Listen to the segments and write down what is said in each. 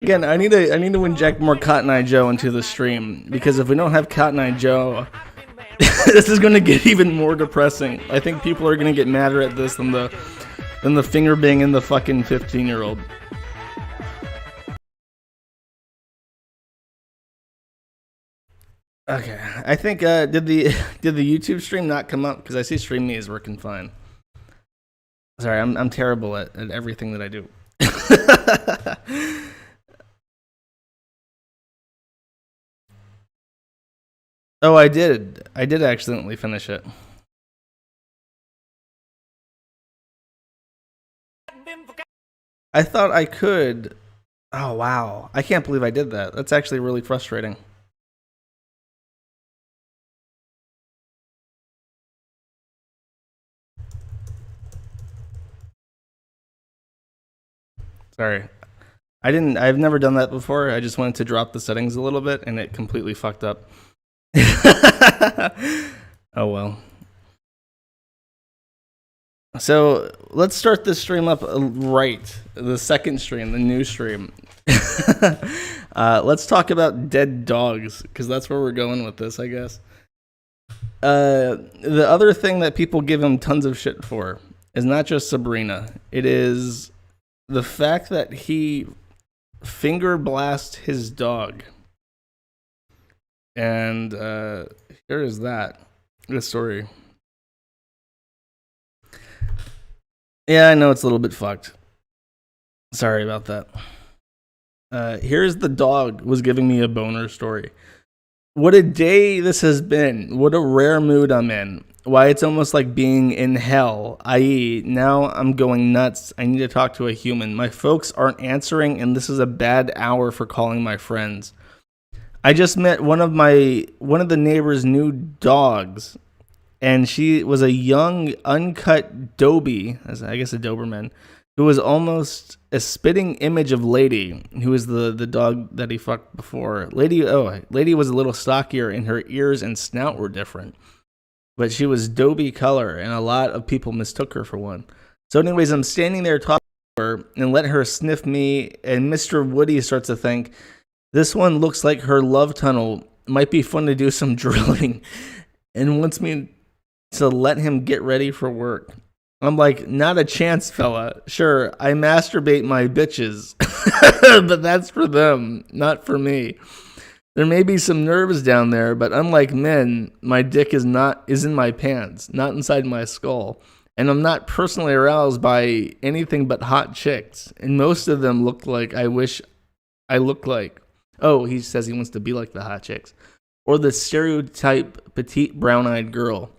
Again, I need to inject more Cotton Eye Joe into the stream, because if we don't have Cotton Eye Joe, this is going to get even more depressing. I think people are going to get madder at this than the finger banging the fucking 15-year-old. Okay, I think did the YouTube stream not come up? Because I see Stream Me is working fine. Sorry, I'm terrible at everything that I do. Oh, I did accidentally finish it. I thought I could. Oh wow, I can't believe I did that. That's actually really frustrating. Sorry. I've never done that before. I just wanted to drop the settings a little bit and it completely fucked up. Oh well. So let's start this stream up right. The second stream, the new stream. Let's talk about dead dogs, because that's where we're going with this, I guess. The other thing that people give him tons of shit for is not just Sabrina. It is the fact that he finger blast his dog. And here is that. The story. Yeah, I know it's a little bit fucked. Sorry about that. Here's the dog was giving me a boner story. What a day this has been. What a rare mood I'm in. Why it's almost like being in hell, i.e., now I'm going nuts. I need to talk to a human. My folks aren't answering, and this is a bad hour for calling my friends. I just met one of the neighbor's new dogs, and she was a young, uncut Dobie, as I guess a Doberman, who was almost a spitting image of Lady, who was the dog that he fucked before. Lady was a little stockier, and her ears and snout were different. But she was Dobie color, and a lot of people mistook her for one. So anyways, I'm standing there talking to her and let her sniff me, and Mr. Woody starts to think, this one looks like her love tunnel. Might be fun to do some drilling, and wants me to let him get ready for work. I'm like, not a chance, fella. Sure, I masturbate my bitches, but that's for them, not for me. There may be some nerves down there, but unlike men, my dick is in my pants, not inside my skull. And I'm not personally aroused by anything but hot chicks. And most of them look like I wish I looked like. Oh, he says he wants to be like the hot chicks. Or the stereotype petite brown-eyed girl.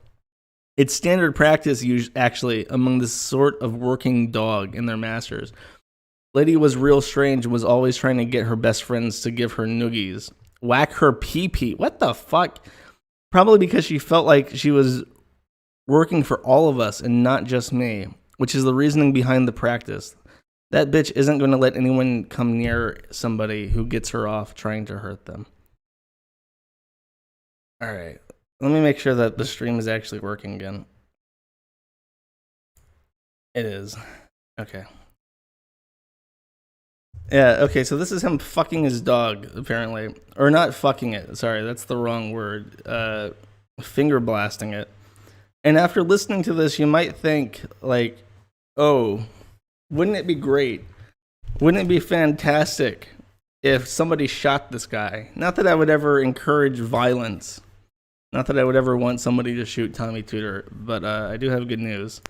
It's standard practice, actually, among this sort of working dog and their masters. Lady was real strange and was always trying to get her best friends to give her noogies. Whack her pee-pee. What the fuck? Probably because she felt like she was working for all of us and not just me, which is the reasoning behind the practice. That bitch isn't going to let anyone come near somebody who gets her off trying to hurt them. All right. Let me make sure that the stream is actually working again. It is. Okay. Yeah, okay, so this is him fucking his dog, apparently. Or not fucking it, sorry, that's the wrong word. Finger blasting it. And after listening to this, you might think, like, oh, wouldn't it be great? Wouldn't it be fantastic if somebody shot this guy? Not that I would ever encourage violence. Not that I would ever want somebody to shoot Tommy Tooter, but I do have good news.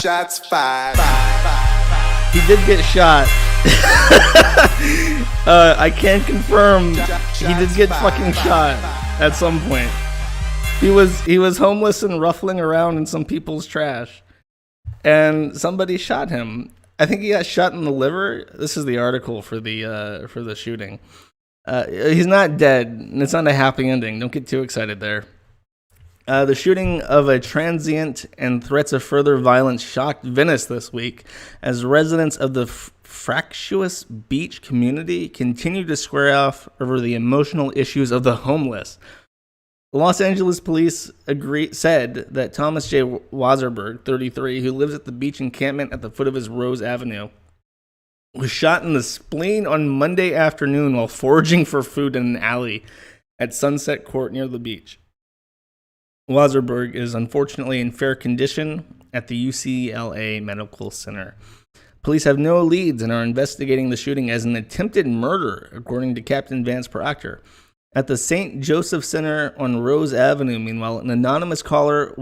Shots fired. He did get shot. I can't confirm. He did get fucking shot at some point. He was homeless and ruffling around in some people's trash, and somebody shot him. I think he got shot in the liver. This is the article for the shooting. He's not dead, and it's not a happy ending. Don't get too excited there. The shooting of a transient and threats of further violence shocked Venice this week as residents of the fractious beach community continue to square off over the emotional issues of the homeless. Los Angeles police said that Thomas J. Wasserberg, 33, who lives at the beach encampment at the foot of his Rose Avenue, was shot in the spleen on Monday afternoon while foraging for food in an alley at Sunset Court near the beach. Wasserberg is unfortunately in fair condition at the UCLA Medical Center. Police have no leads and are investigating the shooting as an attempted murder, according to Captain Vance Proctor. At the St. Joseph Center on Rose Avenue, meanwhile, an anonymous caller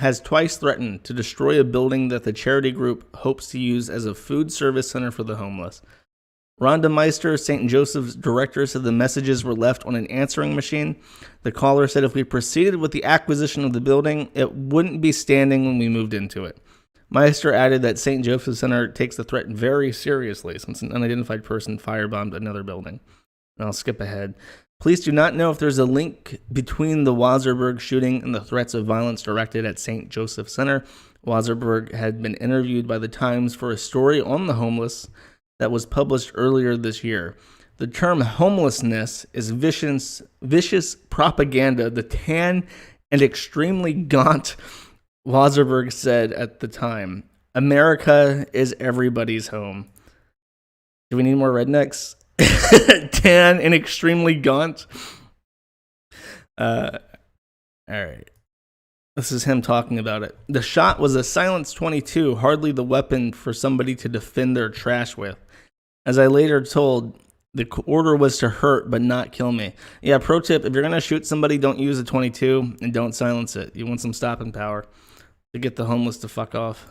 has twice threatened to destroy a building that the charity group hopes to use as a food service center for the homeless. Rhonda Meister, St. Joseph's director, said the messages were left on an answering machine. The caller said if we proceeded with the acquisition of the building, it wouldn't be standing when we moved into it. Meister added that St. Joseph's Center takes the threat very seriously since an unidentified person firebombed another building. And I'll skip ahead. Police do not know if there's a link between the Wasserberg shooting and the threats of violence directed at St. Joseph Center. Wasserberg had been interviewed by the Times for a story on the homeless that was published earlier this year. The term homelessness is vicious propaganda. The tan and extremely gaunt, Wasserberg said at the time. America is everybody's home. Do we need more rednecks? Tan and extremely gaunt. All right. This is him talking about it. The shot was a Silence 22, hardly the weapon for somebody to defend their trash with. As I later told, the order was to hurt but not kill me. Yeah, pro tip, if you're going to shoot somebody, don't use a 22 and don't silence it. You want some stopping power to get the homeless to fuck off.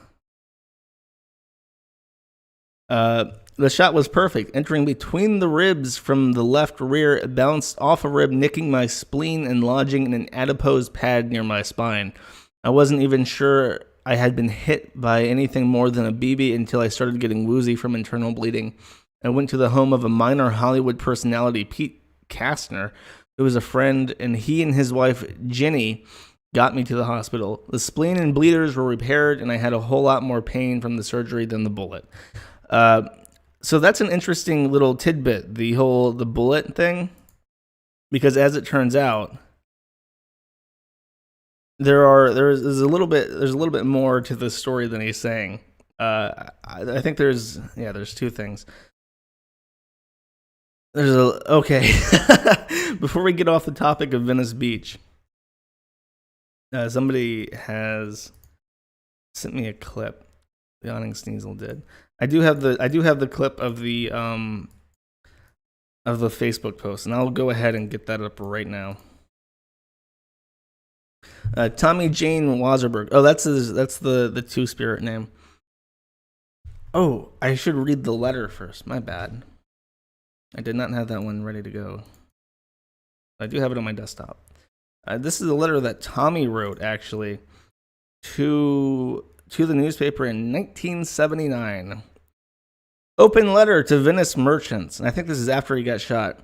The shot was perfect, entering between the ribs from the left rear. It bounced off a rib, nicking my spleen and lodging in an adipose pad near my spine. I wasn't even sure I had been hit by anything more than a BB until I started getting woozy from internal bleeding. I went to the home of a minor Hollywood personality, Pete Kastner, who was a friend, and he and his wife, Jenny, got me to the hospital. The spleen and bleeders were repaired, and I had a whole lot more pain from the surgery than the bullet. So that's an interesting little tidbit, the bullet thing, because as it turns out, there's a little bit more to the story than he's saying. I think there's two things. Before we get off the topic of Venice Beach, somebody has sent me a clip. The Yawning Sneasel did. I do have the clip of the Facebook post, and I'll go ahead and get that up right now. Tommy Jane Wasserberg. Oh, that's the Two-Spirit name. Oh, I should read the letter first. My bad. I did not have that one ready to go. I do have it on my desktop. This is a letter that Tommy wrote, actually, to the newspaper in 1979. Open letter to Venice merchants. And I think this is after he got shot.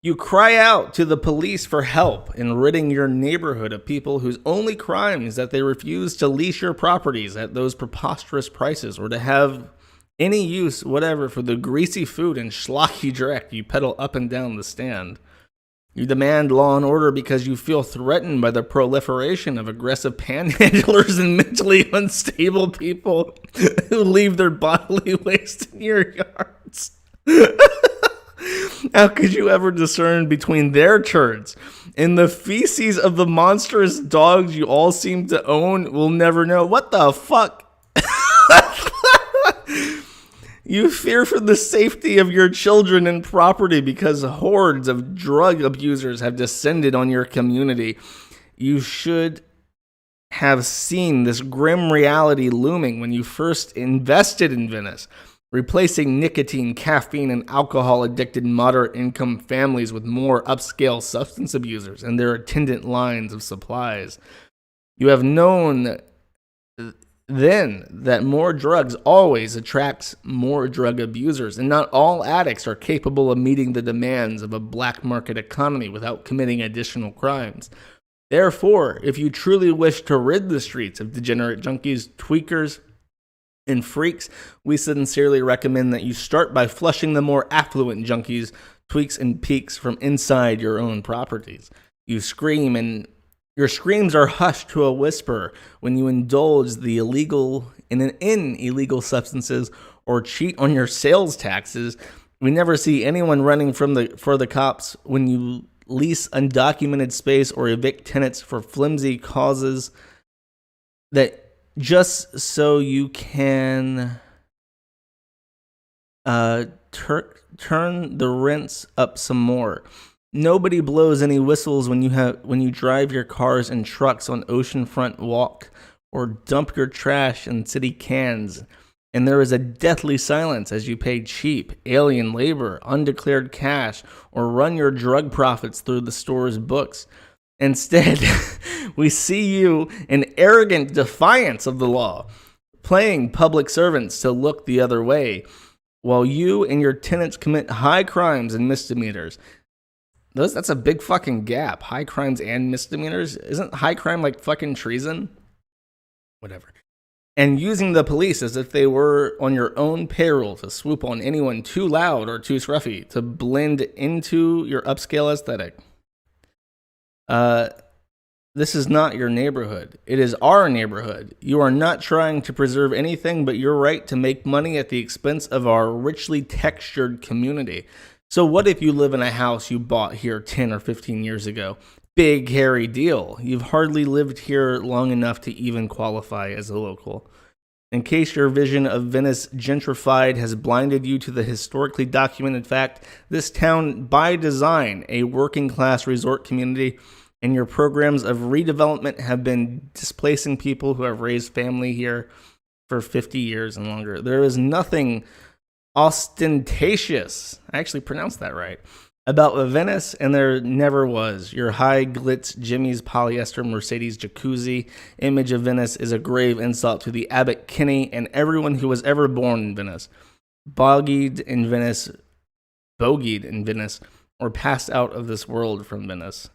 You cry out to the police for help in ridding your neighborhood of people whose only crime is that they refuse to lease your properties at those preposterous prices or to have any use whatever for the greasy food and schlocky direct you peddle up and down the stand. You demand law and order because you feel threatened by the proliferation of aggressive panhandlers and mentally unstable people who leave their bodily waste in your yards. How could you ever discern between their turds and the feces of the monstrous dogs you all seem to own? We'll never know. What the fuck? You fear for the safety of your children and property because hordes of drug abusers have descended on your community. You should have seen this grim reality looming when you first invested in Venice, replacing nicotine, caffeine, and alcohol-addicted moderate-income families with more upscale substance abusers and their attendant lines of supplies. You have known then that more drugs always attracts more drug abusers, and not all addicts are capable of meeting the demands of a black market economy without committing additional crimes. Therefore, if you truly wish to rid the streets of degenerate junkies, tweakers, and freaks, we sincerely recommend that you start by flushing the more affluent junkies, tweaks, and peaks from inside your own properties. You scream, and your screams are hushed to a whisper when you indulge the illegal in illegal substances or cheat on your sales taxes. We never see anyone running for the cops when you lease undocumented space or evict tenants for flimsy causes that just so you can turn the rents up some more. Nobody blows any whistles when you drive your cars and trucks on Oceanfront Walk or dump your trash in city cans. And there is a deathly silence as you pay cheap, alien labor, undeclared cash, or run your drug profits through the store's books. Instead, we see you in arrogant defiance of the law, playing public servants to look the other way, while you and your tenants commit high crimes and misdemeanors. That's a big fucking gap. High crimes and misdemeanors? Isn't high crime like fucking treason? Whatever. And using the police as if they were on your own payroll to swoop on anyone too loud or too scruffy to blend into your upscale aesthetic. This is not your neighborhood. It is our neighborhood. You are not trying to preserve anything but your right to make money at the expense of our richly textured community. So what if you live in a house you bought here 10 or 15 years ago? Big, hairy deal. You've hardly lived here long enough to even qualify as a local. In case your vision of Venice gentrified has blinded you to the historically documented fact, this town, by design, a working-class resort community, and your programs of redevelopment have been displacing people who have raised family here for 50 years and longer. There is nothing ostentatious, I actually pronounced that right, about Venice, and there never was. Your high glitz Jimmy's polyester Mercedes jacuzzi image of Venice is a grave insult to the Abbot Kinney and everyone who was ever born in Venice, bogeyed in Venice, or passed out of this world from Venice.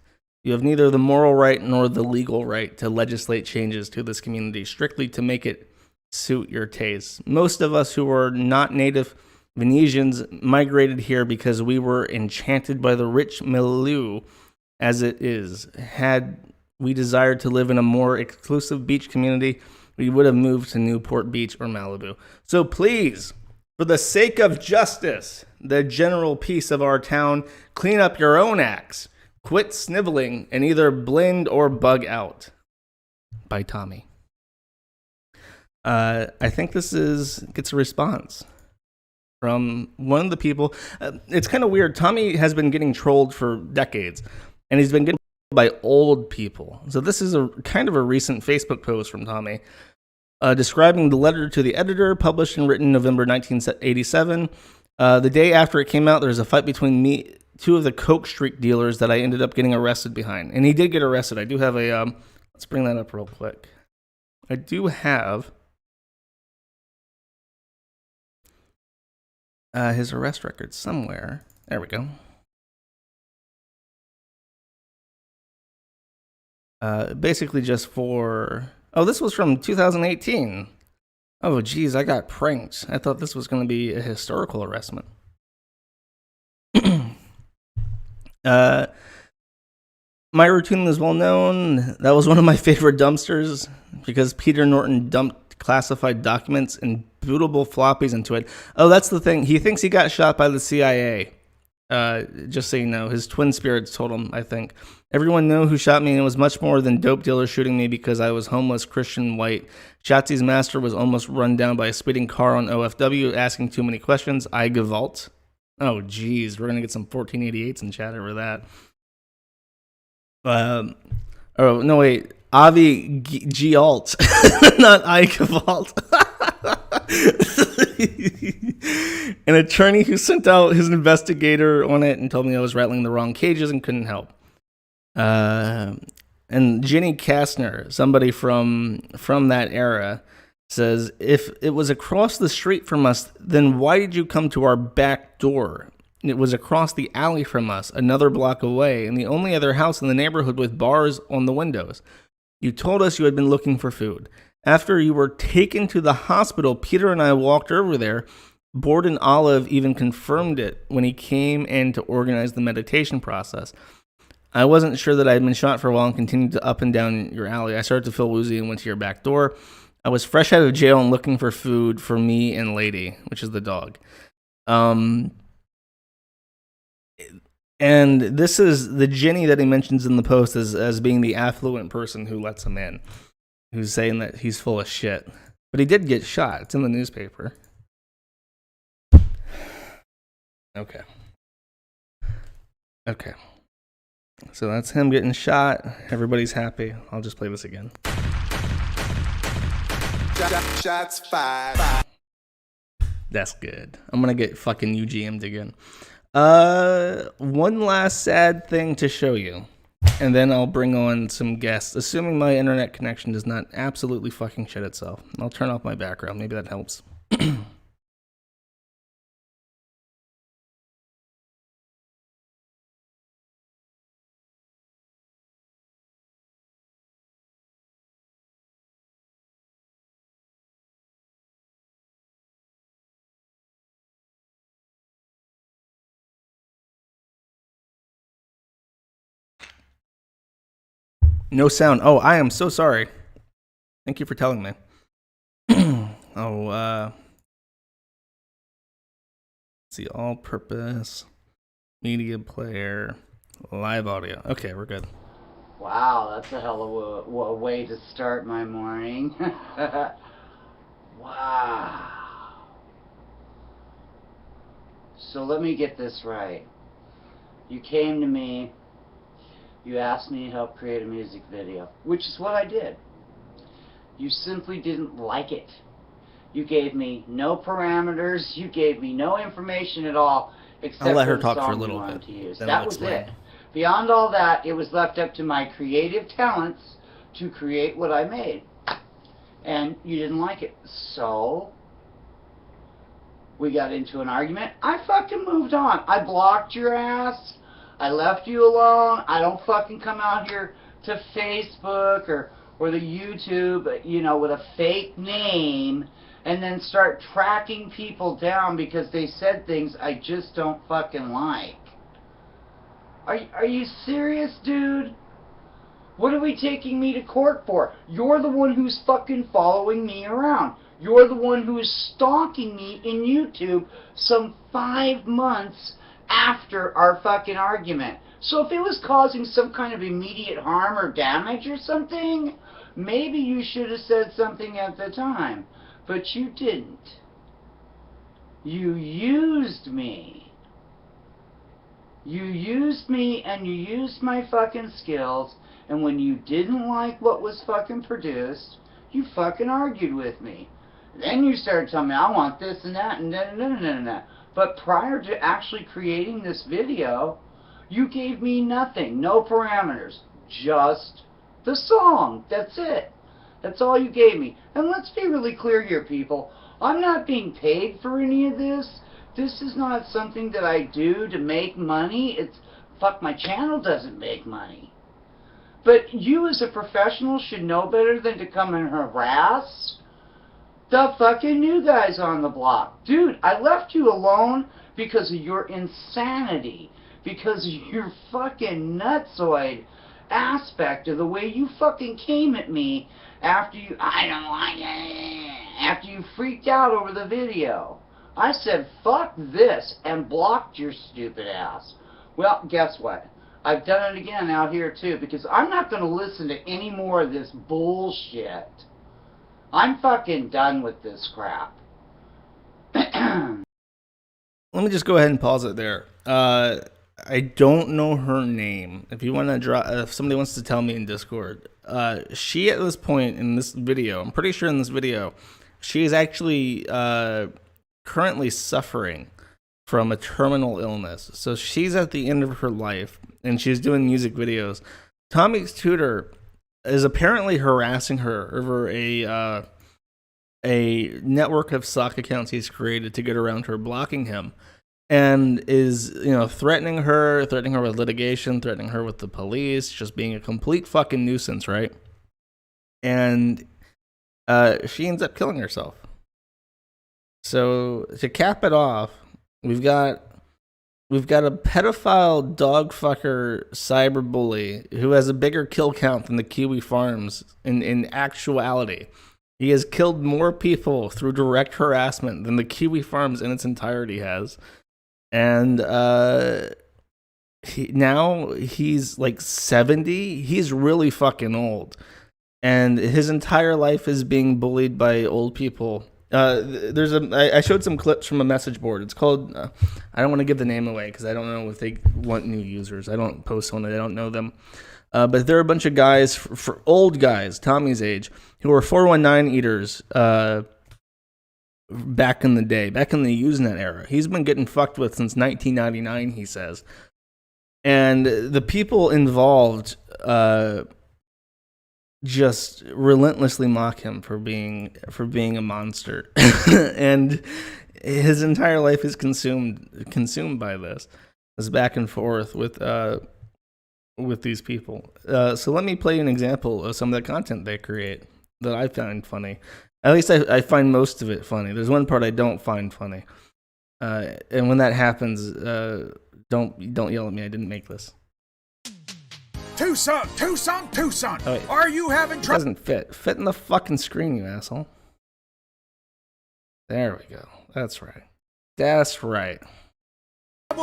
You have neither the moral right nor the legal right to legislate changes to this community strictly to make it suit your tastes. Most of us who are not native Venetians migrated here because we were enchanted by the rich milieu as it is. Had we desired to live in a more exclusive beach community, we would have moved to Newport Beach or Malibu. So please, for the sake of justice, the general peace of our town, clean up your own acts. Quit sniveling and either blend or bug out. By Tommy. I think this gets a response from one of the people. It's kind of weird. Tommy has been getting trolled for decades, and he's been getting trolled by old people. So this is a kind of a recent Facebook post from Tommy describing the letter to the editor, published and written November 1987. The day after it came out, there was a fight between two of the Coke Street dealers that I ended up getting arrested behind. And he did get arrested. I do have a, let's bring that up real quick. I do have his arrest record somewhere. There we go. Basically just for, this was from 2018. Oh, geez, I got pranked. I thought this was going to be a historical arrestment. My routine is well known. That was one of my favorite dumpsters because Peter Norton dumped classified documents and bootable floppies into it. Oh, that's the thing. He thinks he got shot by the CIA. Just so you know, his twin spirits told him, I think. Everyone knew who shot me, and it was much more than dope dealers shooting me because I was homeless, Christian, white. Shotzi's master was almost run down by a speeding car on OFW, asking too many questions. I gavolt. Oh, geez, we're going to get some 1488s in chat over that. Oh, no, wait. Avi Gialt, not I Gavalt. An attorney who sent out his investigator on it and told me I was rattling the wrong cages and couldn't help. And Jenny Kastner, somebody from that era, says, if it was across the street from us, then why did you come to our back door? It was across the alley from us, another block away, and the only other house in the neighborhood with bars on the windows. You told us you had been looking for food. After you were taken to the hospital, Peter and I walked over there. Board and Olive even confirmed it when he came in to organize the meditation process. I wasn't sure that I had been shot for a while and continued to up and down your alley. I started to feel woozy and went to your back door. I was fresh out of jail and looking for food for me and Lady, which is the dog. And this is the Jenny that he mentions in the post as being the affluent person who lets him in, who's saying that he's full of shit. But he did get shot. It's in the newspaper. Okay. So that's him getting shot. Everybody's happy. I'll just play this again. Shots fired. That's good. I'm gonna get fucking UGM'd again. One last sad thing to show you, and then I'll bring on some guests, assuming my internet connection does not absolutely fucking shit itself. I'll turn off my background. Maybe that helps. No sound. Oh, I am so sorry. Thank you for telling me. Let's see, all-purpose media player, live audio. Okay, we're good. Wow, that's a hell of a way to start my morning. Wow. So let me get this right. You came to me, you asked me to help create a music video, which is what I did. You simply didn't like it. You gave me no parameters, you gave me no information at all, except I'll let her for the talk song for a little you wanted bit. to use. Then That I'll was explain. it. Beyond all that, it was left up to my creative talents to create what I made. And you didn't like it. So, we got into an argument. I fucking moved on. I blocked your ass. I left you alone. I don't fucking come out here to Facebook or the YouTube, you know, with a fake name and then start tracking people down because they said things I just don't fucking like. Are you serious, dude? What are we taking me to court for? You're the one who's fucking following me around. You're the one who is stalking me in YouTube some 5 months after our fucking argument. So if it was causing some kind of immediate harm or damage or something, maybe you should have said something at the time. But you didn't. You used me. You used me and you used my fucking skills, and when you didn't like what was fucking produced, you fucking argued with me. Then you started telling me I want this and that and that. But prior to actually creating this video, you gave me nothing, no parameters, just the song. That's it. That's all you gave me. And let's be really clear here, people. I'm not being paid for any of this. This is not something that I do to make money. It's, fuck, my channel doesn't make money. But you as a professional should know better than to come and harass the fucking new guys on the block. Dude, I left you alone because of your insanity. Because of your fucking nutsoid aspect of the way you fucking came at me after you, I don't like it, after you freaked out over the video. I said, fuck this, and blocked your stupid ass. Well, guess what? I've done it again out here, too, because I'm not going to listen to any more of this bullshit. I'm fucking done with this crap. Let me just go ahead and pause it there. I don't know her name. If you want to draw, if somebody wants to tell me in Discord, she at this point in this video, I'm pretty sure in this video, she is actually currently suffering from a terminal illness. So she's at the end of her life and she's doing music videos. Tommy's Tooter is apparently harassing her over a network of sock accounts he's created to get around her blocking him, and is, you know, threatening her with litigation, threatening her with the police, just being a complete fucking nuisance, right? And she ends up killing herself. So to cap it off, we've got a pedophile dog fucker cyber bully who has a bigger kill count than the Kiwi Farms in actuality. He has killed more people through direct harassment than the Kiwi Farms in its entirety has. And he's like 70. He's really fucking old. And his entire life is being bullied by old people. I showed some clips from a message board. It's called, I don't want to give the name away because I don't know if they want new users. I don't post on it. I don't know them. But there are a bunch of guys, for old guys, Tommy's age, who were 419 eaters back in the day, back in the Usenet era. He's been getting fucked with since 1999, he says. And the people involved just relentlessly mock him for being a monster. And his entire life is consumed by this back and forth with these people. So let me play an example of some of the content they create that I find funny. At least I find most of it funny. There's one part I don't find funny. And when that happens, don't yell at me. I didn't make this. Tucson! Oh, wait. Are you having It trouble? doesn't fit. Fit in the fucking screen, you asshole. There we go. That's right. That's right.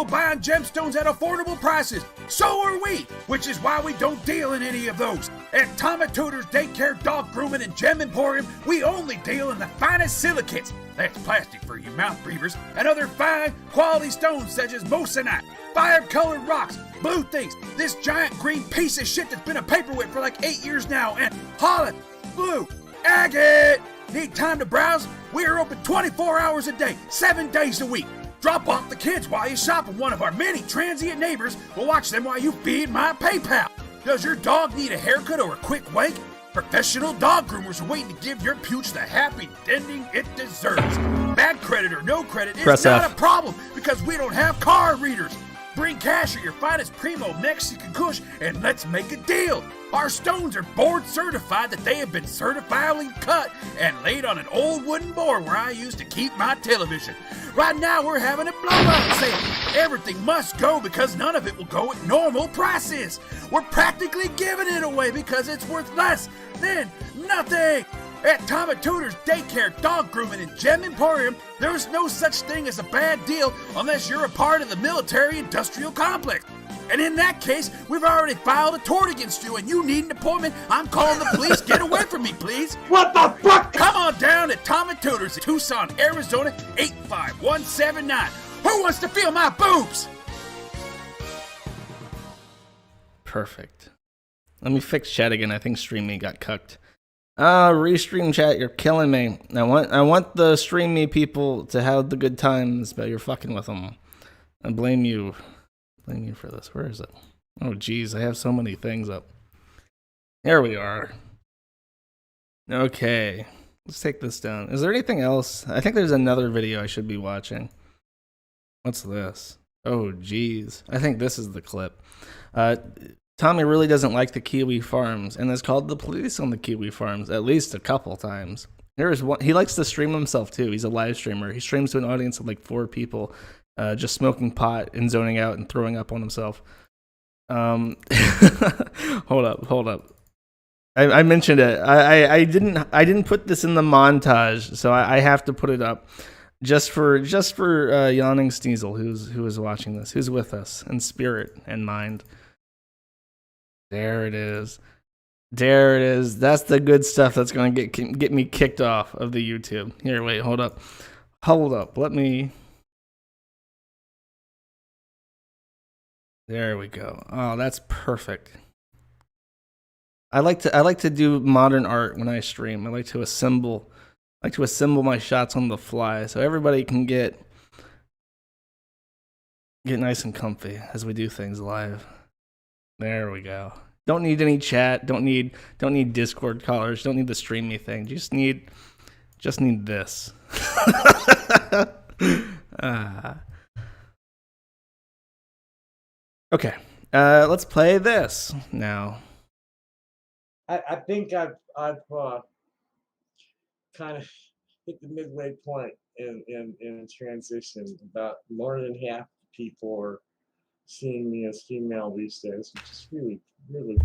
Buying gemstones at affordable prices. So are we, which is why we don't deal in any of those. At Tom and Tooter's Daycare, Dog Grooming, and Gem Emporium, we only deal in the finest silicates. That's plastic for you mouth breathers, and other fine quality stones such as moissanite, fire-colored rocks, blue things, this giant green piece of shit that's been a paperweight for like 8 years now, and Holland, blue, agate. Need time to browse? We are open 24 hours a day, 7 days a week. Drop off the kids while you shop, and one of our many transient neighbors will watch them while you feed my PayPal. Does your dog need a haircut or a quick wank? Professional dog groomers are waiting to give your pooch the happy ending it deserves. Bad credit or no credit is not a problem because we don't have card readers. Bring cash or your finest primo Mexican kush and let's make a deal. Our stones are board certified that they have been certifiably cut and laid on an old wooden board where I used to keep my television. Right now we're having a blowout sale. Everything must go because none of it will go at normal prices. We're practically giving it away because it's worth less than nothing. At Tom and Tooter's Daycare, Dog Grooming, and Gem Emporium, there is no such thing as a bad deal unless you're a part of the military-industrial complex. And in that case, we've already filed a tort against you and you need an appointment. I'm calling the police. Get away from me, please. What the fuck? Come on down at Tom and Tooter's in Tucson, Arizona, 85179. Who wants to feel my boobs? Perfect. Let me fix chat again. I think Stream Me got cucked. Restream chat, you're killing me. I want the Stream Me people to have the good times, but you're fucking with them. I blame you. Blame you for this. Where is it? Oh, geez, I have so many things up. There we are. Okay, let's take this down. Is there anything else? I think there's another video I should be watching. What's this? Oh, geez. I think this is the clip. Tommy really doesn't like the Kiwi Farms and has called the police on the Kiwi Farms at least a couple times. There is one. He likes to stream himself too. He's a live streamer. He streams to an audience of like 4 people, just smoking pot and zoning out and throwing up on himself. Hold up. I mentioned it. I didn't put this in the montage, so I have to put it up just for Yawning Sneasel, who is watching this, who's with us in spirit and mind. There it is. That's the good stuff that's going to get me kicked off of the YouTube. Here, wait, hold up. Let me. There we go. Oh, that's perfect. I like to do modern art when I stream. I like to assemble my shots on the fly so everybody can get nice and comfy as we do things live. There we go. Don't need any chat. Don't need Discord callers. Don't need the Stream Me thing. Just need this. Okay. Let's play this now. I think I've kind of hit the midway point in transition. About more than half the people are seeing me as female these days, which just really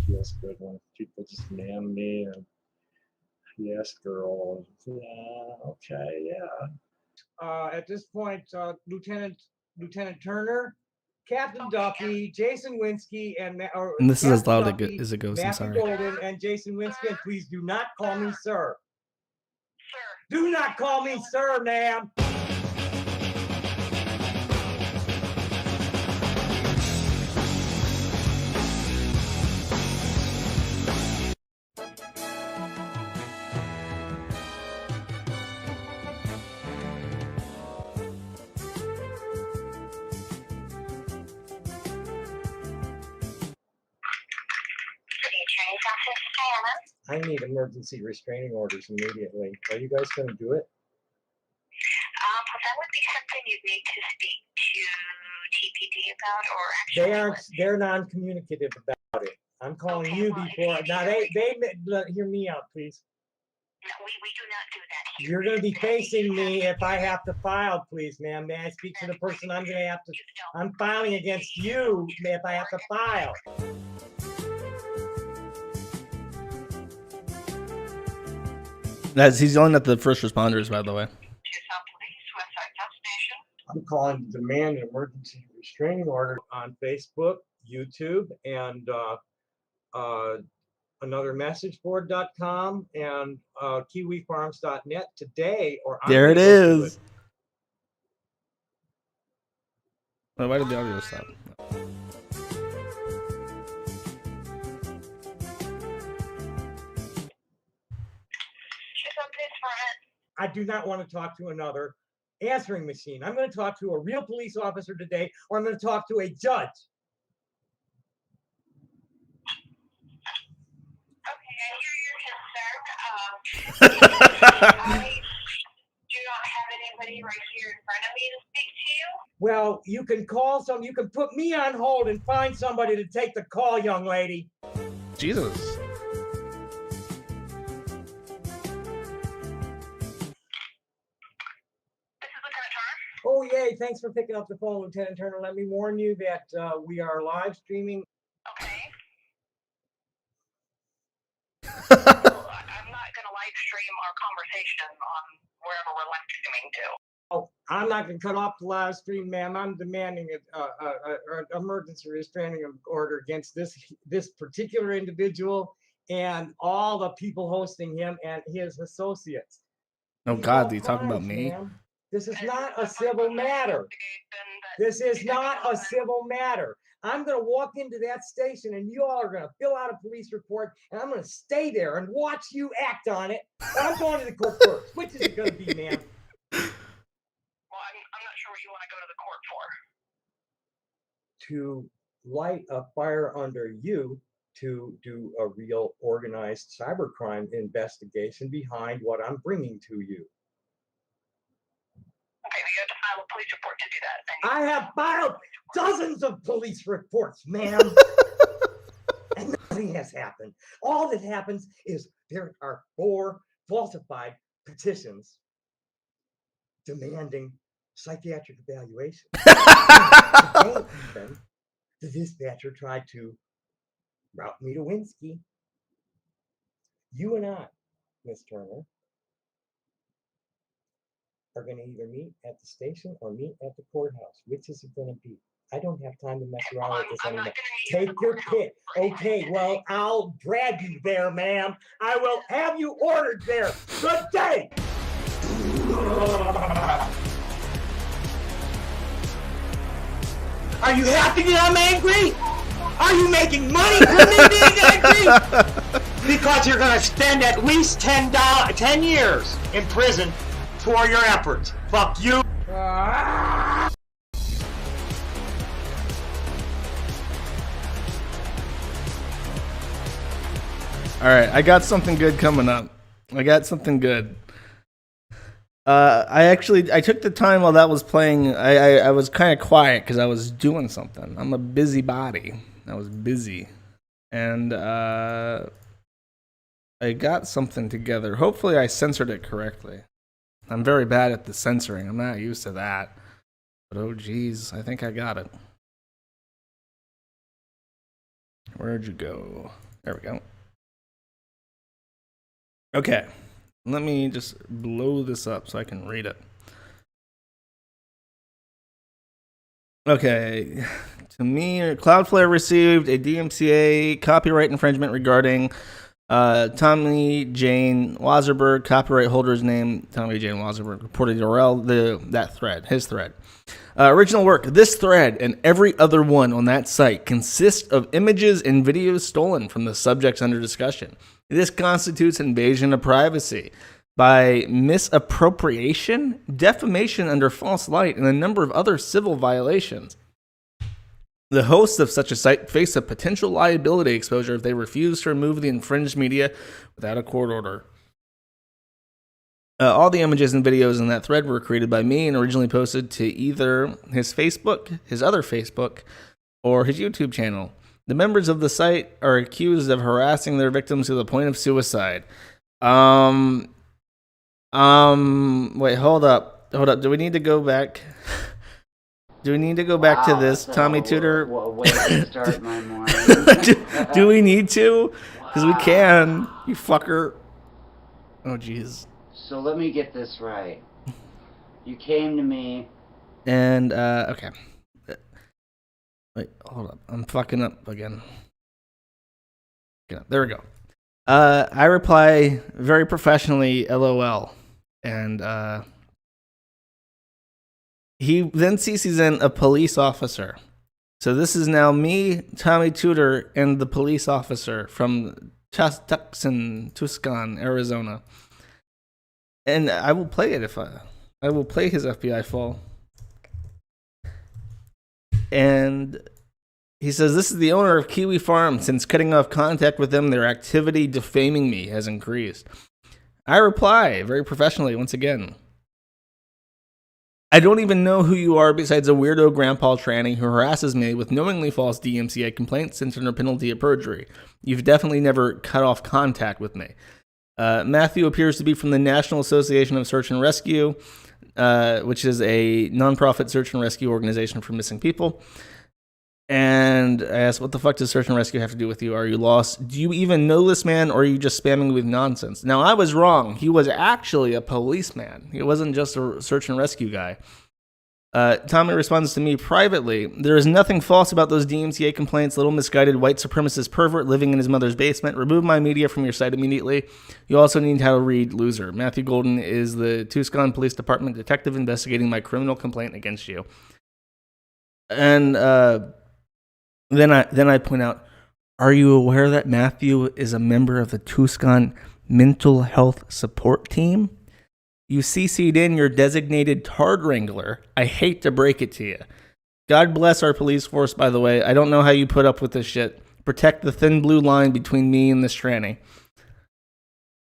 feels good when people just man me. And UPS girl. Yeah, okay, yeah. At this point, Lieutenant Turner, Captain Duffy, Jason Winsky, and And this is as Captain loud Duffy, as it goes. I'm Matthew sorry. Golden, and Jason Winsky. And please do not call me sir. Sir. Do not call me sir, ma'am. I need emergency restraining orders immediately. Are you guys going to do it? That would be something you'd need to speak to TPD about, or actually. They're non-communicative about it. I'm calling you before. Now they hear me out, please. No, we do not do that here. You're going to be facing me if I have to file, please, ma'am. May I speak to the person I'm going to have to? I'm filing against you if I have to file. He's yelling at the first responders, by the way. I'm calling to demand an emergency restraining order on Facebook, YouTube, and another messageboard.com and kiwifarms.net today. Or there it is. Wait, why did the audio stop? I do not want to talk to another answering machine. I'm going to talk to a real police officer today, or I'm going to talk to a judge. Okay, I hear your concern. I do not have anybody right here in front of me to speak to you. Well, you can call you can put me on hold and find somebody to take the call, young lady. Jesus. Oh, yay. Thanks for picking up the phone, Lieutenant Turner. Let me warn you that we are live streaming. Okay. Well, I'm not going to live stream our conversation on wherever we're live streaming to. Oh, I'm not going to cut off the live stream, ma'am. I'm demanding an emergency restraining order against this particular individual and all the people hosting him and his associates. Oh, God, are you talking about me? Ma'am. This is not a civil matter. This is not a civil matter. I'm going to walk into that station and you all are going to fill out a police report and I'm going to stay there and watch you act on it. I'm going to the court first. Which is it going to be, ma'am? Well, I'm not sure what you want to go to the court for. To light a fire under you to do a real organized cybercrime investigation behind what I'm bringing to you. Okay, well, you have to file a police report to do that. I have filed dozens of police reports, ma'am. And nothing has happened. All that happens is there are 4 falsified petitions demanding psychiatric evaluation. Today, even, the dispatcher tried to route me to Winsky. You and I, Miss Turner, are going to either meet at the station or meet at the courthouse. Which is it going to be? I don't have time to mess around with this anymore. Take your pick. Okay, well, I'll drag you there, ma'am. I will have you ordered there. Good day. Are you happy that I'm angry? Are you making money from me being angry? Because you're going to spend at least 10 years in prison for your efforts. Fuck you. All right, I got something good coming up. I got something good. I took the time while that was playing. I was kind of quiet because I was doing something. I'm a busybody. I was busy, and I got something together. Hopefully, I censored it correctly. I'm very bad at the censoring. I'm not used to that. But oh geez, I think I got it. Where'd you go? There we go. Okay. Let me just blow this up so I can read it. Okay. To me, Cloudflare received a DMCA copyright infringement regarding Tommy Jane Wasserberg, copyright holder's name, Tommy Jane Wasserberg, reported URL, his thread. Original work. This thread and every other one on that site consists of images and videos stolen from the subjects under discussion. This constitutes invasion of privacy by misappropriation, defamation under false light, and a number of other civil violations. The hosts of such a site face a potential liability exposure if they refuse to remove the infringed media without a court order. All the images and videos in that thread were created by me and originally posted to either his Facebook, his other Facebook, or his YouTube channel. The members of the site are accused of harassing their victims to the point of suicide. Wait, hold up. Do we need to go back? Do we need to go back to this, Tommy Tooter? Way to start my morning. do we need to? Because we can, you fucker. Oh, jeez. So let me get this right. You came to me. And, okay. Wait, hold up. I'm fucking up again. Yeah, there we go. I reply very professionally, LOL. And, he then CC's in a police officer. So this is now me, Tommy Tooter, and the police officer from Tucson, Arizona. And I will play it if I will play his FBI fall. And he says, this is the owner of Kiwi Farm. Since cutting off contact with them, their activity defaming me has increased. I reply very professionally once again. I don't even know who you are besides a weirdo grandpa tranny who harasses me with knowingly false DMCA complaints sent under penalty of perjury. You've definitely never cut off contact with me. Matthew appears to be from the National Association of Search and Rescue, which is a nonprofit search and rescue organization for missing people. And I asked, what the fuck does search and rescue have to do with you? Are you lost? Do you even know this man, or are you just spamming with nonsense? Now, I was wrong. He was actually a policeman. He wasn't just a search and rescue guy. Tommy responds to me privately. There is nothing false about those DMCA complaints. Little misguided white supremacist pervert living in his mother's basement. Remove my media from your site immediately. You also need how to read loser. Matthew Golden is the Tucson Police Department detective investigating my criminal complaint against you. And then I point out, are you aware that Matthew is a member of the Tucson Mental Health Support Team? You CC'd in your designated tard wrangler. I hate to break it to you. God bless our police force, by the way. I don't know how you put up with this shit. Protect the thin blue line between me and this tranny.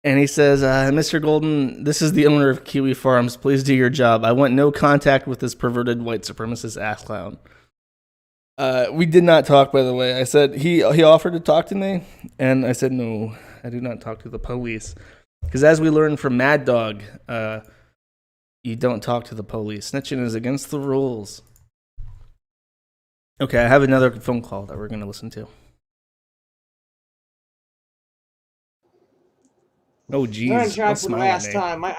And he says, Mr. Golden, this is the owner of Kiwi Farms. Please do your job. I want no contact with this perverted white supremacist ass clown. We did not talk, by the way. I said, he offered to talk to me, and I said, no, I do not talk to the police. Because as we learned from Mad Dog, you don't talk to the police. Snitching is against the rules. Okay, I have another phone call that we're going to listen to. Oh, geez. For the last time. I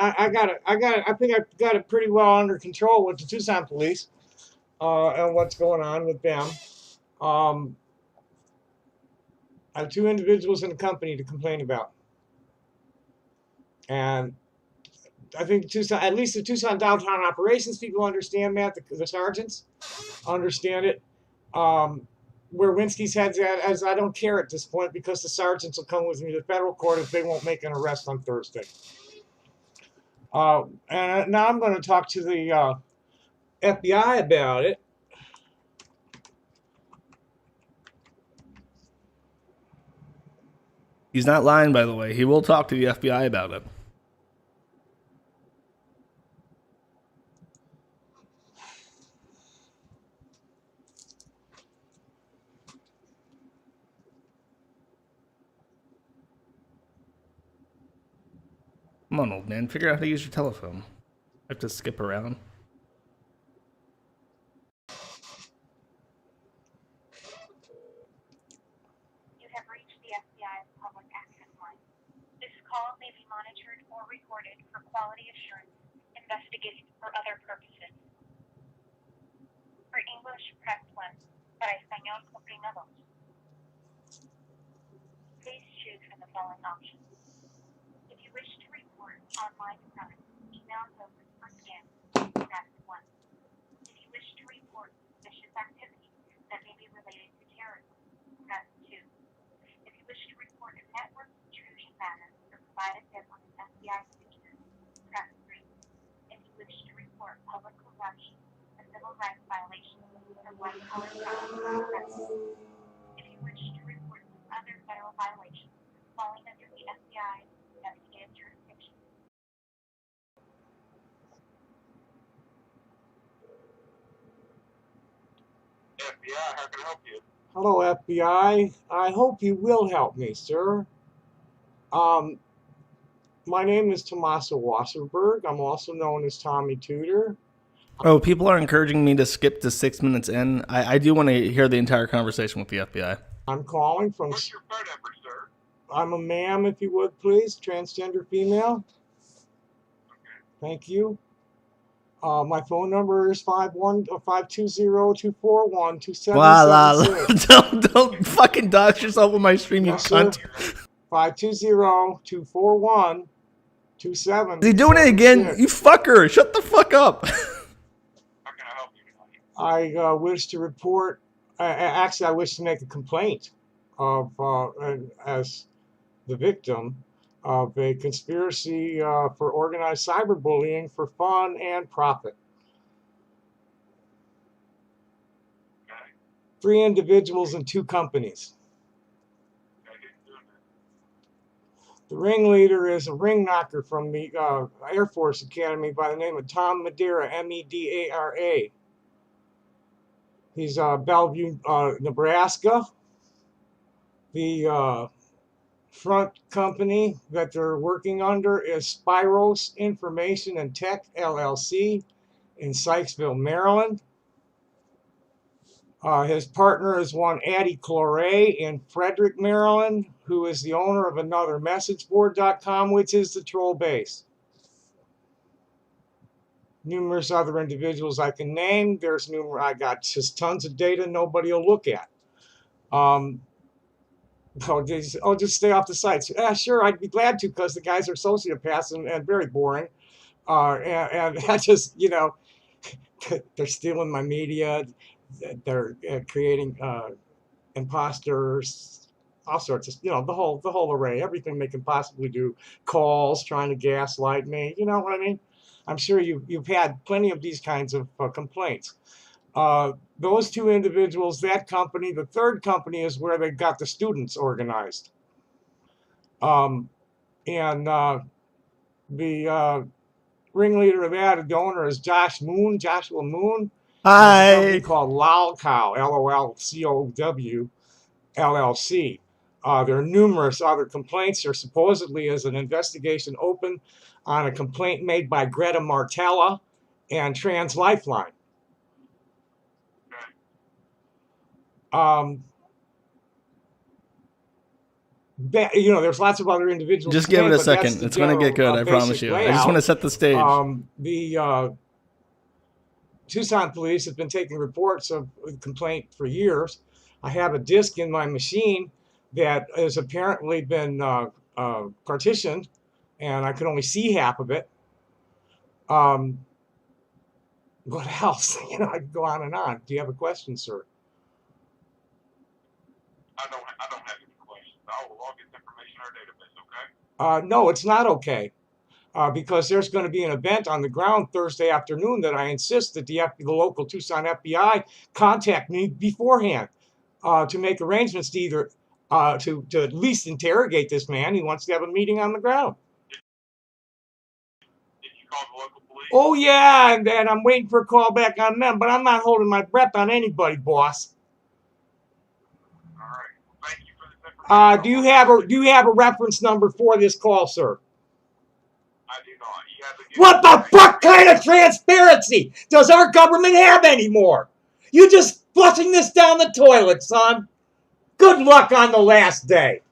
think I got it pretty well under control with the Tucson police and what's going on with them. I have two individuals in the company to complain about. And I think Tucson, at least the Tucson downtown operations people understand that. The sergeants understand it. Where Winsky's head's at, as I don't care at this point, because the sergeants will come with me to federal court if they won't make an arrest on Thursday. And now I'm going to talk to the FBI about it. He's not lying, by the way. He will talk to the FBI about it. Come on, old man. Figure out how to use your telephone. I have to skip around. You have reached the FBI's public access line. This call may be monitored monitored or recorded for quality assurance, investigating, or other purposes. For English, press 1. Para español, oprima 2. Please choose from the following options. If you wish to report online crime, email, or scam, press 1. If you wish to report suspicious activity that may be related to terrorism, press 2. If you wish to report a network intrusion matter or provide a tip on an FBI security, press 3. If you wish to report public corruption, a civil rights violation, or white-collar crime, press 4. If you wish to report other federal violations falling under the FBI's investigative jurisdiction. FBI, how can I help you? Hello, FBI. I hope you will help me, sir. My name is Tommaso Wasserberg. I'm also known as Tommy Tooter. Oh, people are encouraging me to skip to 6 minutes in. I do want to hear the entire conversation with the FBI. I'm calling from. What's your phone number, sir? I'm a ma'am, if you would, please. Transgender female. Thank you. My phone number is 520-241-2776. Voila. Don't fucking dox yourself with my stream, you Yes, sir. cunt. 520-241-2776. Is he doing it again? You fucker. Shut the fuck up. How can I help you tonight? I wish to report, actually, I wish to make a complaint of, as the victim of a conspiracy for organized cyberbullying for fun and profit. Okay. 3 individuals and 2 companies. Okay, who's doing that? The ringleader is a ring knocker from the Air Force Academy by the name of Tom Medara, M-E-D-A-R-A. He's Bellevue, Nebraska. The front company that they're working under is Spiros Information and Tech, LLC, in Sykesville, Maryland. His partner is one Addie Cloray in Frederick, Maryland, who is the owner of another messageboard.com, which is the troll base. Numerous other individuals I can name. I got just tons of data nobody will look at. I'll just stay off the sites. Yeah, sure, I'd be glad to, because the guys are sociopaths and very boring. And I just, they're stealing my media. They're creating imposters, all sorts of, the whole array, everything they can possibly do. Calls, trying to gaslight me. You know what I mean? I'm sure you've had plenty of these kinds of complaints. Those 2 individuals, that company, the third company is where they got the students organized. The ringleader of that, the owner is Joshua Moon. Hi. A company called Lolcow, L-O-L-C-O-W, LLC. There are numerous other complaints. There supposedly is an investigation open on a complaint made by Greta Martella and Trans Lifeline. There's lots of other individuals. Just give it a second. It's going to get good, I promise you. I just want to set the stage. The Tucson police have been taking reports of the complaint for years. I have a disk in my machine that has apparently been partitioned, and I could only see half of it. What else? I could go on and on. Do you have a question, sir? I don't have any questions. I will log this information in our database, okay? No, it's not okay. Because there's going to be an event on the ground Thursday afternoon that I insist that the local Tucson FBI contact me beforehand to make arrangements to either to at least interrogate this man. He wants to have a meeting on the ground. Did you call the local police? Oh, yeah, and I'm waiting for a call back on them, but I'm not holding my breath on anybody, boss. All right. Well, thank you for this information. Do you have a reference number for this call, sir? I do not. You have to give What the fuck kind of transparency does our government have anymore? You just flushing this down the toilet, son. Good luck on the last day.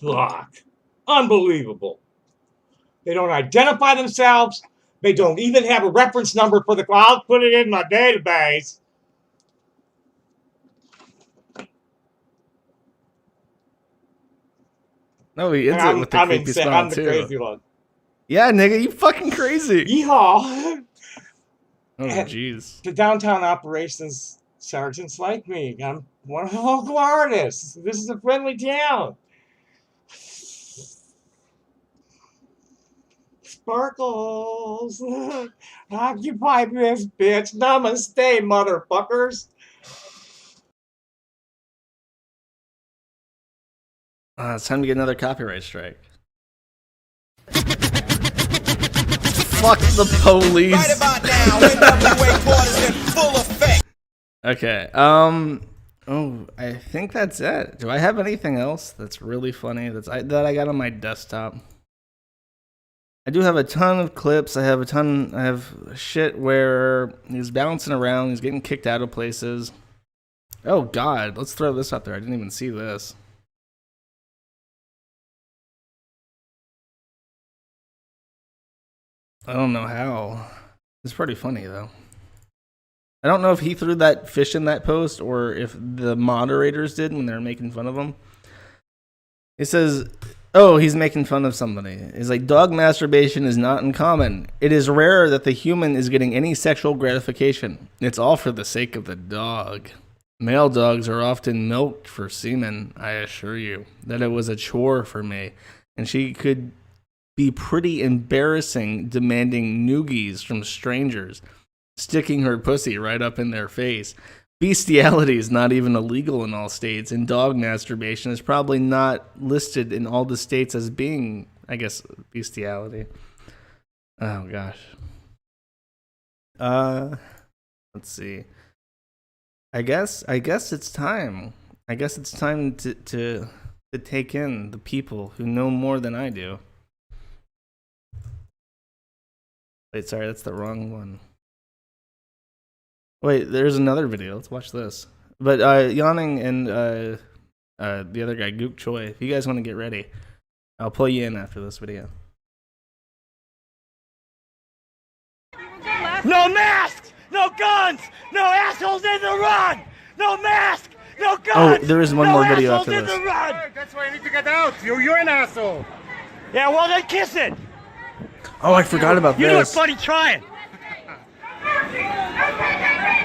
Fuck. Unbelievable. They don't identify themselves. They don't even have a reference number for the. I'll put it in my database. No, he ends it with the creepy smile I'm the too. crazy one. Yeah, nigga, you fucking crazy. Yeehaw. Oh, jeez. The downtown operations sergeants like me. I'm one of the local artists. This is a friendly town. Sparkles. Occupy this bitch. Namaste, motherfuckers. It's time to get another copyright strike. Fuck the police. Right about now, NWA quarters in full effect. Okay. Oh, I think that's it. Do I have anything else that's really funny that I got on my desktop? I do have a ton of clips. I have shit where he's bouncing around. He's getting kicked out of places. Oh God, let's throw this out there. I didn't even see this. I don't know how. It's pretty funny though. I don't know if he threw that fish in that post or if the moderators did when they were making fun of him. It says, oh, he's making fun of somebody. It's like, dog masturbation is not uncommon. It is rare that the human is getting any sexual gratification. It's all for the sake of the dog. Male dogs are often milked for semen, I assure you. That it was a chore for me. And she could be pretty embarrassing demanding noogies from strangers, sticking her pussy right up in their face. Bestiality is not even illegal in all states, and dog masturbation is probably not listed in all the states as being, I guess, bestiality. Oh gosh. Let's see. I guess it's time. I guess it's time to take in the people who know more than I do. Wait, sorry, that's the wrong one. Wait, there's another video. Let's watch this. But Yawning and the other guy, Gook Choi, if you guys want to get ready, I'll pull you in after this video. No masks! No guns! No assholes in the run! No mask! No guns! Oh, there is one more video after this. In the run! That's why I need to get out. You're an asshole. Yeah, well then kiss it! Oh, I forgot about You do it, this. buddy, trying!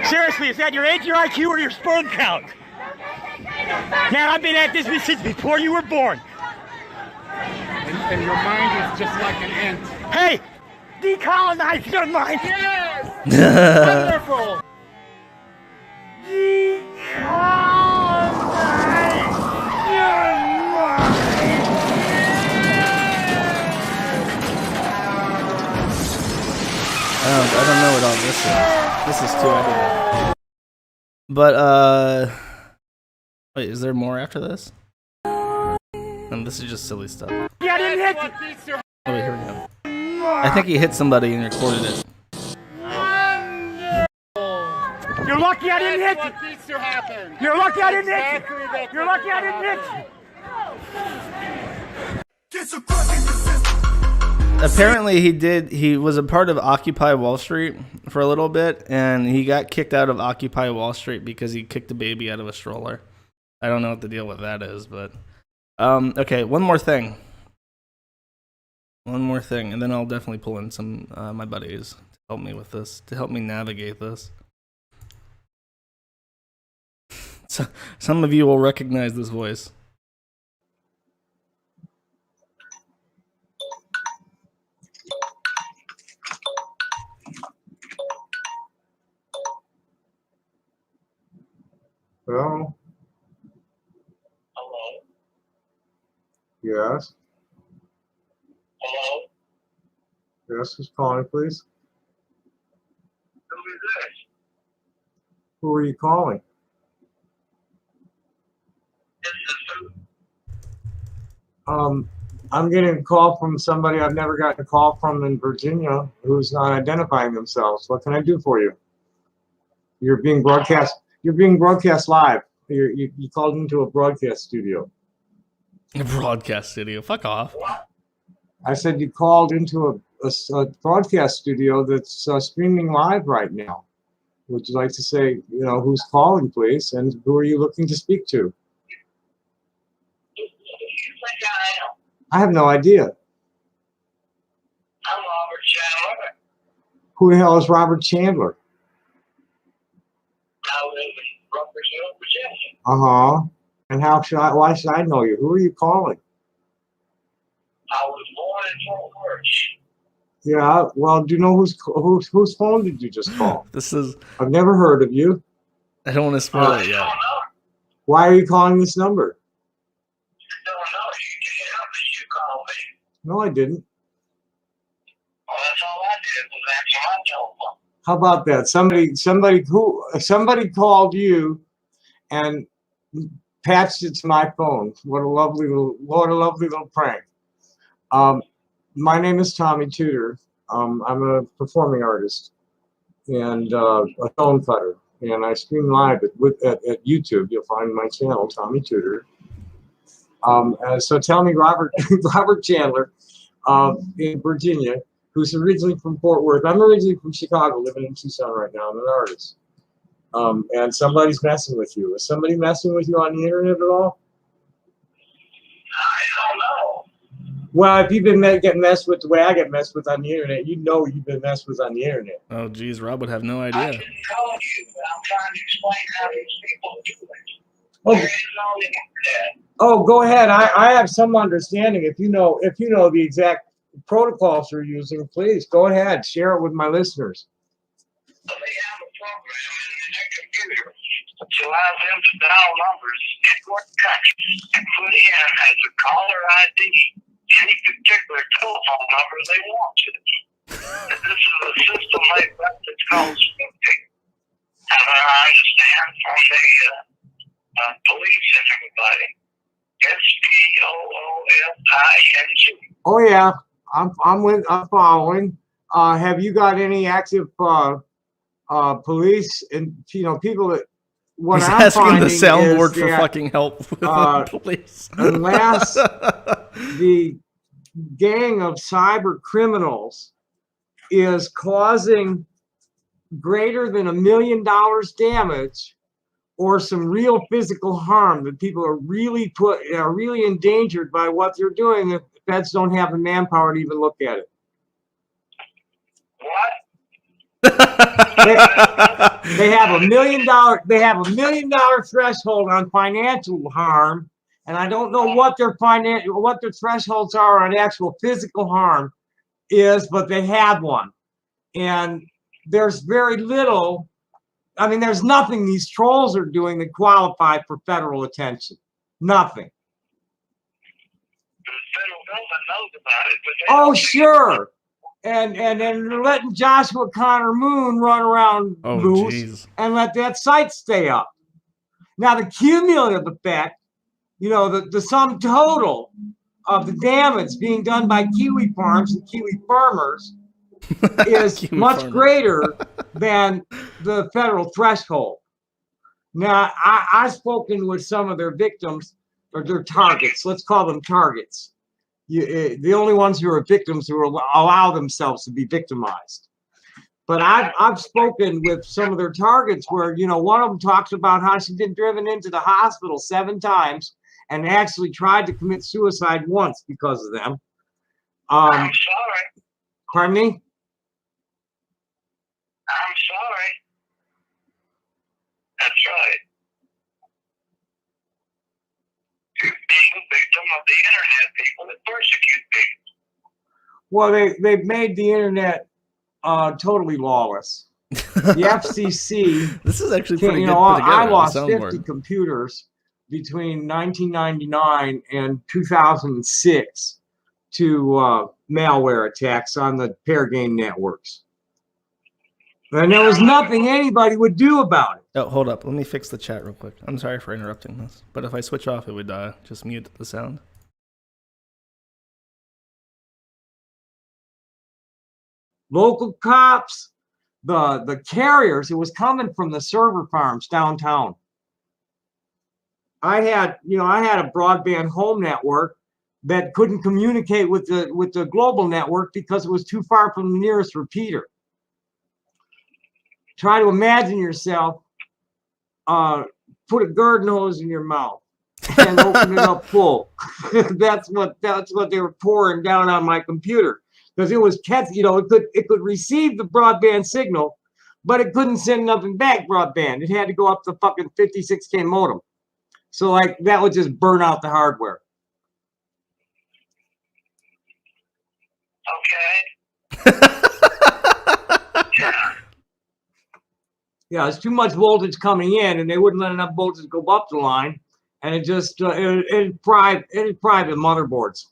Seriously, is that your age, your IQ, or your sperm count? Man, I've been at this since before you were born. And your mind is just like an ant. Hey! Decolonize your mind! Yes! Wonderful! Decolonize your mind! I don't know what all this is. This is too evident. But, wait, is there more after this? And this is just silly stuff. Yeah, I didn't hit you! Oh, wait, here we go. I think he hit somebody and recorded it. You're lucky I didn't hit you! What needs to happen? You're lucky I didn't hit Exactly you! that's You're what lucky I didn't hit you! Apparently he was a part of Occupy Wall Street for a little bit, and he got kicked out of Occupy Wall Street because he kicked a baby out of a stroller. I don't know what the deal with that is, but okay, one more thing, and then I'll definitely pull in some my buddies to help me with this, to help me navigate this. So, some of you will recognize this voice. Hello? Hello? Yes? Hello? Yes, who's calling, please? Who is this? Who are you calling? This is who? I'm getting a call from somebody I've never gotten a call from in Virginia who's not identifying themselves. What can I do for you? You're being broadcast live. You called into a broadcast studio. A broadcast studio. Fuck off. I said you called into a broadcast studio that's streaming live right now. Would you like to say, who's calling, please, and who are you looking to speak to? I have no idea. I'm Robert Chandler. Who the hell is Robert Chandler? I live in Rutgersville, Virginia. Uh-huh. And why should I know you? Who are you calling? I was born in Fort Worth. Yeah, well, do you know whose phone did you just call? I've never heard of you. I don't want to spoil it yet. Why are you calling this number? I don't know. You can't help me. You called me. No, I didn't. Well, that's all I did was answer my telephone. How about that? Somebody called you and patched it to my phone. What a lovely little prank. My name is Tommy Tooter. I'm a performing artist and a stone cutter, and I stream live at YouTube. You'll find my channel, Tommy Tooter. So tell me, Robert Chandler, in Virginia, who's originally from Fort Worth. I'm originally from Chicago, living in Tucson right now. I'm an artist. And somebody's messing with you. Is somebody messing with you on the internet at all? I don't know. Well, if you've been getting messed with the way I get messed with on the internet, you know you've been messed with on the internet. Oh, geez, Rob would have no idea. I didn't call you. I'm trying to explain how these people do it. Oh. There is no internet. Oh, go ahead. I have some understanding. If you know the exact protocols you're using, please go ahead. Share it with my listeners. They have a program in their computer which allows them to dial numbers in what country and put in as a caller ID any particular telephone number they want to. This is a system they've got that's called spoofing. As I understand from the police and everybody. SPOOFING. Oh yeah, I'm following. Have you got any active police and people that? What He's I'm asking the finding soundboard is for that, fucking help with the police. Unless the gang of cyber criminals is causing greater than $1 million damage or some real physical harm that people are really endangered by what they're doing, the feds don't have the manpower to even look at it. What? They have $1 million. They have $1 million threshold on financial harm, and I don't know what their thresholds are on actual physical harm is, but they have one. And there's very little. I mean, there's nothing these trolls are doing that qualify for federal attention. Nothing. The federal government knows about it, but Oh, sure. And they're letting Joshua Connor Moon run around loose geez. And let that site stay up. Now, the cumulative effect, the sum total of the damage being done by Kiwi farms and Kiwi farmers is much greater than the federal threshold. Now, I've spoken with some of their victims, or their targets. Let's call them targets. The only ones who are victims who allow themselves to be victimized. But I've spoken with some of their targets where, one of them talks about how she's been driven into the hospital 7 times and actually tried to commit suicide once because of them. I'm sorry. Pardon me? I'm sorry. That's right. You're being a victim of the internet people that persecute people. Well, they've made the internet totally lawless. The FCC. This is actually pretty good. I lost 50 computers between 1999 and 2006 to malware attacks on the pair game networks. And there was nothing anybody would do about it. Oh, hold up. Let me fix the chat real quick. I'm sorry for interrupting this, but if I switch off, it would just mute the sound. Local cops, the carriers, it was coming from the server farms downtown. I had a broadband home network that couldn't communicate with the global network because it was too far from the nearest repeater. Try to imagine yourself, put a garden hose in your mouth and open it up full. That's what they were pouring down on my computer, because it was it could receive the broadband signal, but it couldn't send nothing back broadband. It had to go up the fucking 56K modem. So like that would just burn out the hardware. Okay. Yeah, it's too much voltage coming in, and they wouldn't let enough voltage go up the line, and it just it fried the motherboards,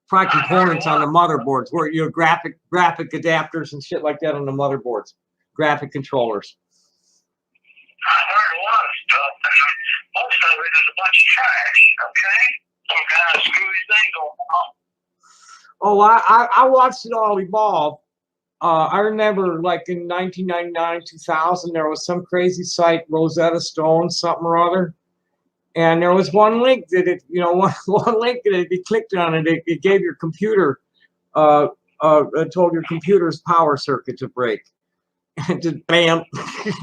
fried components on the motherboards, where graphic adapters and shit like that on the motherboards, graphic controllers. I heard a lot of stuff. Most of it is a bunch of trash. Okay, some kind of screwy thing going on. Oh, I watched it all evolve. I remember, like in 1999, 2000, there was some crazy site, Rosetta Stone, something or other, and there was one link that one link that if you clicked on it, it gave your computer, it told your computer's power circuit to break, and just bam,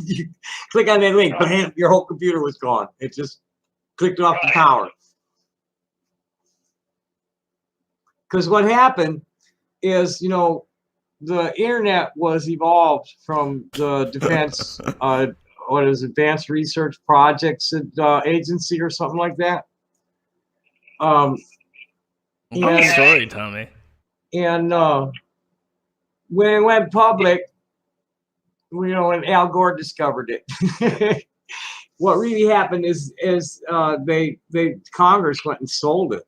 you click on that link, bam, your whole computer was gone. It just clicked off the power. Because what happened is, the internet was evolved from the defense, Advanced Research Projects Agency or something like that. Good story, Tommy. And when it went public, when Al Gore discovered it, what really happened is Congress went and sold it.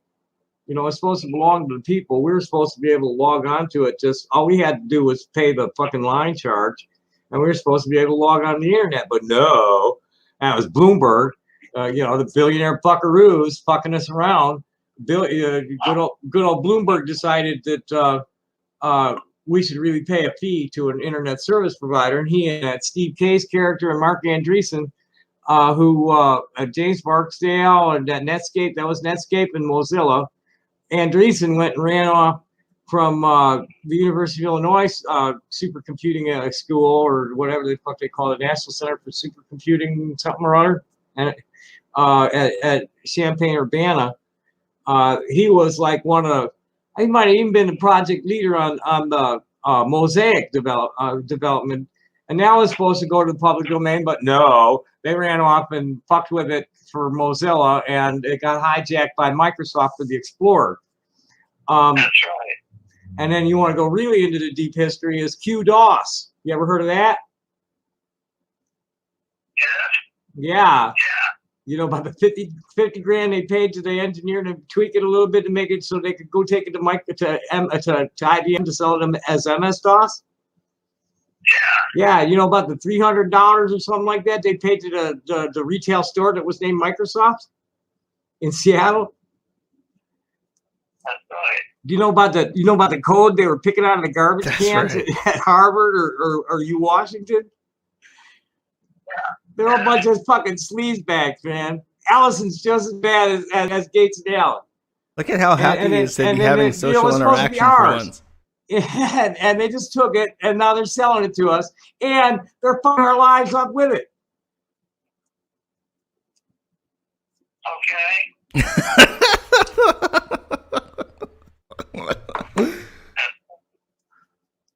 It's supposed to belong to the people. We were supposed to be able to log on to it. Just all we had to do was pay the fucking line charge, and we were supposed to be able to log on the internet. But no, that was Bloomberg. The billionaire buckaroos fucking us around. Good old Bloomberg decided that we should really pay a fee to an internet service provider, and he and that Steve Case character and Mark Andreessen, James Barksdale and that Netscape, that was Netscape and Mozilla. Andreessen went and ran off from the University of Illinois supercomputing school, or whatever the fuck they call it, National Center for Supercomputing, something or other, and at Champaign-Urbana. He was like he might have even been the project leader on the Mosaic development, and now it's supposed to go to the public domain, but no, they ran off and fucked with it for Mozilla, and it got hijacked by Microsoft for the Explorer. That's right. And then you want to go really into the deep history is QDOS. You ever heard of that? Yeah. About the 50 grand they paid to the engineer to tweak it a little bit to make it so they could go take it to IBM to sell it as MS-DOS. Yeah, about the $300 or something like that they paid to the retail store that was named Microsoft in Seattle. That's right. Do you know about the code they were picking out of the garbage cans at Harvard or Washington? They're a bunch of fucking sleazebags, man. Allison's just as bad as Gates and Allen. Look at how happy he is to be having social interaction for once. And they just took it, and now they're selling it to us, and they're fucking our lives up with it. Okay.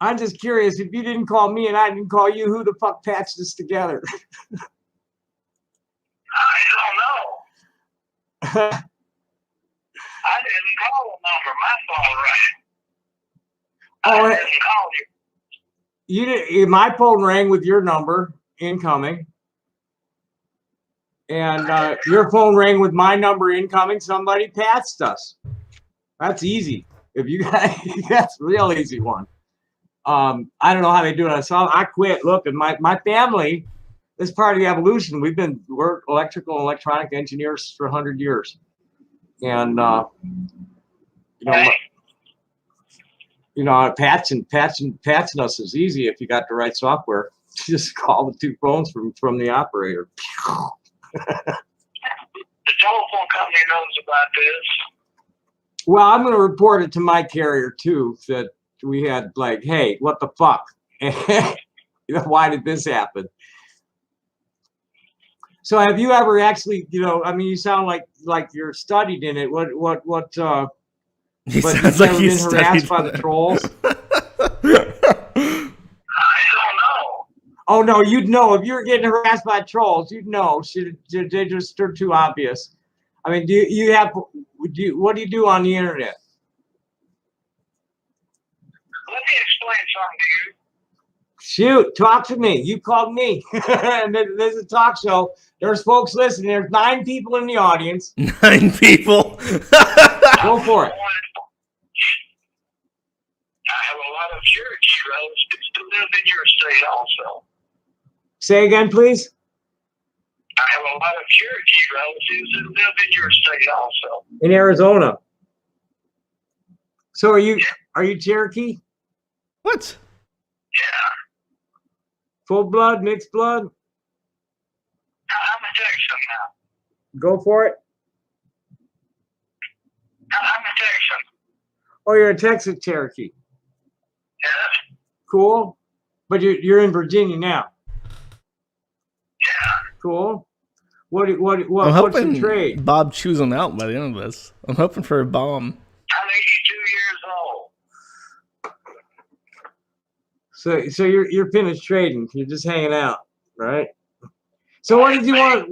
I'm just curious, if you didn't call me and I didn't call you, who the fuck patched this together? I don't know. I didn't call the number. My phone rang. I didn't call you. You did. My phone rang with your number incoming, and your phone rang with my number incoming. Somebody patched us. That's easy. If you guys, that's a real easy one. I don't know how they do it. So I quit. Look, and my family is part of the evolution. We're electrical and electronic engineers for 100 years, and patching us is easy if you got the right software. Just call the two phones from the operator. The telephone company knows about this. Well, I'm going to report it to my carrier too. That we had like, hey, what the fuck? Why did this happen? So, have you ever actually, I mean, you sound like you're studied in it. What? He But sounds you've like never he's been harassed studied by in the it. trolls? I don't know. Oh no, you'd know if you were getting harassed by trolls. You'd know. They just are too obvious. I mean, what do you do on the internet? Let me explain something to you. Shoot, talk to me. You called me. And there's a talk show. There's folks listening. There's 9 people in the audience. 9 people. Go for it. I have a lot of Cherokee relatives that live in your state also. Say again, please. I have a lot of Cherokee relatives that live in your state also. In Arizona. So are you Cherokee? What? Yeah. Full blood, mixed blood? I'm a Texan now. Go for it. I'm a Texan. Oh, you're a Texas Cherokee. Yes. Cool. But you're in Virginia now. Yeah. Cool. I'm What's hoping the trade? Bob chews him out by the end of this. I'm hoping for a bomb. I'm 82 years old. So you're finished trading. You're just hanging out, right? So what did you want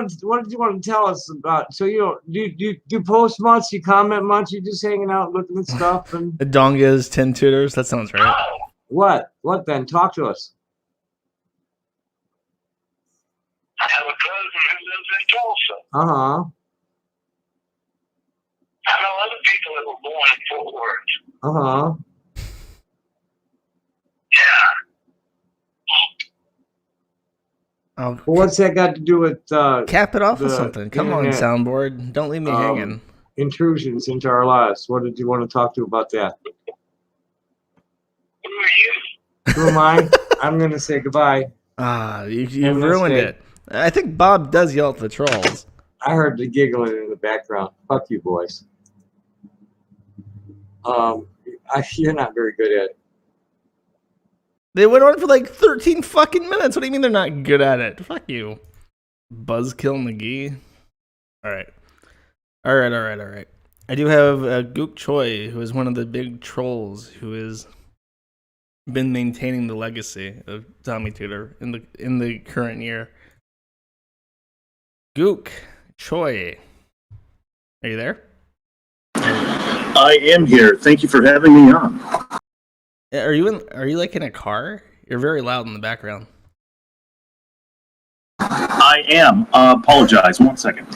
to tell us about? So you do post much? You comment much? You just hanging out, looking at stuff and The Dongas, 10 Tooters. That sounds right. Oh, what? What then? Talk to us. I have a cousin who lives in Tulsa. Uh-huh. I know other people that were born in Fort Worth. Uh-huh. Yeah. Oh, Well, what's that got to do with cap it off with the something. Come on, internet, soundboard. Don't leave me hanging. intrusions into our lives? What did you want to talk to about that? Who are you? Who am I? I'm gonna say goodbye. You Have a nice ruined day. it. I think Bob does yell at the trolls. I heard the giggling in the background. Fuck you, boys. You're not very good at it. They went on for like 13 fucking minutes. What do you mean they're not good at it? Fuck you. Buzzkill McGee. Alright. Alright. I do have Gook Choi, who is one of the big trolls who has been maintaining the legacy of Tommy Tooter in the current year. Gook Choi. Are you there? I am here. Thank you for having me on. Are you like in a car? You're very loud in the background. I am. Apologize. 1 second.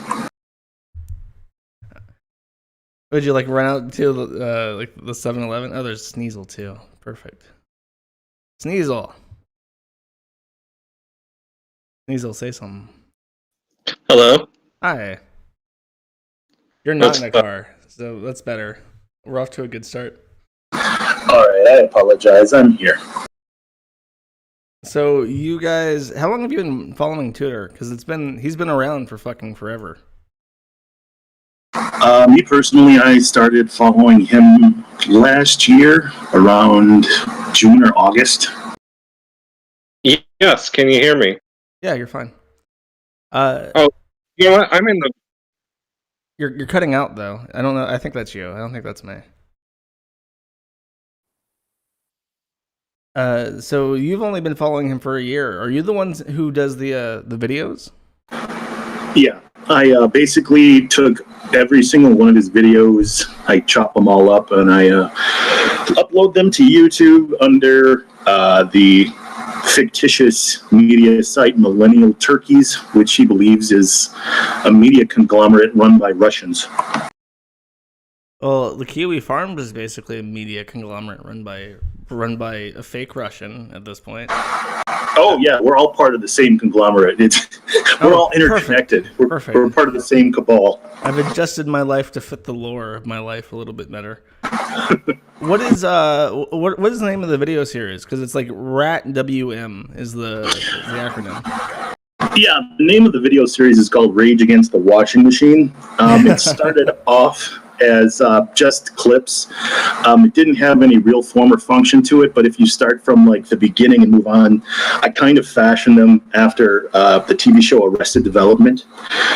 Would you like run out to like the 7-Eleven? Oh, there's Sneasel too. Perfect. Sneasel, say something. Hello? Hi. You're not in a car, so that's better. We're off to a good start. Alright, I apologize. I'm here. So you guys, how long have you been following Tooter? Because he's been around for fucking forever. Me personally, I started following him last year, around June or August. Yes, can you hear me? Yeah, you're fine. You know what? I'm in the... You're cutting out though. I don't know. I think that's you. I don't think that's me. So you've only been following him for a year. Are you the ones who does the videos? Yeah, I basically took every single one of his videos, I chop them all up, and I upload them to YouTube under the fictitious media site Millennial Turkeys, which he believes is a media conglomerate run by Russians. Well, the Kiwi Farms is basically a media conglomerate run by a fake Russian at this point. Oh yeah, we're all part of the same conglomerate. We're all interconnected. Perfect. We're part of the same cabal. I've adjusted my life to fit the lore of my life a little bit better. What is the name of the video series? Because it's like RAT WM is the acronym. Yeah, the name of the video series is called Rage Against the Washing Machine. It started off as just clips. It didn't have any real form or function to it, but if you start from like the beginning and move on, I kind of fashioned them after the TV show Arrested Development.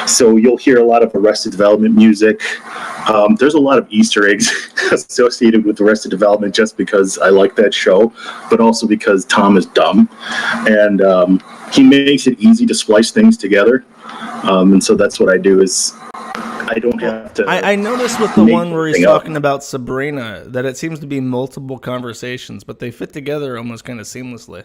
So you'll hear a lot of Arrested Development music. There's a lot of Easter eggs associated with Arrested Development just because I like that show, but also because Tom is dumb. And he makes it easy to splice things together. And so that's what I do is I don't have to. I noticed with the one where he's talking about Sabrina that it seems to be multiple conversations, but they fit together almost kind of seamlessly.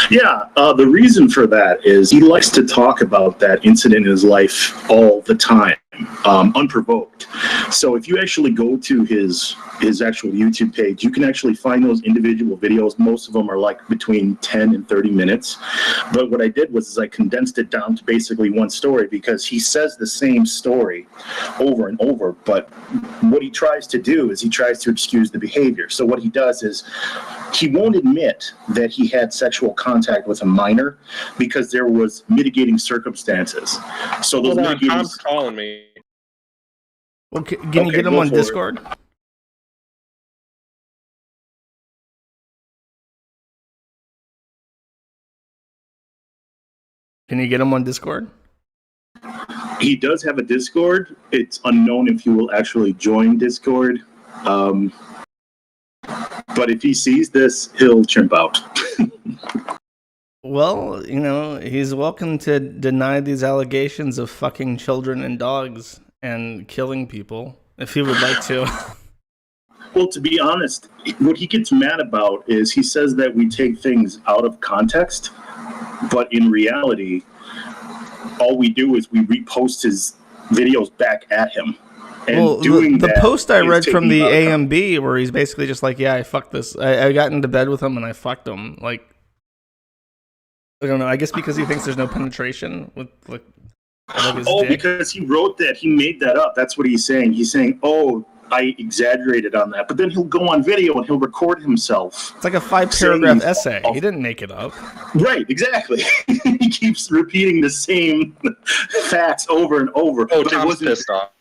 Yeah, the reason for that is he likes to talk about that incident in his life all the time, unprovoked. So if you actually go to his actual YouTube page, you can actually find those individual videos. Most of them are like between 10 and 30 minutes. But what I did was I condensed it down to basically one story because he says the same story over and over. But what he tries to do is he tries to excuse the behavior. So what he does is he won't admit that he had sexual contact with a minor because there was mitigating circumstances. So those mitigating... Tom's calling me. Well, can you get him on Discord? Can you get him on Discord? He does have a Discord. It's unknown if he will actually join Discord. But if he sees this, he'll chimp out. Well, you know, he's welcome to deny these allegations of fucking children and dogs and killing people if he would like to. Well, to be honest, what he gets mad about is he says that we take things out of context, but in reality, all we do is we repost his videos back at him. And well, doing the post I read from the AMB, AMB where he's basically just like, yeah, I fucked this. I got into bed with him and I fucked him. Like, I don't know. I guess because he thinks there's no penetration with like his dick. Because he wrote that. He made that up. That's what he's saying. He's saying, oh, I exaggerated on that. But then he'll go on video and he'll record himself. It's like a 5-paragraph essay. He didn't make it up. Right, exactly. He keeps repeating the same facts over and over. Oh, Tom's pissed off.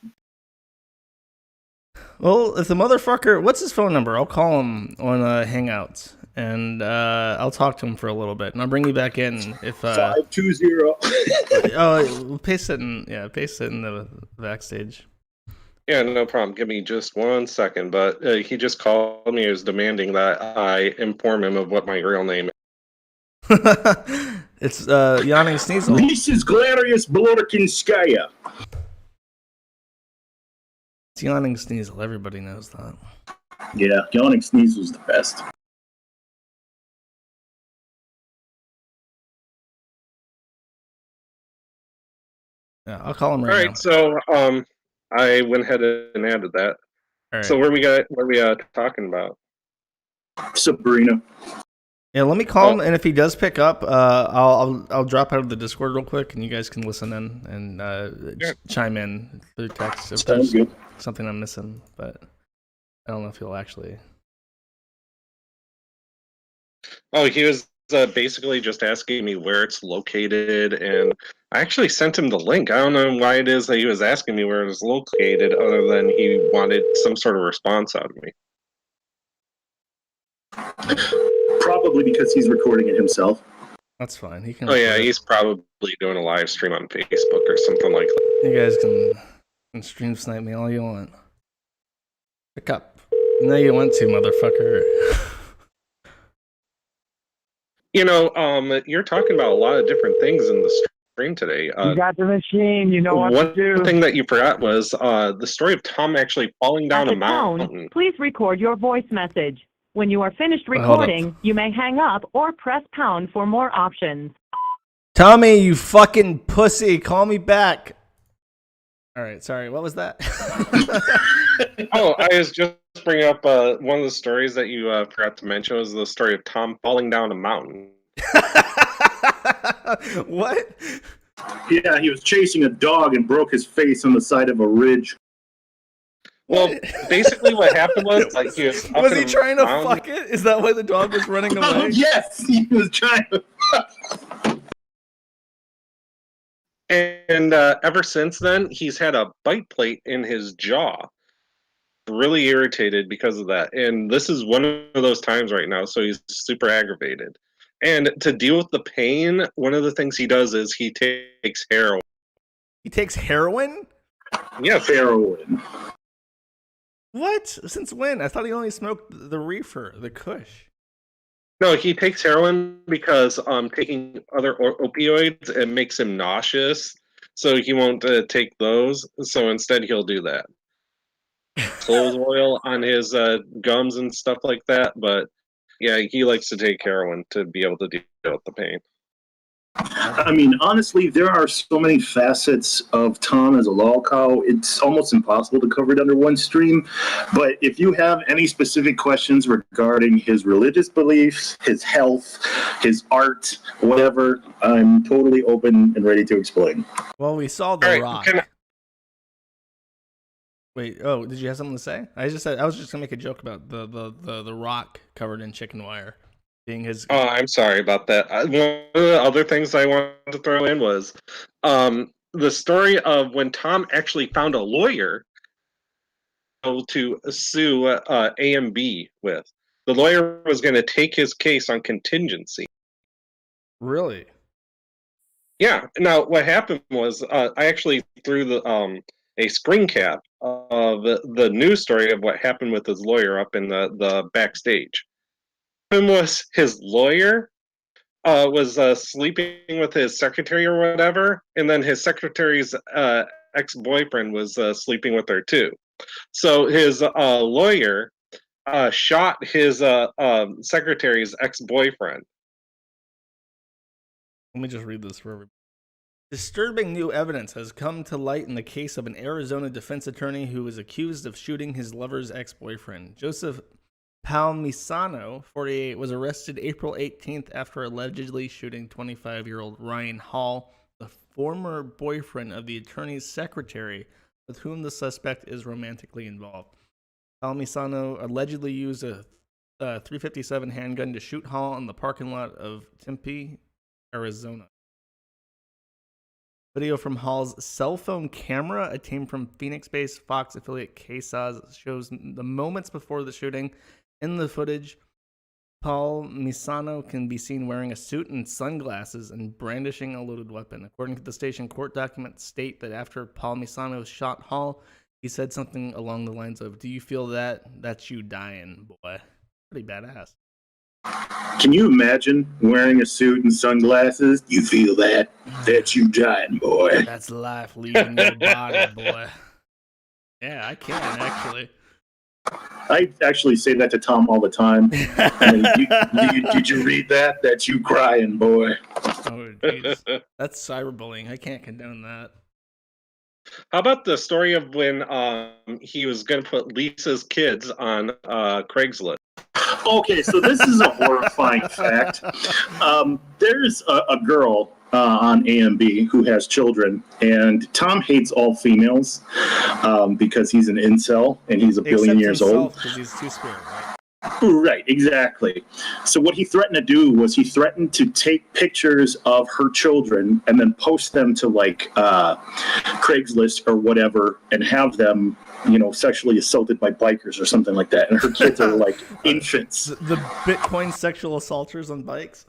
Well, if the motherfucker... What's his phone number? I'll call him on Hangouts. And I'll talk to him for a little bit. And I'll bring you back in if... 520. Oh, paste it in the backstage. Yeah, no problem. Give me just 1 second. But he just called me. He was demanding that I inform him of what my real name is. It's Yawning Sneasel. This is Glarius Blodorkinskaya. It's Yawning Sneasel. Everybody knows that. Yeah, Yawning Sneasel's the best. Yeah, I'll call him right now. All right, so I went ahead and added that. Right. So what are we talking about? Sabrina. Yeah, let me call him, and if he does pick up, I'll drop out of the Discord real quick, and you guys can listen in and chime in through text if there's something I'm missing. But I don't know if he'll actually. Oh, he was basically just asking me where it's located, and I actually sent him the link. I don't know why it is that he was asking me where it was located, other than he wanted some sort of response out of me. Probably because he's recording it himself. That's fine. He can. Oh yeah, he's probably doing a live stream on Facebook or something like that. You guys can stream snipe me all you want. Pick up. No, you want to, motherfucker. You know, you're talking about a lot of different things in the stream today. You got the machine. You know what to do. One thing that you forgot was the story of Tom actually falling down a mountain. Please record your voice message. When you are finished recording, you may hang up or press pound for more options. Tommy, you fucking pussy. Call me back. All right, sorry. What was that? Oh, I was just bringing up one of the stories that you forgot to mention was the story of Tom falling down a mountain. What? Yeah, he was chasing a dog and broke his face on the side of a ridge. Well, basically what happened was like he was he trying to fuck it? Is that why the dog was running away? Yes, he was trying to fuck. And ever since then, he's had a bite plate in his jaw. Really irritated because of that. And this is one of those times right now, so he's super aggravated. And to deal with the pain, one of the things he does is he takes heroin. He takes heroin? Yes, heroin. What? Since when? I thought he only smoked the reefer, the kush. No, he takes heroin because taking other opioids, it makes him nauseous, so he won't take those. So instead, he'll do that. Clothes oil on his gums and stuff like that. But yeah, he likes to take heroin to be able to deal with the pain. I mean, honestly, there are so many facets of Tom as a lol cow. It's almost impossible to cover it under one stream. But if you have any specific questions regarding his religious beliefs, his health, his art, whatever, I'm totally open and ready to explain. Well, we saw The Rock. Wait, oh, did you have something to say? I was just gonna make a joke about the Rock covered in chicken wire. Being his... Oh, I'm sorry about that. One of the other things I wanted to throw in was the story of when Tom actually found a lawyer to sue AMB with. The lawyer was going to take his case on contingency. Really? Yeah. Now, what happened was I actually threw a screen cap of the news story of what happened with his lawyer up in the backstage. Was his lawyer was sleeping with his secretary or whatever, and then his secretary's ex-boyfriend was sleeping with her too. So his lawyer shot his secretary's ex-boyfriend. Let me just read this for everybody. Disturbing new evidence has come to light in the case of an Arizona defense attorney who was accused of shooting his lover's ex-boyfriend. Joseph Palmisano, 48, was arrested April 18th after allegedly shooting 25-year-old Ryan Hall, the former boyfriend of the attorney's secretary, with whom the suspect is romantically involved. Palmisano allegedly used a .357 handgun to shoot Hall in the parking lot of Tempe, Arizona. Video from Hall's cell phone camera, obtained from Phoenix-based Fox affiliate KSAS, shows the moments before the shooting. In the footage, Palmisano can be seen wearing a suit and sunglasses and brandishing a loaded weapon. According to the station, court documents state that after Palmisano shot Hall, he said something along the lines of, "Do you feel that? That's you dying, boy." Pretty badass. Can you imagine wearing a suit and sunglasses? You feel that? That's you dying, boy. That's life leaving your body, boy. Yeah, I can, actually. I actually say that to Tom all the time. Did you read that? That's you crying, boy. Oh, jeez. That's cyberbullying. I can't condone that. How about the story of when he was going to put Lisa's kids on Craigslist? Okay, so this is a horrifying fact. There's a girl on AMB who has children, and Tom hates all females because he's an incel and he's a billion years old. Because he's two-spirit, right? Right, exactly. So what he threatened to do was he threatened to take pictures of her children and then post them to like Craigslist or whatever and have them, sexually assaulted by bikers or something like that. And her kids are like infants. The Bitcoin sexual assaulters on bikes?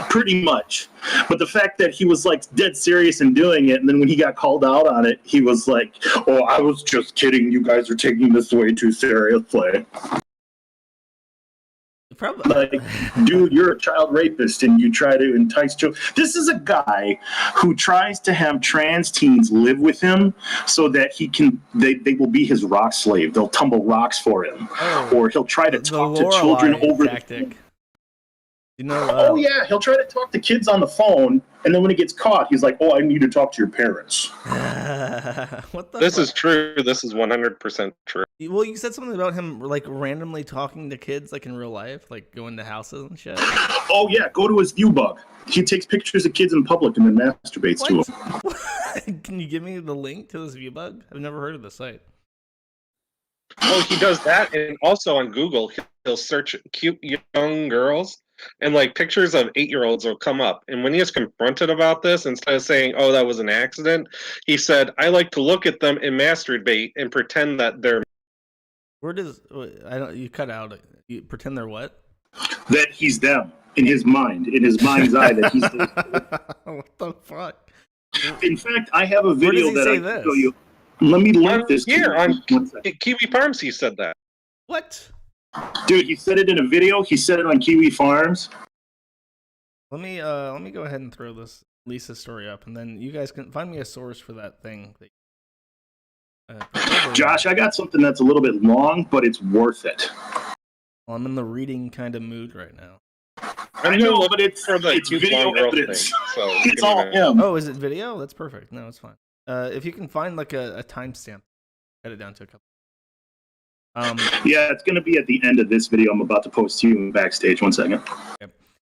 Pretty much. But the fact that he was like dead serious in doing it, and then when he got called out on it, he was like, "Oh, I was just kidding. You guys are taking this way too seriously." Probably. Like, dude, you're a child rapist and you try to entice children. This is a guy who tries to have trans teens live with him so that they will be his rock slave. They'll tumble rocks for him. Or he'll try to talk to children over tactic. Yeah, he'll try to talk to kids on the phone, and then when he gets caught, he's like, "Oh, I need to talk to your parents." What the? This is true. This is 100% true. Well, you said something about him like randomly talking to kids, like in real life, like going to houses and shit. Oh yeah, go to his view bug. He takes pictures of kids in public and then masturbates to them. Can you give me the link to this view bug? I've never heard of the site. Well, he does that, and also on Google, he'll search cute young girls and like pictures of 8-year-olds will come up. And when he was confronted about this, instead of saying, "Oh, that was an accident," he said, "I like to look at them and masturbate and pretend that they're." Where does I don't? You cut out. You pretend they're what? That he's them in his mind, in his mind's eye. That he's. What the fuck? In fact, I have a video Where does he that say I can this? show you. Let me link this here to you. on Kiwi Farms. He said that. What? Dude, he said it in a video. He said it on Kiwi Farms. Let me go ahead and throw this Lisa story up, and then you guys can find me a source for that thing. Josh, I got something that's a little bit long, but it's worth it. Well, I'm in the reading kind of mood right now. I know, but it's cute video blonde girl evidence. thing, so It's all him. Oh, is it video? That's perfect. No, it's fine. If you can find like a timestamp, cut it down to a couple. Yeah, it's going to be at the end of this video I'm about to post to you backstage. 1 second. Okay.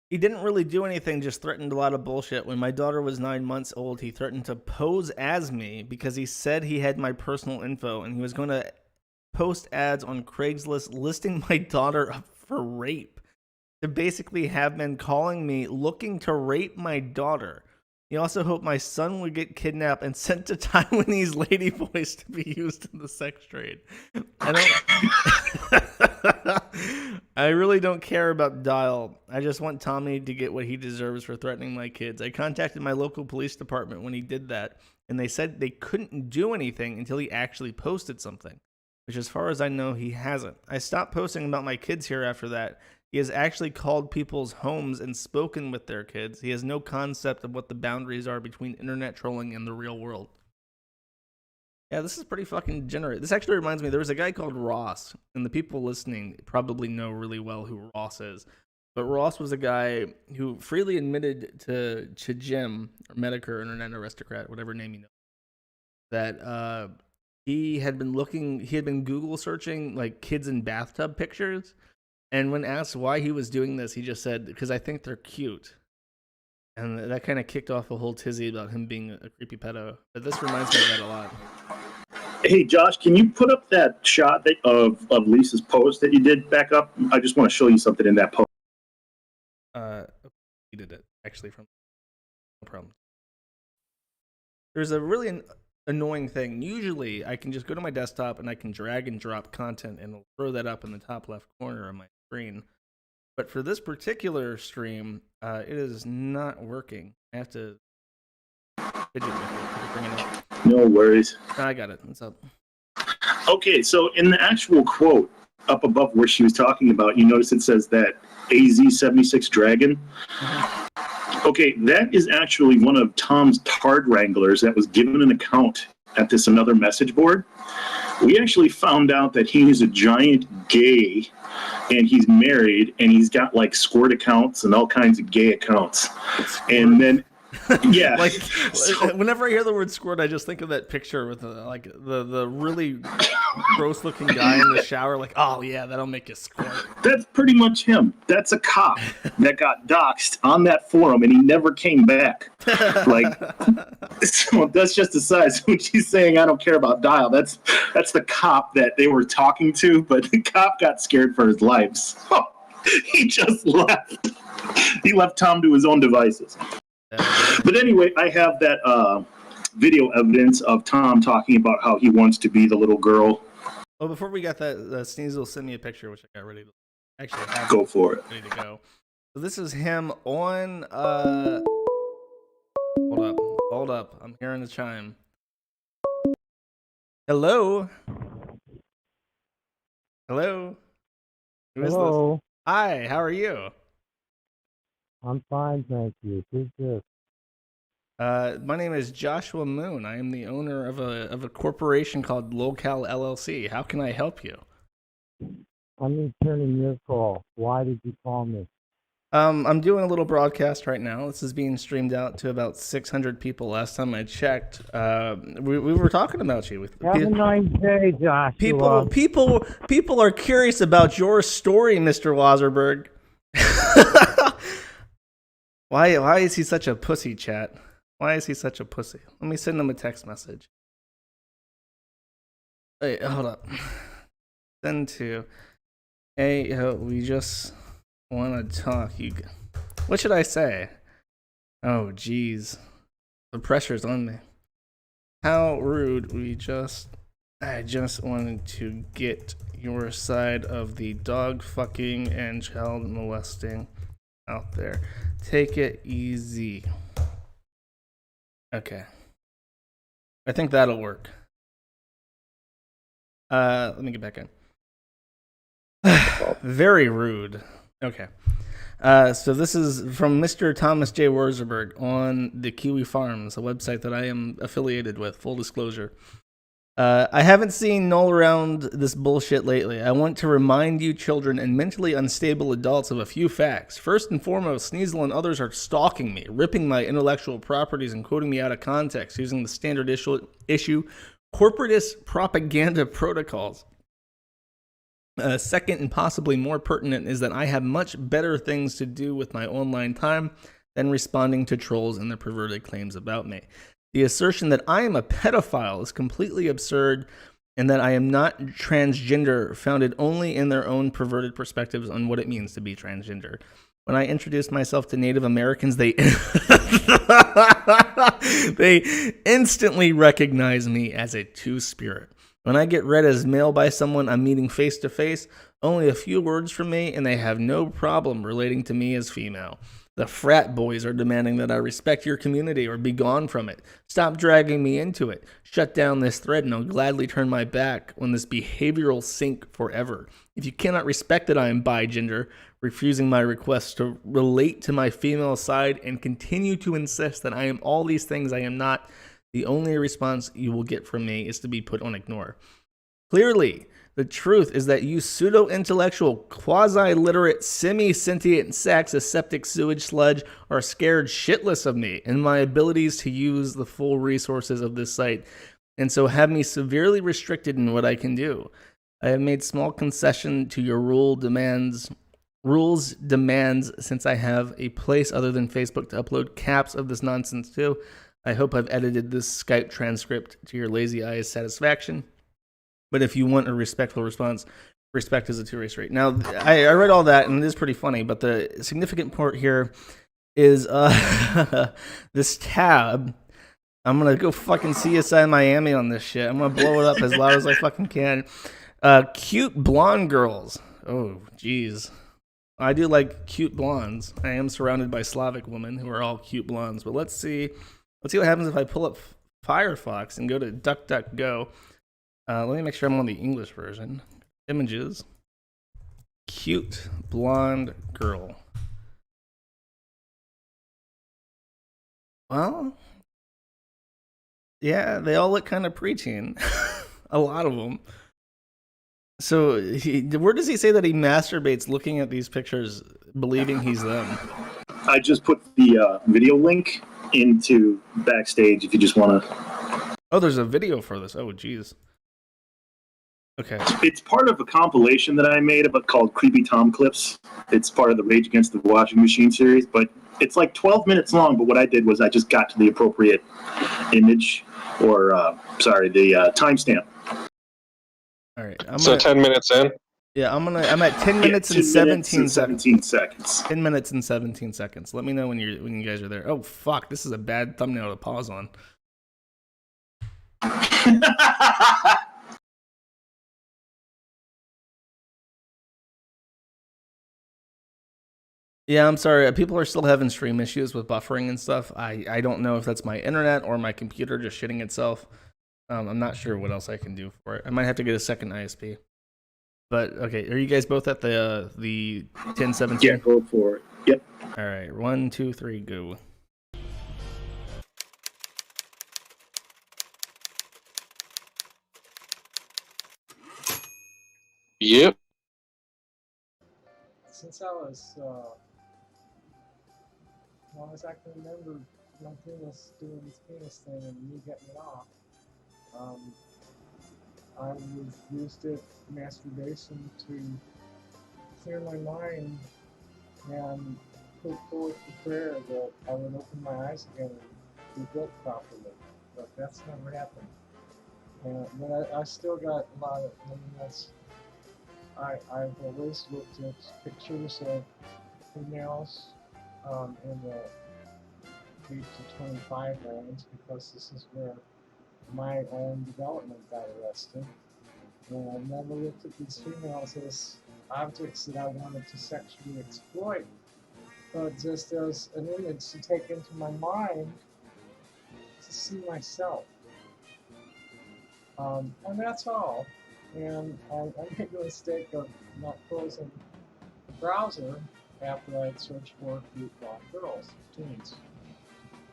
He didn't really do anything, just threatened a lot of bullshit. When my daughter was 9 months old, he threatened to pose as me because he said he had my personal info and he was going to post ads on Craigslist listing my daughter up for rape. To basically have men calling me looking to rape my daughter. He also hoped my son would get kidnapped and sent to Taiwanese ladyboys to be used in the sex trade. I really don't care about Dial. I just want Tommy to get what he deserves for threatening my kids. I contacted my local police department when he did that, and they said they couldn't do anything until he actually posted something, which as far as I know, he hasn't. I stopped posting about my kids here after that. He has actually called people's homes and spoken with their kids. He has no concept of what the boundaries are between internet trolling and the real world. Yeah, this is pretty fucking degenerate. This actually reminds me, there was a guy called Ross, and the people listening probably know really well who Ross is. But Ross was a guy who freely admitted to Jim, or Medicare, Internet Aristocrat, whatever name you know, that he had been Google searching like kids in bathtub pictures. And when asked why he was doing this, he just said, because I think they're cute. And that kind of kicked off a whole tizzy about him being a creepy pedo. But this reminds me of that a lot. Hey, Josh, can you put up that shot of Lisa's post that you did back up? I just want to show you something in that post. He did it, actually, from no problem. There's a really annoying thing. Usually, I can just go to my desktop and I can drag and drop content and it'll throw that up in the top left corner of my screen. But for this particular stream, it is not working. I have to fidget with it to bring it up. No worries. I got it. What's up? Okay, so in the actual quote up above where she was talking about, you notice it says that AZ-76 Dragon. Okay, that is actually one of Tom's Tard Wranglers that was given an account at this another message board. We actually found out that he is a giant gay and he's married and he's got like squirt accounts and all kinds of gay accounts. And then yeah, like whenever I hear the word squirt, I just think of that picture with the really gross looking guy in the shower. Like, oh yeah, that'll make you squirt. That's pretty much him. That's a cop that got doxxed on that forum and he never came back. Like, so that's just aside. So when she's saying I don't care about Dial, that's the cop that they were talking to, but the cop got scared for his life. So he just left. He left Tom to his own devices. But anyway, I have that video evidence of Tom talking about how he wants to be the little girl. Well, before we got that, Sneasel sent me a picture, which I got ready to actually have. Go for it. Ready to go. So this is him on. Hold up. I'm hearing the chime. Hello. Who is Hello. this? Hi. How are you? I'm fine, thank you. Who's this? My name is Joshua Moon. I am the owner of a corporation called Local LLC. How can I help you? I'm returning your call. Why did you call me? I'm doing a little broadcast right now. This is being streamed out to about 600 people. Last time I checked, we were talking about you. Have a nice day, Joshua. People are curious about your story, Mr. Wasserberg. Why is he such a pussy, chat? Why is he such a pussy? Let me send him a text message. Wait, hold up. Send to. Hey, we just want to talk. What should I say? Oh, jeez. The pressure's on me. How rude. I just wanted to get your side of the dog fucking and child molesting out there. Take it easy. Okay. I think that'll work. Let me get back in. Very rude. Okay. So this is from Mr. Thomas J. Wurzburg on the Kiwi Farms, a website that I am affiliated with, full disclosure. I haven't seen Null around this bullshit lately. I want to remind you children and mentally unstable adults of a few facts. First and foremost, Sneasel and others are stalking me, ripping my intellectual properties and quoting me out of context using the standard issue corporatist propaganda protocols. Second and possibly more pertinent is that I have much better things to do with my online time than responding to trolls and their perverted claims about me. The assertion that I am a pedophile is completely absurd, and that I am not transgender founded only in their own perverted perspectives on what it means to be transgender. When I introduced myself to Native Americans, they instantly recognize me as a two-spirit. When I get read as male by someone I'm meeting face to face, only a few words from me, and they have no problem relating to me as female. The frat boys are demanding that I respect your community or be gone from it. Stop dragging me into it. Shut down this thread and I'll gladly turn my back on this behavioral sink forever. If you cannot respect that I am bigender, refusing my request to relate to my female side and continue to insist that I am all these things I am not, the only response you will get from me is to be put on ignore. Clearly, the truth is that you pseudo-intellectual, quasi-literate, semi-sentient sacks of septic sewage sludge are scared shitless of me and my abilities to use the full resources of this site, and so have me severely restricted in what I can do. I have made small concession to your rules demands since I have a place other than Facebook to upload caps of this nonsense to. I hope I've edited this Skype transcript to your lazy eyes' satisfaction. But if you want a respectful response, respect is a two-way street. Now, I read all that, and it is pretty funny, but the significant part here is this tab. I'm going to go fucking CSI Miami on this shit. I'm going to blow it up as loud as I fucking can. Cute blonde girls. Oh, jeez. I do like cute blondes. I am surrounded by Slavic women who are all cute blondes. But let's see what happens if I pull up Firefox and go to DuckDuckGo. Let me make sure I'm on the English version. Images. Cute blonde girl. Well, yeah, they all look kind of preteen. A lot of them. So, where does he say that he masturbates looking at these pictures, believing he's them? I just put the video link into Backstage if you just want to. Oh, there's a video for this. Oh, geez. Okay. It's part of a compilation that I made called Creepy Tom Clips. It's part of the Rage Against the Washing Machine series, but it's like 12 minutes long. But what I did was I just got to the appropriate image, or the timestamp. All right. 10 minutes in? Yeah, I'm at 10 minutes and 17 seconds. 10 minutes and 17 seconds. Let me know when you guys are there. Oh fuck, this is a bad thumbnail to pause on. Yeah, I'm sorry. People are still having stream issues with buffering and stuff. I don't know if that's my internet or my computer just shitting itself. I'm not sure what else I can do for it. I might have to get a second ISP. But okay, are you guys both at the 1017? Yeah, go for it. Yep. All right, 1, 2, 3, go. Yep. Since I was, long as I can remember my penis doing this penis thing and me getting it off, I used it, masturbation, to clear my mind and put forth the prayer that I would open my eyes again and be built properly. But that's never happened. But I still got a lot of, I've always looked at pictures of females in the 8 to 25 range because this is where my own development got arrested. And I never looked at these females as objects that I wanted to sexually exploit, but just as an image to take into my mind to see myself. And that's all. And I made the mistake of not closing the browser after I'd searched for cute blonde girls, teens.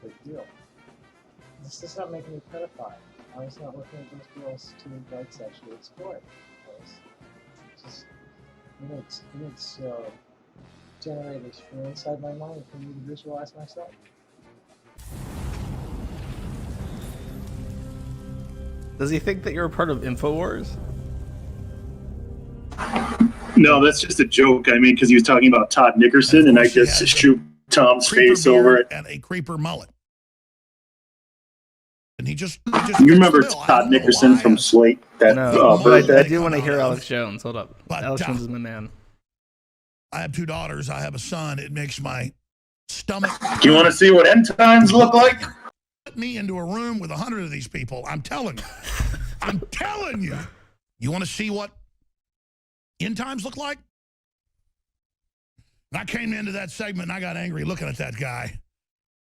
Big deal. This does not make me a pedophile. I was not looking at those girls to like sexually exploit. I was just image generators from inside my mind for me to visualize myself. Does he think that you're a part of InfoWars? No, that's just a joke. I mean, because he was talking about Todd Nickerson, and I just shoot Tom's face over it. And a creeper mullet. And he just you remember Todd Nickerson from Slate? That I do want to hear Alex Jones. Hold up. Alex Jones is my man. I have 2 daughters. I have a son. It makes my stomach. Do you want to see what end times look like? Put me into a room with 100 of these people. I'm telling you. I'm telling you. You want to see what end times look like? And I came into that segment and I got angry looking at that guy.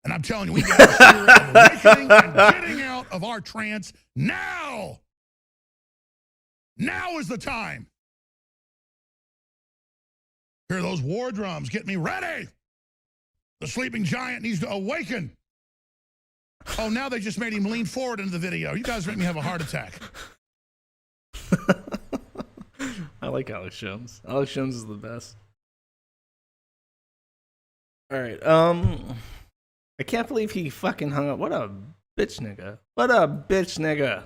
And I'm telling you, we got to awakening and getting out of our trance now. Now is the time. Hear those war drums. Get me ready. The sleeping giant needs to awaken. Oh, now they just made him lean forward into the video. You guys make me have a heart attack. I like Alex Jones. Alex Jones is the best. All right. I can't believe he fucking hung up. What a bitch nigga. What a bitch nigga.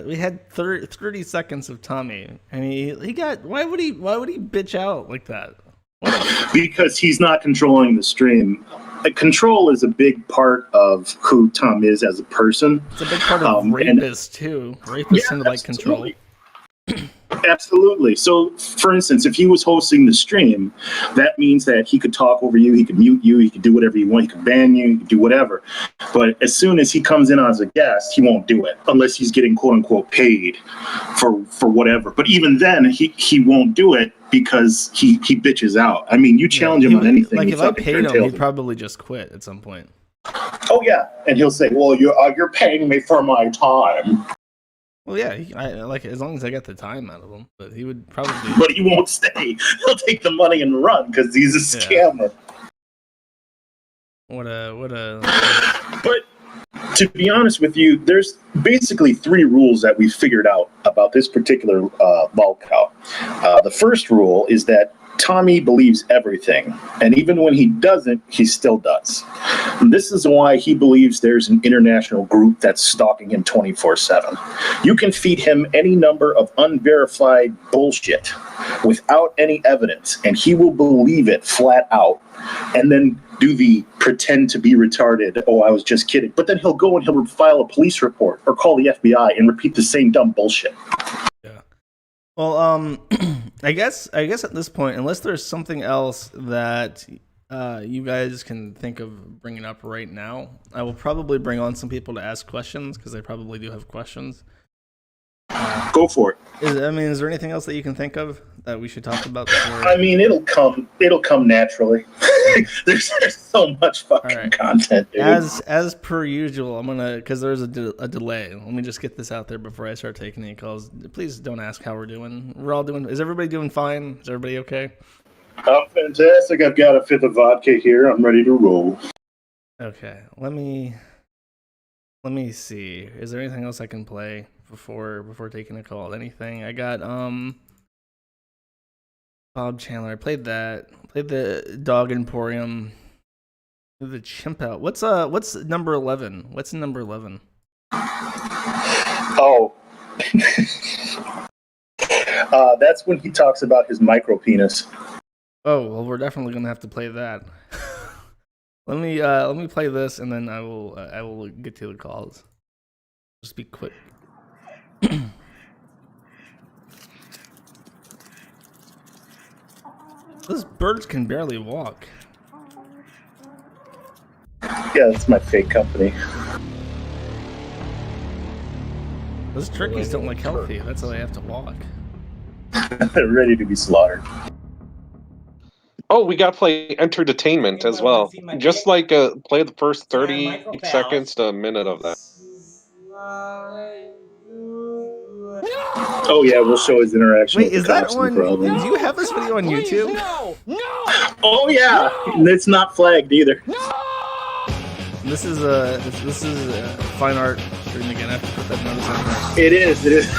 We had 30 seconds of Tommy, and he got. Why would he bitch out like that? Because he's not controlling the stream. Control is a big part of who Tom is as a person. It's a big part of rapists too. Rapists tend to like control. Absolutely. So, for instance, if he was hosting the stream, that means that he could talk over you, he could mute you, he could do whatever you want, he could ban you, he could do whatever. But as soon as he comes in as a guest, he won't do it unless he's getting quote unquote paid for whatever. But even then, he won't do it because he bitches out. I mean, you challenge him on anything. Like if I paid him, he'd probably just quit at some point. Oh yeah, and he'll say, "Well, you're paying me for my time." Well, yeah, I like as long as I get the time out of him, but he would probably. But he won't stay. He'll take the money and run because he's a scammer. What a. But to be honest with you, there's basically 3 rules that we figured out about this particular ball cow. The first rule is that Tommy believes everything, and even when he doesn't, he still does. And this is why he believes there's an international group that's stalking him 24/7. You can feed him any number of unverified bullshit without any evidence, and he will believe it flat out, and then do the pretend to be retarded, oh, I was just kidding. But then he'll go and he'll file a police report or call the FBI and repeat the same dumb bullshit. Well, I guess at this point, unless there's something else that you guys can think of bringing up right now, I will probably bring on some people to ask questions because they probably do have questions. Go for it. Is there anything else that you can think of that we should talk about? Before? I mean, it'll come naturally. there's so much fucking content, dude. As per usual, I'm gonna, because there's a delay. Let me just get this out there before I start taking any calls. Please don't ask how we're doing. We're all doing. Is everybody doing fine? Is everybody okay? I'm fantastic. I've got a 5th of vodka here. I'm ready to roll. Okay, let me see. Is there anything else I can play before taking a call? Anything? I got Bob Chandler. I played that. Played the Dog Emporium. The Chimp Out. What's number 11? What's number 11? Oh. That's when he talks about his micro penis. Oh, well, we're definitely gonna have to play that. Let me play this, and then I will get to the calls. Just be quick. Those birds can barely walk. Yeah, that's my fake company. Those turkeys don't look healthy. That's how they have to walk. Ready to be slaughtered. Oh, we got to play entertainment as well. Just like play the first 30 seconds to a minute of that. Oh yeah, we'll show his interaction Wait, with is the that cops. on? No problem. Do you have this video on YouTube? Oh yeah, it's not flagged either. This is a fine art stream again. I have to put that notice on It is. It is.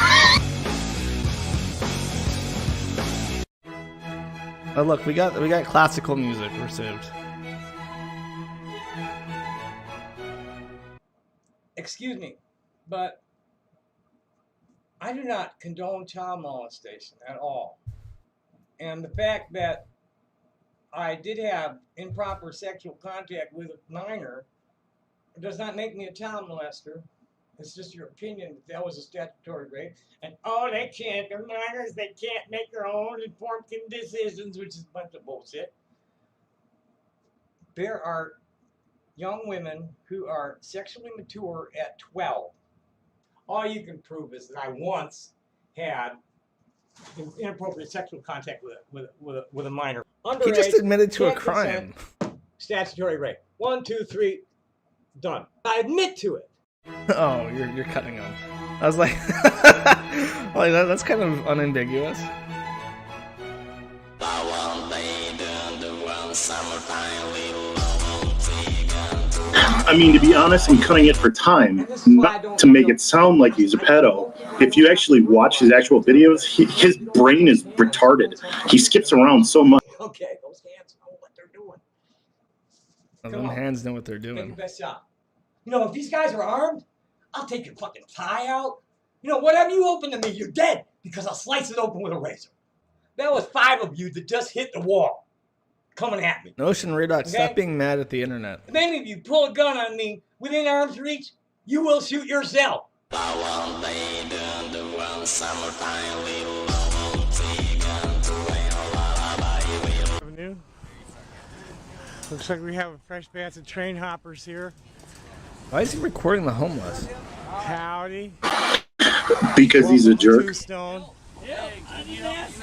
Oh look, we got classical music. We're saved. Excuse me, but I do not condone child molestation at all. And the fact that I did have improper sexual contact with a minor does not make me a child molester. It's just your opinion that that was a statutory rape. And oh, they can't. They're minors. They can't make their own informed decisions, which is a bunch of bullshit. There are young women who are sexually mature at 12. All you can prove is that I once had inappropriate sexual contact with a minor. Underage, He just admitted to a can't crime. consent, statutory rape. 1, 2, 3, done. I admit to it. Oh, you're cutting him. I was like, like that's kind of unambiguous. I mean, to be honest, I'm cutting it for time, not to make it sound like he's a pedo. If you actually watch his actual videos, his brain is retarded. He skips around so much. Okay, those hands know what they're doing. Them hands know what they're Make your doing. best shot. You know, if these guys are armed, I'll take your fucking tie out. You know, whatever you open to me, you're dead because I'll slice it open with a razor. That was 5 of you that just hit the wall coming at me. Ocean Radar, Okay? stop being mad at the internet. If any of you pull a gun on me within arm's reach, you will shoot yourself. Avenue. Looks like we have a fresh batch of train hoppers here. Why is he recording the homeless? Howdy. Because he's a jerk. Tombstone.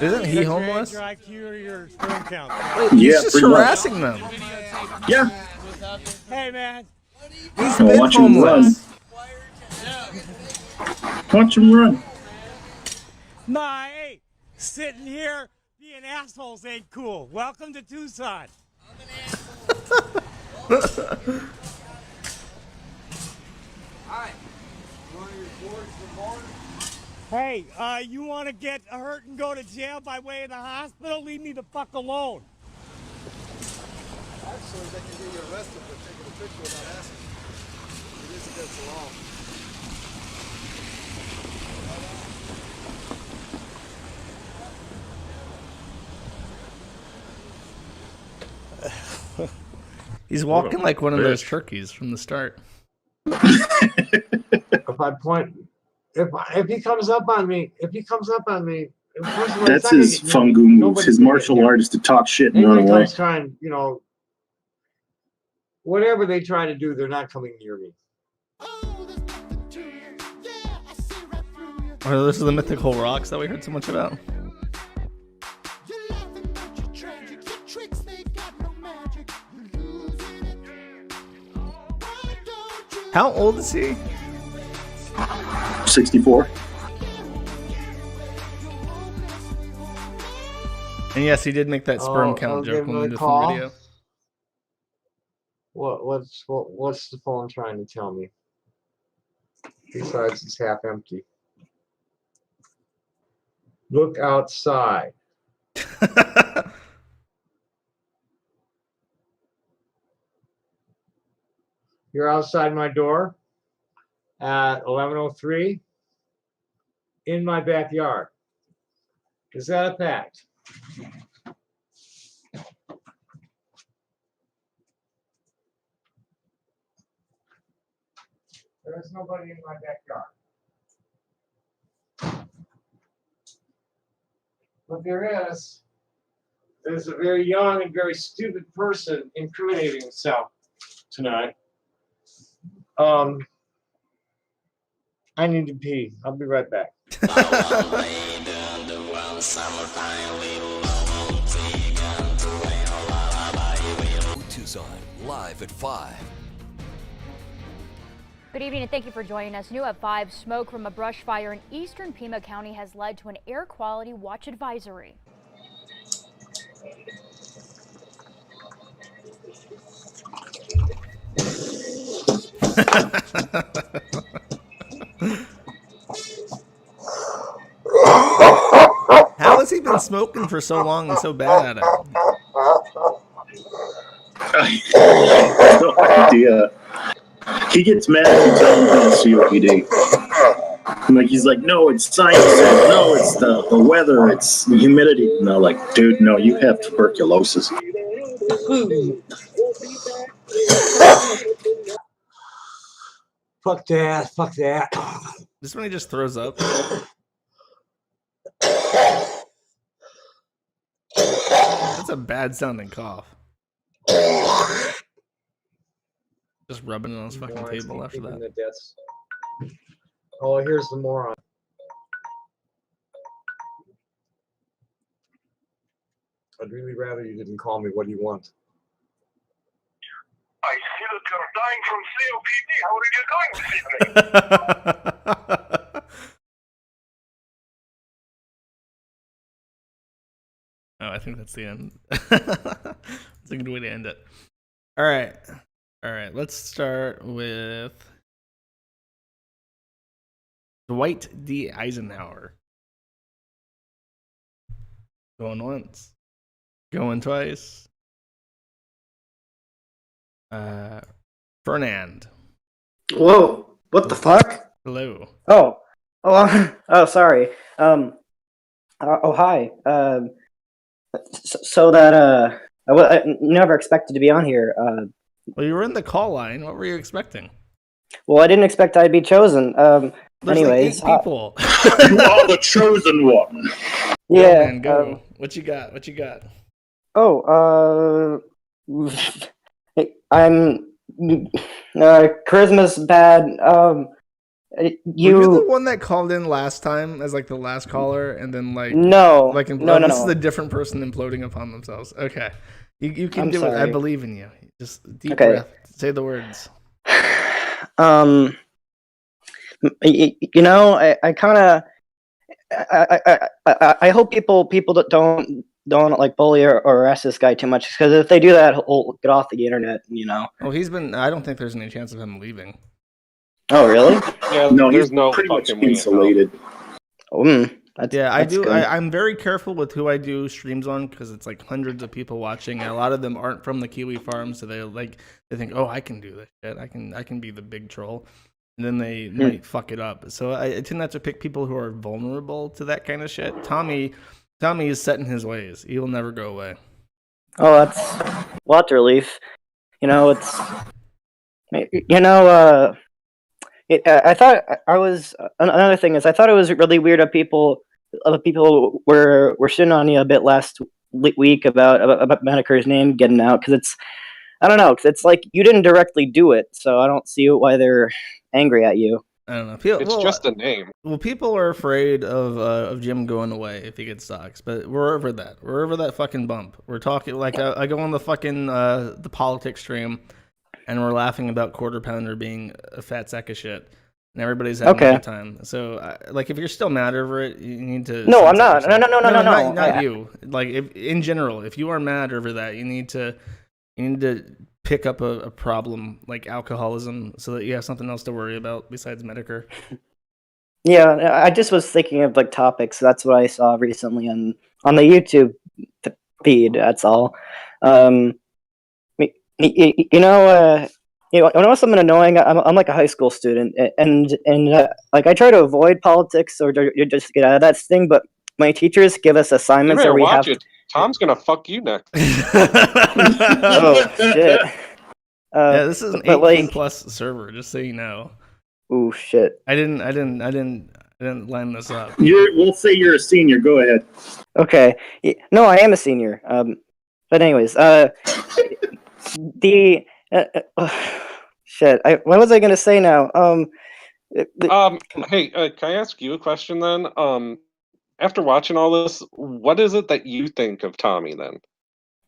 Isn't he homeless? Your IQ or your sperm count? Wait, he's just harassing them. Yeah. Hey, man. He's been Watch him run. homeless. Watch him run. Nah, hey, sitting here being assholes ain't cool. Welcome to Tucson. Hey, you want to get hurt and go to jail by way of the hospital? Leave me the fuck alone. Actually, they can get you arrested for taking a picture without asking. It is against the law. He's walking like one of those turkeys from the start. If he comes up on me, first of all, That's it's his not gonna- fungu moves. nobody's His gonna martial get- art is to talk shit and Anybody run away. comes trying, you know, whatever they try to do, they're not coming near me. Or this is the mythical rocks that we heard so much about. How old is he? 64. And yes, he did make that sperm I'll count give joke him when we a did call. the video. What's the phone trying to tell me? Besides, it's half empty. Look outside. You're outside my door at 11:03 in my backyard. Is that a fact? There's nobody in my backyard. But there There's a very young and very stupid person incriminating himself tonight. I need to pee. I'll be right back. Tucson, live at 5. Good evening and thank you for joining us. New at 5, smoke from a brush fire in eastern Pima County has led to an air quality watch advisory. How has he been smoking for so long and so bad at it? I have no idea. He gets mad every time he has COPD. Like, he's like, no, it's science. No, it's the weather. It's the humidity. And they're like, dude, no, you have tuberculosis. Fuck that. Fuck that. This one he just throws up. That's a bad sounding cough. Just rubbing it on his fucking table after that. Oh, here's the moron. I'd really rather you didn't call me. What do you want? I see that you're dying from COPD. How are you doing this evening? Oh, I think that's the end. That's a good way to end it. All right. Let's start with Dwight D. Eisenhower. Going once. Going twice. Fernand. Whoa! What the fuck? Hello. Oh, sorry. Hi. So that I never expected to be on here. Well, you were in the call line. What were you expecting? Well, I didn't expect I'd be chosen. There's anyways, like 8 people. You are the chosen one. Yeah. Go, man, go. What you got? I'm charisma's bad. Were you the one that called in last time as like the last caller, and then like no, this is a different person imploding upon themselves. Okay, you can I'm do it. I sorry. believe in you. Just deep breath. Say the words. I kind of I hope people don't like bully or harass this guy too much, because if they do that, he'll get off the internet. Oh, I don't think there's any chance of him leaving. Oh, really? Yeah, no, there's he's no pretty much fucking way in hell. insulated. I do. I'm very careful with who I do streams on, because it's like hundreds of people watching, and a lot of them aren't from the Kiwi farm, so they think, oh, I can do this shit. I can be the big troll, and then they might fuck it up. So I tend not to pick people who are vulnerable to that kind of shit. Tommy is set in his ways. He will never go away. Oh, that's a relief. I thought another thing is I thought it was really weird that people were shitting on you a bit last week about Maneker's name getting out, because I don't know, because it's like you didn't directly do it, so I don't see why they're angry at you. I don't know. It's just a name. Well, people are afraid of Jim going away if he gets doxxed, but we're over that. We're over that fucking bump. We're talking like I go on the fucking the politics stream, and we're laughing about Quarter Pounder being a fat sack of shit, and everybody's having a good time. So, like, if you're still mad over it, you need to. No, I'm not. No. Not you. Like, in general, if you are mad over that, you need to pick up a problem like alcoholism, so that you have something else to worry about besides Medicare. Yeah, I just was thinking of like topics. That's what I saw recently on the YouTube feed. That's all. You know what's something annoying? I'm like a high school student, and like I try to avoid politics or just get out of that thing. But my teachers give us assignments You where we better have. watch it. Tom's gonna fuck you next. Oh shit! Yeah, this is an 18+ server, just so you know. Oh shit! I didn't I didn't line this up. We'll say you're a senior. Go ahead. Okay. No, I am a senior. But anyways, shit. What was I gonna say now? Hey, can I ask you a question then? After watching all this, what is it that you think of Tommy then?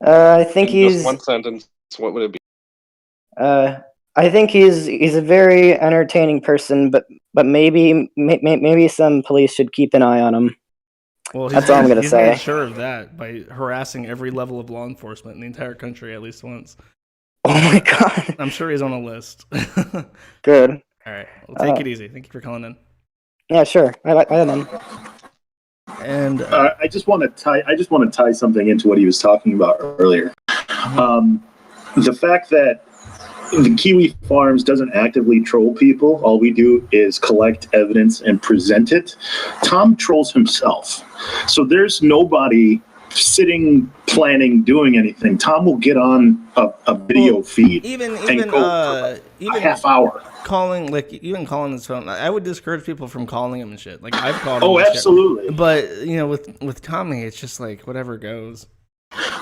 I think In he's. just one sentence, what would it be? I think he's a very entertaining person, but maybe some police should keep an eye on him. Well, that's all I'm gonna he's say. made sure of that by harassing every level of law enforcement in the entire country at least once. Oh my god! I'm sure he's on a list. Good. All right, well, take it easy. Thank you for calling in. Yeah, sure. I am. And I just want to tie something into what he was talking about earlier. The fact that the Kiwi Farms doesn't actively troll people. All we do is collect evidence and present it. Tom trolls himself. So there's nobody sitting, planning, doing anything. Tom will get on a video feed even go for a half hour. Calling his phone. I would discourage people from calling him and shit. Like I've called him. Oh, and absolutely. Shit. But with Tommy, it's just like whatever goes.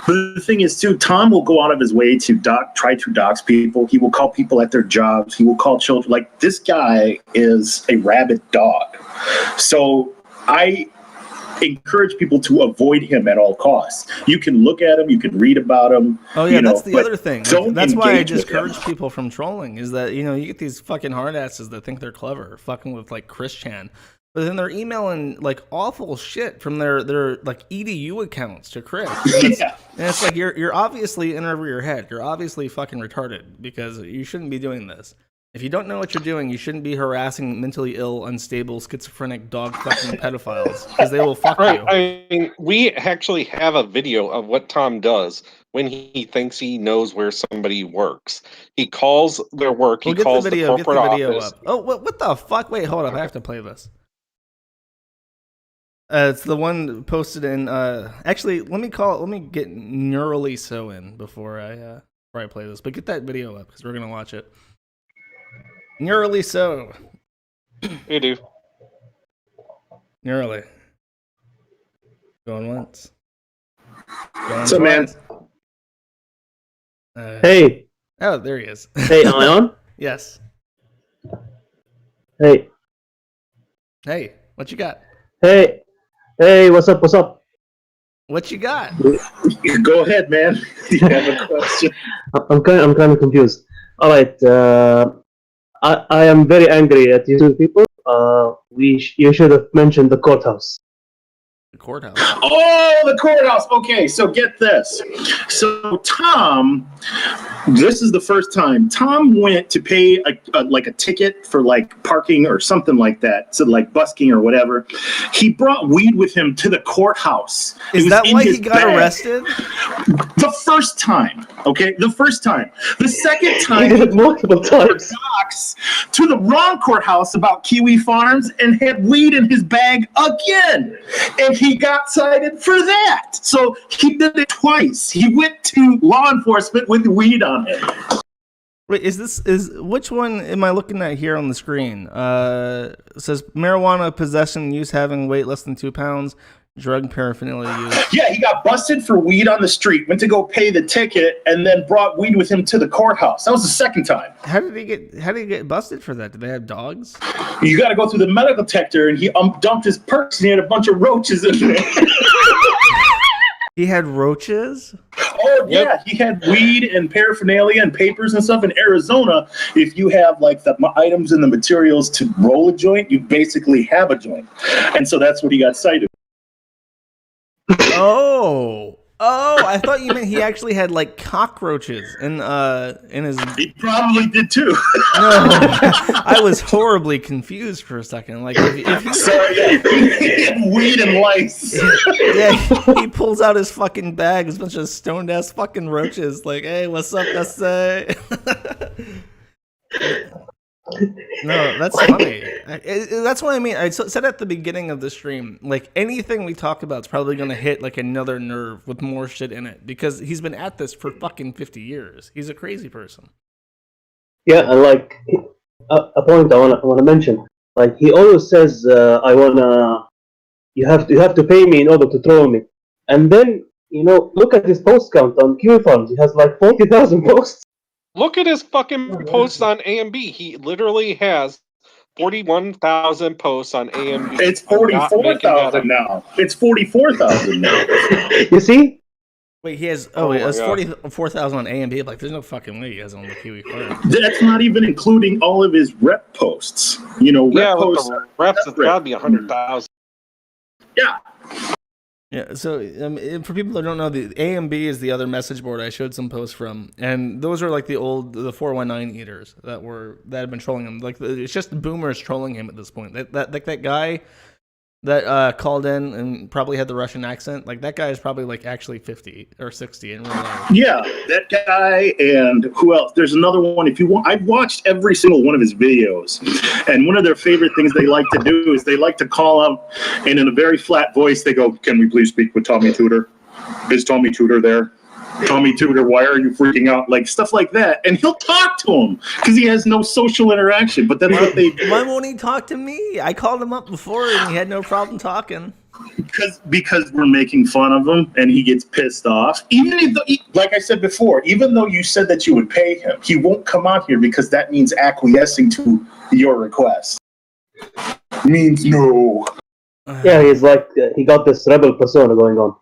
But the thing is, too, Tom will go out of his way to try to dox people. He will call people at their jobs. He will call children. Like, this guy is a rabid dog. So I encourage people to avoid him at all costs. You can look at him. You can read about him. Oh, yeah, that's the other thing. Like, that's why I engage with discourage him. people from trolling, is that, you get these fucking hard asses that think they're clever, fucking with, like, Chris Chan. But then they're emailing like awful shit from their like EDU accounts to Chris. And it's like you're obviously in over your head. You're obviously fucking retarded because you shouldn't be doing this. If you don't know what you're doing, you shouldn't be harassing mentally ill, unstable, schizophrenic, dog fucking pedophiles because they will fuck you. I mean, we actually have a video of what Tom does when he thinks he knows where somebody works. He calls their work. He calls the corporate office. Up. Oh, what the fuck? Wait, hold up. I have to play this. It's the one posted in. Actually, let me get Neurally So in before I play this. But get that video up because we're gonna watch it. Neurally So. You do. Neurally. Going once. Going So, man. Hey. Oh, there he is. Hey, am I on? Yes. Hey. Hey, what you got? Hey, what's up? What's up? What you got? Go ahead, man. You have a question. I'm kind of confused. All right, I am very angry at you two people. You should have mentioned the courthouse. The courthouse. Oh, the courthouse. Okay, so get this. So Tom, this is the first time Tom went to pay a ticket for like parking or something like that, so like busking or whatever. He brought weed with him to the courthouse. Is that why he got arrested? The first time. Okay, the first time. The second time, he did it multiple times. To the wrong courthouse about Kiwi Farms and had weed in his bag again, and he got cited for that. So he did it twice. He went to law enforcement with weed on him. Wait, which one am I looking at here on the screen? It says marijuana possession, use, having weight less than 2 pounds, drug paraphernalia use. Yeah, he got busted for weed on the street, went to go pay the ticket, and then brought weed with him to the courthouse. That was the second time. How did he get busted for that? Did they have dogs? You got to go through the metal detector, and he dumped his perks, and he had a bunch of roaches in there. He had roaches? Oh, yeah. He had weed and paraphernalia and papers and stuff. In Arizona, if you have like the items and the materials to roll a joint, you basically have a joint. And so that's what he got cited. Oh, I thought you meant he actually had like cockroaches in his. He probably did too. No, I was horribly confused for a second. Like if he, sorry, he had weed and lice. Yeah, he pulls out his fucking bag, a bunch of stoned ass fucking roaches. Like, hey, what's up, SA? No, that's funny. That's what I mean. I said at the beginning of the stream, like anything we talk about is probably going to hit like another nerve with more shit in it because he's been at this for fucking 50 years. He's a crazy person. Yeah, and like a point I want to mention. Like he always says, "I wanna." You have to pay me in order to troll me, and then look at his post count on Q Farms. He has like 40,000 posts. Look at his fucking posts on AMB. He literally has 41,000 posts on AMB. It's I'm not making that 44,000 up. now. It's 44,000 now. You see? Wait, he has. Oh Wait, my it's God. 44,000 on AMB. Like, there's no fucking way he has it on the Kiwi Farm. That's not even including all of his rep posts. Rep Yeah, with posts. the reps, it's gotta be 100,000. Yeah. Yeah, so for people that don't know, the AMB is the other message board I showed some posts from, and those are like the 419 eaters that have been trolling him. Like it's just boomers trolling him at this point. That guy that called in and probably had the Russian accent, like that guy is probably like actually 50 or 60 in real life. Yeah, that guy and who else? There's another one. If you want, I've watched every single one of his videos, and one of their favorite things they like to do is they like to call out, and in a very flat voice, they go, "Can we please speak with Tommy Tooter? Is Tommy Tooter there? Tommy Tooter, why are you freaking out?" Like stuff like that, and he'll talk to him because he has no social interaction. But that's what they do. Why won't he talk to me? I called him up before and he had no problem talking. Because we're making fun of him and he gets pissed off. Even though, like I said before, even though you said that you would pay him, he won't come out here because that means acquiescing to your request. Means no. Yeah, he's like he got this rebel persona going on.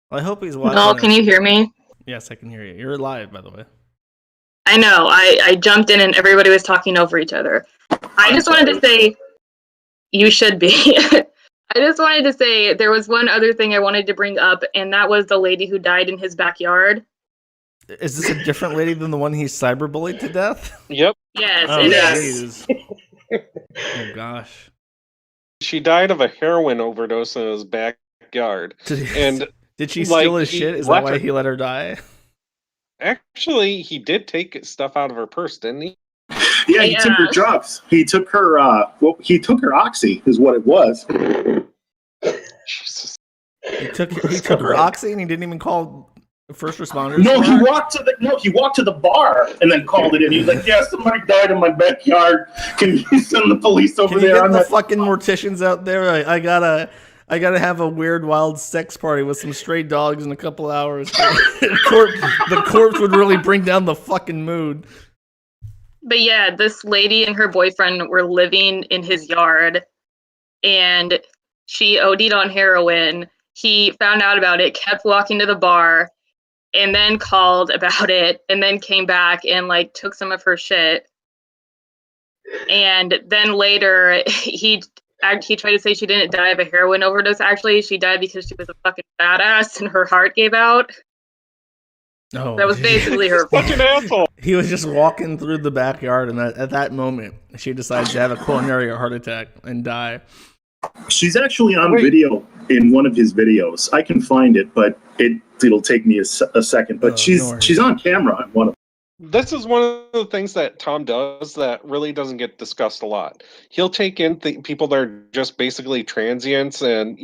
I hope he's watching. Null, can you hear me? Yes, I can hear you. You're live, by the way. I know. I jumped in and everybody was talking over each other. I just wanted to say, you should be. I just wanted to say there was one other thing I wanted to bring up, and that was the lady who died in his backyard. Is this a different lady than the one he cyberbullied to death? Yep. Yes, Oh, it is. is. Oh gosh. She died of a heroin overdose in his backyard. Did she steal his shit? Is that why he let her die? Actually, he did take stuff out of her purse, didn't he? Yeah, he took her drugs. He took her. He took her oxy, is what it was. Jesus. He took her oxy and he didn't even call first responders. No, for he her? walked to the bar and then called it in. He's like, "Yeah, somebody died in my backyard. Can you send the police over Can you there?" get the fucking morticians out there? I gotta have a weird wild sex party with some stray dogs in a couple hours. The corpse would really bring down the fucking mood. But yeah, this lady and her boyfriend were living in his yard, and she OD'd on heroin. He found out about it, kept walking to the bar, and then called about it, and then came back and like took some of her shit. And then later, he tried to say she didn't die of a heroin overdose. Actually, she died because she was a fucking badass and her heart gave out. Oh, That was basically her fault. Fucking asshole. He was just walking through the backyard, and at that moment, she decides to have a coronary heart attack and die. She's actually on video in one of his videos. I can find it, but it'll take me a second. But she's on camera in one of them. This is one of the things that Tom does that really doesn't get discussed a lot. He'll take in people that are just basically transients and,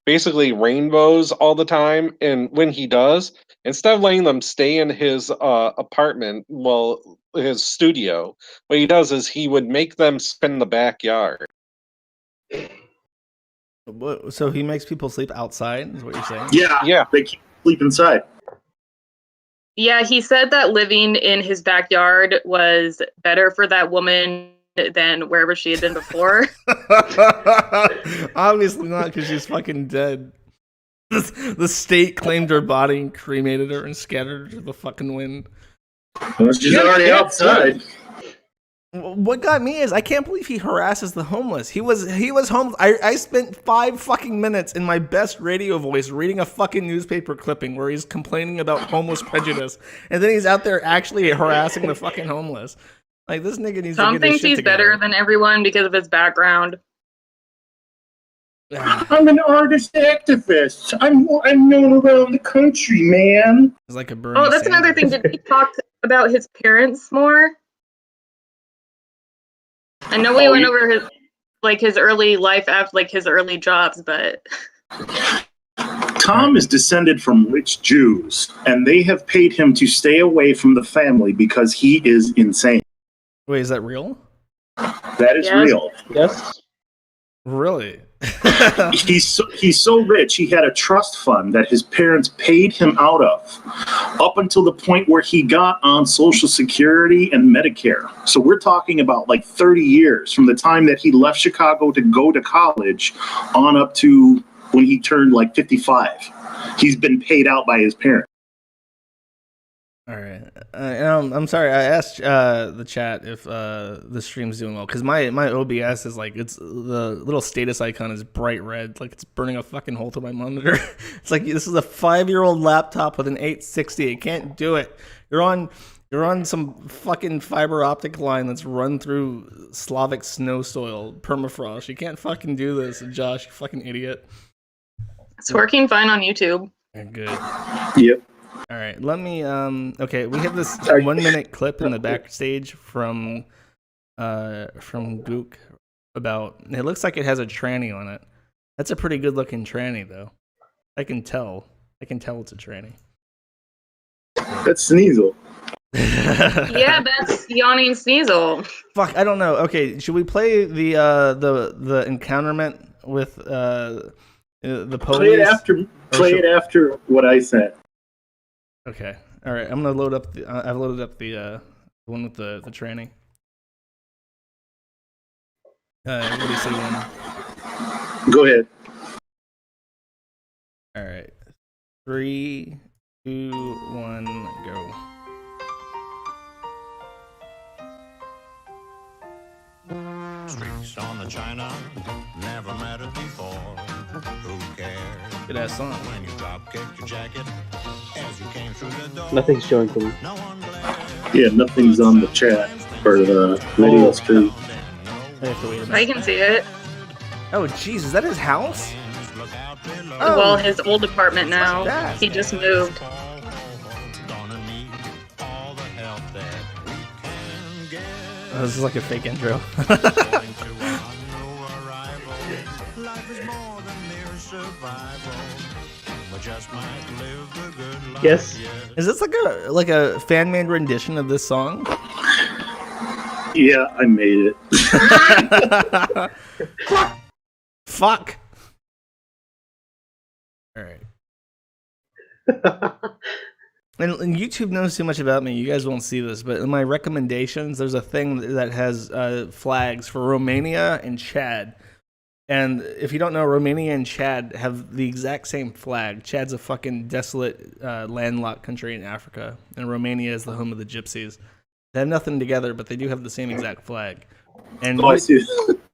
basically rainbows all the time. And when he does, instead of letting them stay in his apartment, his studio, what he does is he would make them spend the backyard. So he makes people sleep outside, is what you're saying? Yeah. They keep sleep inside. Yeah, he said that living in his backyard was better for that woman than wherever she had been before. Obviously not, because she's fucking dead. The state claimed her body and cremated her and scattered her to the fucking wind. Well, she's already outside. What got me is I can't believe he harasses the homeless. He was homeless. I spent 5 fucking minutes in my best radio voice reading a fucking newspaper clipping where he's complaining about homeless prejudice, and then he's out there actually harassing the fucking homeless. Like, this nigga needs Tom to get his thinks shit he's together. better than everyone because of his background. I'm an artist activist. I'm known around the country, man. It's like a Bernie Oh, that's another thing. Did he talk about his parents more? I know we went over his early life after his early jobs, but Tom is descended from rich Jews, and they have paid him to stay away from the family because he is insane. Wait, is that real? That is real. Yes. Really? He's so rich. He had a trust fund that his parents paid him out of, up until the point where he got on Social Security and Medicare. So we're talking about like 30 years from the time that he left Chicago to go to college, on up to when he turned like 55. He's been paid out by his parents. All right. I'm sorry. I asked the chat if the stream's doing well, because my OBS is like, it's the little status icon is bright red, like it's burning a fucking hole through my monitor. It's like, this is a 5-year-old laptop with an 860. It can't do it. You're on some fucking fiber optic line that's run through Slavic snow soil, permafrost. You can't fucking do this, Josh. You fucking idiot. It's working fine on YouTube. Good. Yep. All right, let me. Okay, we have this 1-minute clip in the backstage from Gook about. It looks like it has a tranny on it. That's a pretty good looking tranny, though. I can tell. It's a tranny. That's Sneasel. Yeah, that's Yawning Sneasel. Fuck, I don't know. Okay, should we play the encounterment with the police? Play it after what I said. Okay. All right. I'm gonna load up. I've loaded up the one with the tranny. Everybody say one. Go ahead. All right. 3, 2, 1, go. Streaks on the China, never mattered before. Who cares? Good ass song. When you drop kicked your jacket as you came through the door. Nothing's showing for me. Yeah, nothing's on the chat or the video stream. I have to wait a minute. I can see it. Oh, jeez, is that his house? Well, his old apartment now. He just moved. Oh, this is like a fake intro. Yes. Is this like a fan-made rendition of this song? Yeah, I made it. Fuck. All right. And YouTube knows too much about me. You guys won't see this, but in my recommendations, there's a thing that has flags for Romania and Chad. And if you don't know, Romania and Chad have the exact same flag. Chad's a fucking desolate, landlocked country in Africa, and Romania is the home of the Gypsies. They have nothing together, but they do have the same exact flag. And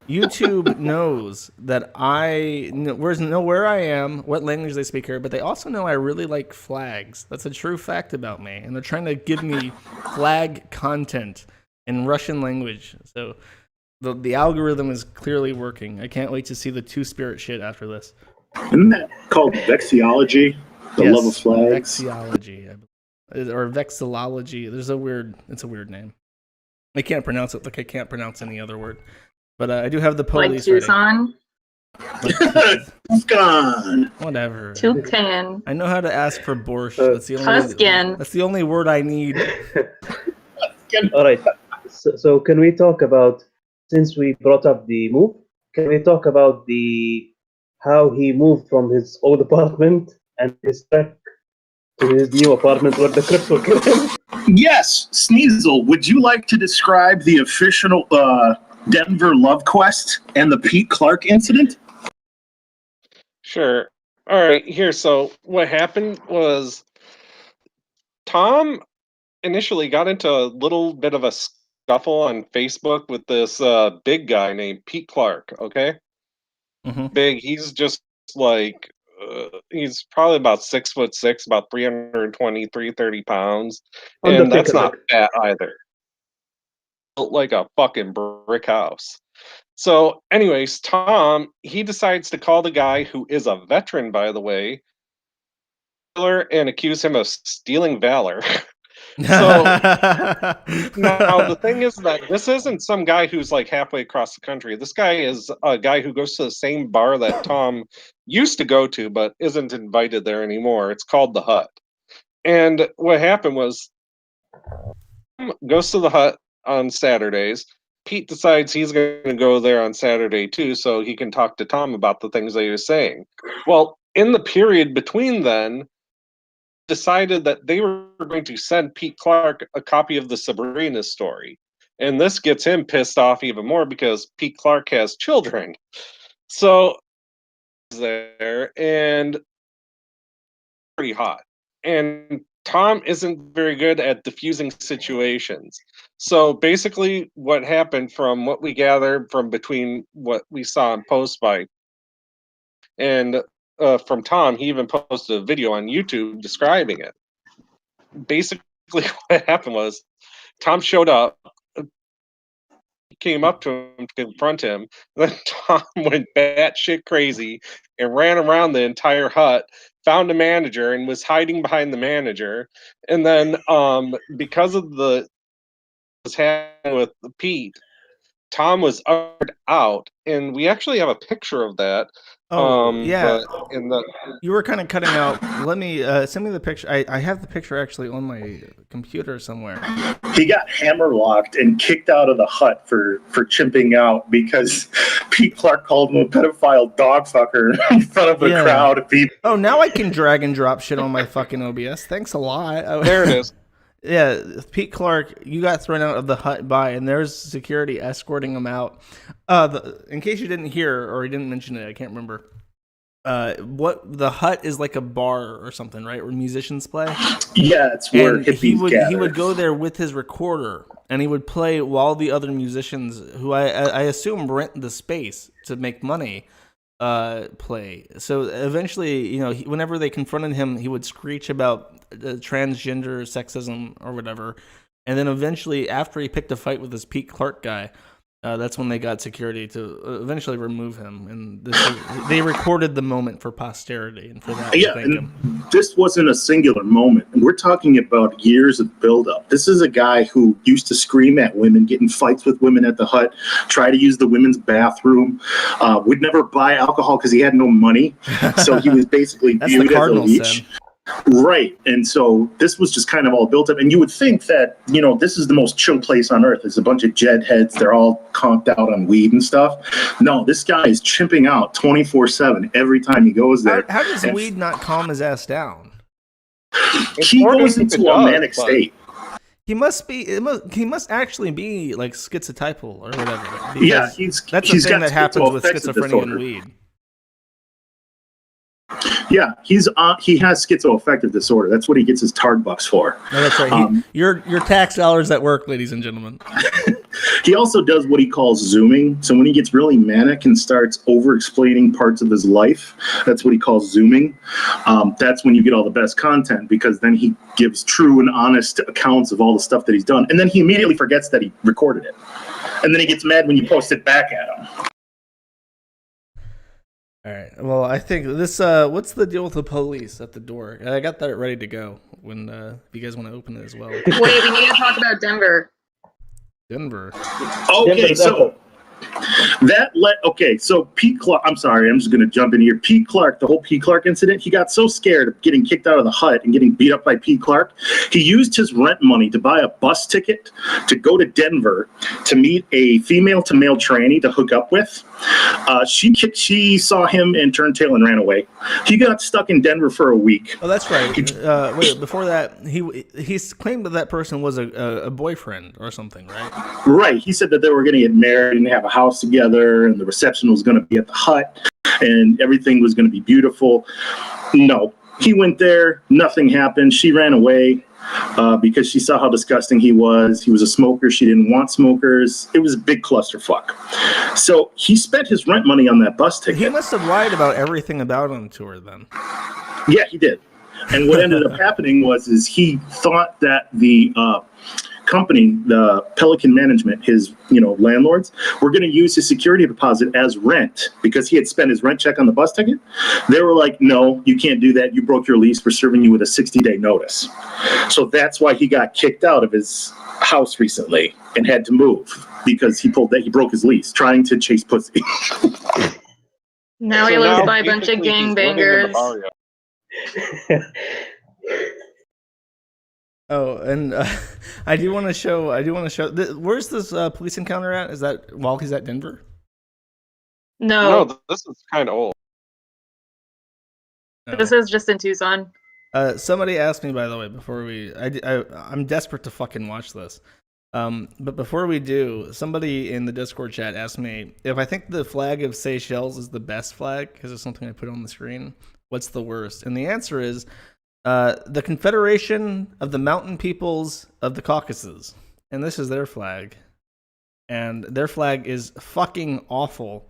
YouTube knows that I know where I am, what language they speak here, but they also know I really like flags. That's a true fact about me, and they're trying to give me flag content in Russian language. So the algorithm is clearly working. I can't wait to see the two-spirit shit after this. Isn't that called vexiology? The love of flags? Vexiology, or vexillology. It's a weird name. I can't pronounce it like I can't pronounce any other word. But I do have the police like Tucson. Tucson. Whatever. Toucan. I know how to ask for borscht. That's the only word I need. All right. So can we talk about, since we brought up the move, can we talk about how he moved from his old apartment and his trek to his new apartment where the Crips were killing? Yes, Sneasel, would you like to describe the official Denver love quest and the Pete Clark incident? Sure. All right, here. So what happened was Tom initially got into a little bit of a scuffle on Facebook with this big guy named Pete Clark, okay? Mm-hmm. Big, he's just like, he's probably about 6'6", about 320, 330 pounds. And that's not fat either. Built like a fucking brick house. So anyways, Tom, he decides to call the guy, who is a veteran, by the way, and accuse him of stealing valor. So now the thing is that this isn't some guy who's like halfway across the country. This guy is a guy who goes to the same bar that Tom used to go to, but isn't invited there anymore. It's called the Hut. And what happened was, Tom goes to the Hut on Saturdays, Pete decides he's going to go there on Saturday too, so he can talk to Tom about the things that he was saying. Well, in the period between then, decided that they were going to send Pete Clark a copy of the Sabrina story. And this gets him pissed off even more because Pete Clark has children. So there and pretty hot. And Tom isn't very good at diffusing situations. So basically what happened from what we gathered from between what we saw in post by and from Tom, he even posted a video on YouTube describing it. Basically what happened was Tom showed up, came up to him to confront him. Then Tom went batshit crazy and ran around the entire hut, found a manager, and was hiding behind the manager. And then, because of the was happening with Pete, Tom was ushered out, and we actually have a picture of that. Yeah. But in the You were kind of cutting out. Let me send me the picture. I have the picture actually on my computer somewhere. He got hammerlocked and kicked out of the hut for chimping out because Pete Clark called him a pedophile dog fucker in front of a crowd of people. Oh, now I can drag and drop shit on my fucking OBS. Thanks a lot. There it is. Yeah, Pete Clark, you got thrown out of the hut and there's security escorting him out. In case you didn't hear or he didn't mention it, I can't remember. What the hut is like a bar or something, right? Where musicians play. Yeah, it's where and hippies gather. he would go there with his recorder and he would play while the other musicians, who I assume rent the space to make money, play. So eventually, whenever they confronted him, he would screech about transgender sexism or whatever. And then eventually, after he picked a fight with this Pete Clark guy, that's when they got security to eventually remove him. And they recorded the moment for posterity, and for that, Yeah, thank and him. this wasn't a singular moment. We're talking about years of buildup. This is a guy who used to scream at women, get in fights with women at the hut, try to use the women's bathroom, would never buy alcohol because he had no money. So he was basically viewed as a leech. Right. And so this was just kind of all built up. And you would think that, this is the most chill place on earth. It's a bunch of jet heads. They're all conked out on weed and stuff. No, this guy is chimping out 24/7 every time he goes there. How does weed not calm his ass down? He goes into a manic state. He must actually be like schizotypal or whatever. Yeah, that's the thing that happens with schizophrenia and weed. Yeah, he has schizoaffective disorder. That's what he gets his tard bucks for. No, that's right. Your tax dollars at work, ladies and gentlemen. He also does what he calls zooming. So when he gets really manic and starts over-explaining parts of his life, that's what he calls zooming. That's when you get all the best content, because then he gives true and honest accounts of all the stuff that he's done. And then he immediately forgets that he recorded it. And then he gets mad when you post it back at him. All right. Well, I think this. What's the deal with the police at the door? I got that ready to go. When if you guys want to open it as well. Wait, we need to talk about Denver. Denver. Okay, so so Pete Clark. I'm sorry, I'm just going to jump in here. Pete Clark, the whole Pete Clark incident. He got so scared of getting kicked out of the hut and getting beat up by Pete Clark, he used his rent money to buy a bus ticket to go to Denver to meet a female to male tranny to hook up with. She saw him and turned tail and ran away. He got stuck in Denver for a week. Oh, that's right. Wait, before that, he claimed that person was a boyfriend or something, right? Right. He said that they were going to get married and have a house together, and the reception was going to be at the hut, and everything was going to be beautiful. No, he went there. Nothing happened. She ran away because she saw how disgusting he was. He was a smoker. She didn't want smokers. It was a big clusterfuck. So he spent his rent money on that bus ticket. He must have lied about everything about him to her then. Yeah, he did. And what ended up happening was he thought that the company, the Pelican Management, his landlords, were going to use his security deposit as rent because he had spent his rent check on the bus ticket. They were like, no, you can't do that. You broke your lease. We're serving you with a 60-day notice. So that's why he got kicked out of his house recently and had to move, because he broke his lease trying to chase pussy. Now he lives by a bunch of gangbangers. Oh, and I do want to show. Where's this police encounter at? Is that while he's at Denver? No, this is kind of old. This is just in Tucson. Somebody asked me, by the way, before I'm desperate to fucking watch this. But before we do, somebody in the Discord chat asked me if I think the flag of Seychelles is the best flag because it's something I put on the screen. What's the worst? And the answer is the Confederation of the Mountain Peoples of the Caucasus. And this is their flag. And their flag is fucking awful.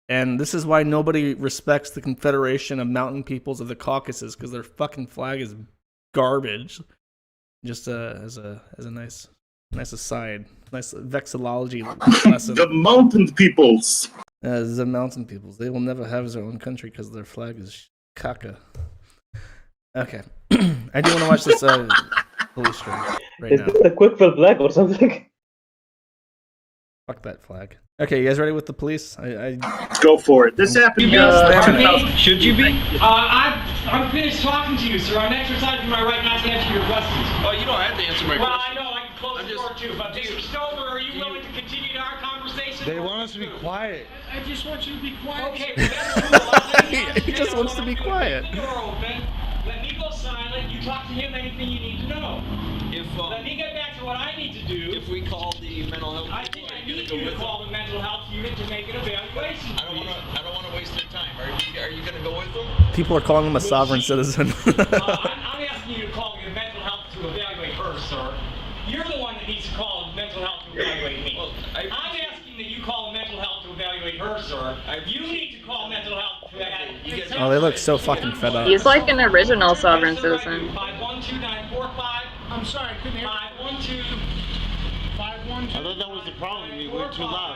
And this is why nobody respects the Confederation of Mountain Peoples of the Caucasus, because their fucking flag is garbage. Just as a nice aside, nice vexillology lesson. The mountain peoples. The mountain peoples. They will never have their own country because their flag is caca. Okay, I do want to watch this police stream right Is now. this a quick flag or something? Fuck that flag. Okay, you guys ready with the police? I Go for it. This happened. Should you be? I'm finished talking to you, sir. I'm exercising my right not to answer your questions. Oh, you don't have to answer my Well, question. I know. I can close the door too. But Mr. Stover, are you willing to continue our conversation? They want us to be quiet. I just want you to be quiet. Okay, well, that's he just wants to be quiet. Let the door open. Let me go silent. You talk to him anything you need to know. Let me get back to what I need to do. If we call the mental health, I think I need you to call the mental health unit to make an evaluation. I don't want to waste their time. Are you going to go with them? People are calling him a sovereign citizen. I'm asking you to call the mental health to evaluate her, sir. You're the one that needs to call mental health to evaluate me. I'm asking that you call mental health to evaluate her, sir. You need to call mental health to evaluate. Oh, they look so fucking fed up. He's like an original sovereign citizen. 512945. I'm sorry, I couldn't hear. 512. 512. I thought that was the problem. You were too loud.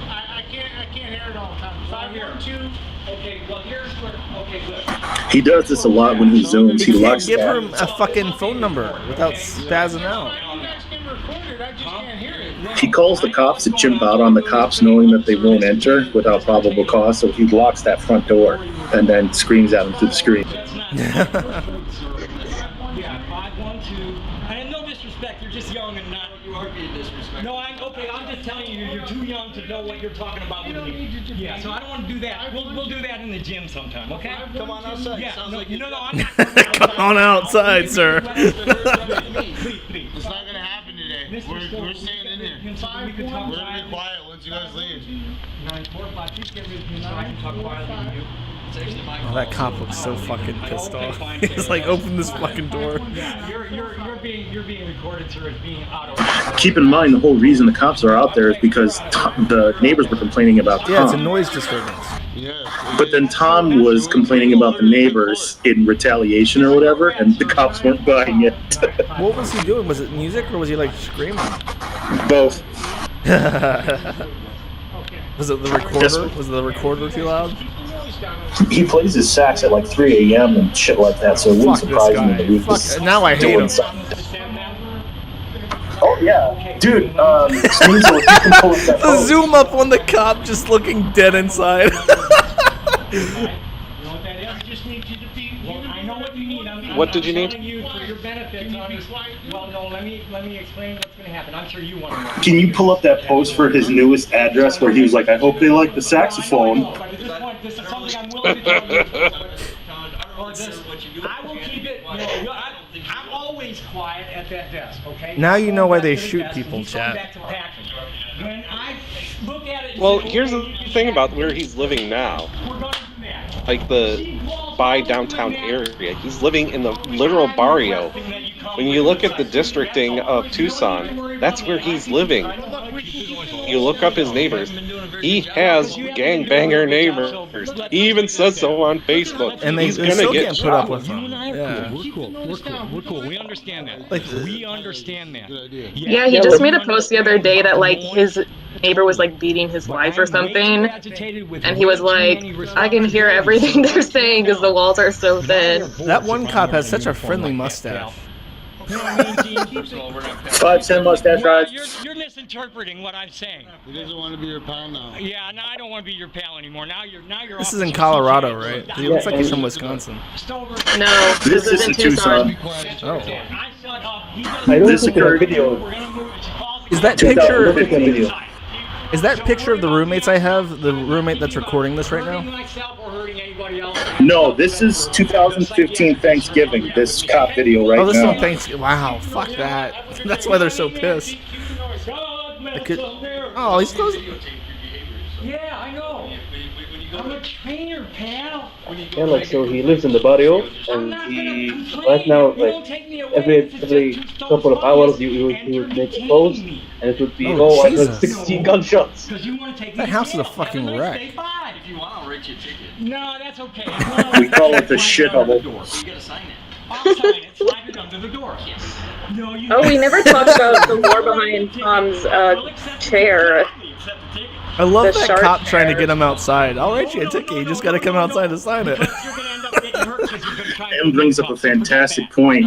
I can't hear it all the time. 512. Okay, well here's where. Okay, good. He does this a lot when he zooms. He You can't locks give that. him a fucking phone number without spazzing out. You guys can record it. I just can't hear it. He calls the cops to chimp out on the cops, knowing that they won't enter without probable cause. So he locks that front door and then screams at them through the screen. Yeah, 512. And no disrespect, you're just young and not. You are being disrespectful. No, I'm just telling you, you're too young to know what you're talking about. You don't need to. Yeah, so I don't want to do that. We'll do that in the gym sometime, okay? Come on outside. Yeah, Sounds no, like no, I'm not. Come on outside, sir. It's not going to happen today. We're staying in here. We could talk We're going to be quiet once you guys leave. 945. Please get rid of him so I can talk quietly with you. Oh, that cop looks so fucking pissed off. He's like, open this fucking door. Yeah, you're being recorded, sir, as being out of. Keep in mind, the whole reason the cops are out there is because the neighbors were complaining about Tom. Yeah, it's a noise disturbance. But then Tom was complaining about the neighbors in retaliation or whatever, and the cops weren't buying it. What was he doing? Was it music or was he like screaming? Both. Was it the recorder? Was the recorder too loud? He plays his sax at like 3 a.m. and shit like that, so it wouldn't surprise me that he was Now I hate doing him. something. Oh yeah, dude. Sneasel, if you can pull up that The phone. zoom up on the cop just looking dead inside. What did you need? For your benefit, Tommy. Well, no, let me explain what's going to happen. I'm sure you want to know. Can you pull up that post for his newest address where he was like, I hope they like the saxophone? But at this point, this is something I'm willing to tell you. I will keep it. I'm always quiet at that desk. Okay. Now you know why they shoot people, chat. When I look at it. Well, here's the thing about where he's living now. Like by downtown area. He's living in the literal barrio. When you look at the districting of Tucson, that's where he's living. You look up his neighbors. He has gangbanger neighbors. He even says so on Facebook. And he's they gonna still get can't put shot. up with him. Yeah. We're cool. We understand that. We understand that. Yeah, he just made a post the other day that like his neighbor was like beating his wife or something, and he was like, I can hear everything they're saying because the walls are so thin. That one cop has such a friendly mustache. 5'10" mustache rides. You're misinterpreting what I'm saying. He doesn't want to be your pal now. Yeah, no, I don't want to be your pal anymore. Now you're. This is in Colorado, right? He looks like he's from Wisconsin. No, this is in Tucson. Oh. I shut up I don't This think we have occurred. video. Is that 2015. picture? Is that picture of the roommates I have? The roommate that's recording this right now? No, this is 2015 Thanksgiving. This cop video right Oh, this now. one Thanksgiving. Wow, fuck that. That's why they're so pissed. Oh, he's close. Yeah, I know. I'm a trainer, pal. Yeah, like so he lives in the barrio, and he right now like every couple of hours he would make a post, and it would be Oh, I heard Jesus. 16 gunshots. That house is a fucking wreck. If you want, I'll write you a ticket. No, that's okay. We call it the shithole. You gotta sign it. I'll sign it. Slide it under the door. No, you. Oh, we never talked about the lore behind Tom's chair. I love The that shark cop trying to get him outside. I'll write you a ticket. You just got to come outside to sign it. Em brings up a fantastic point.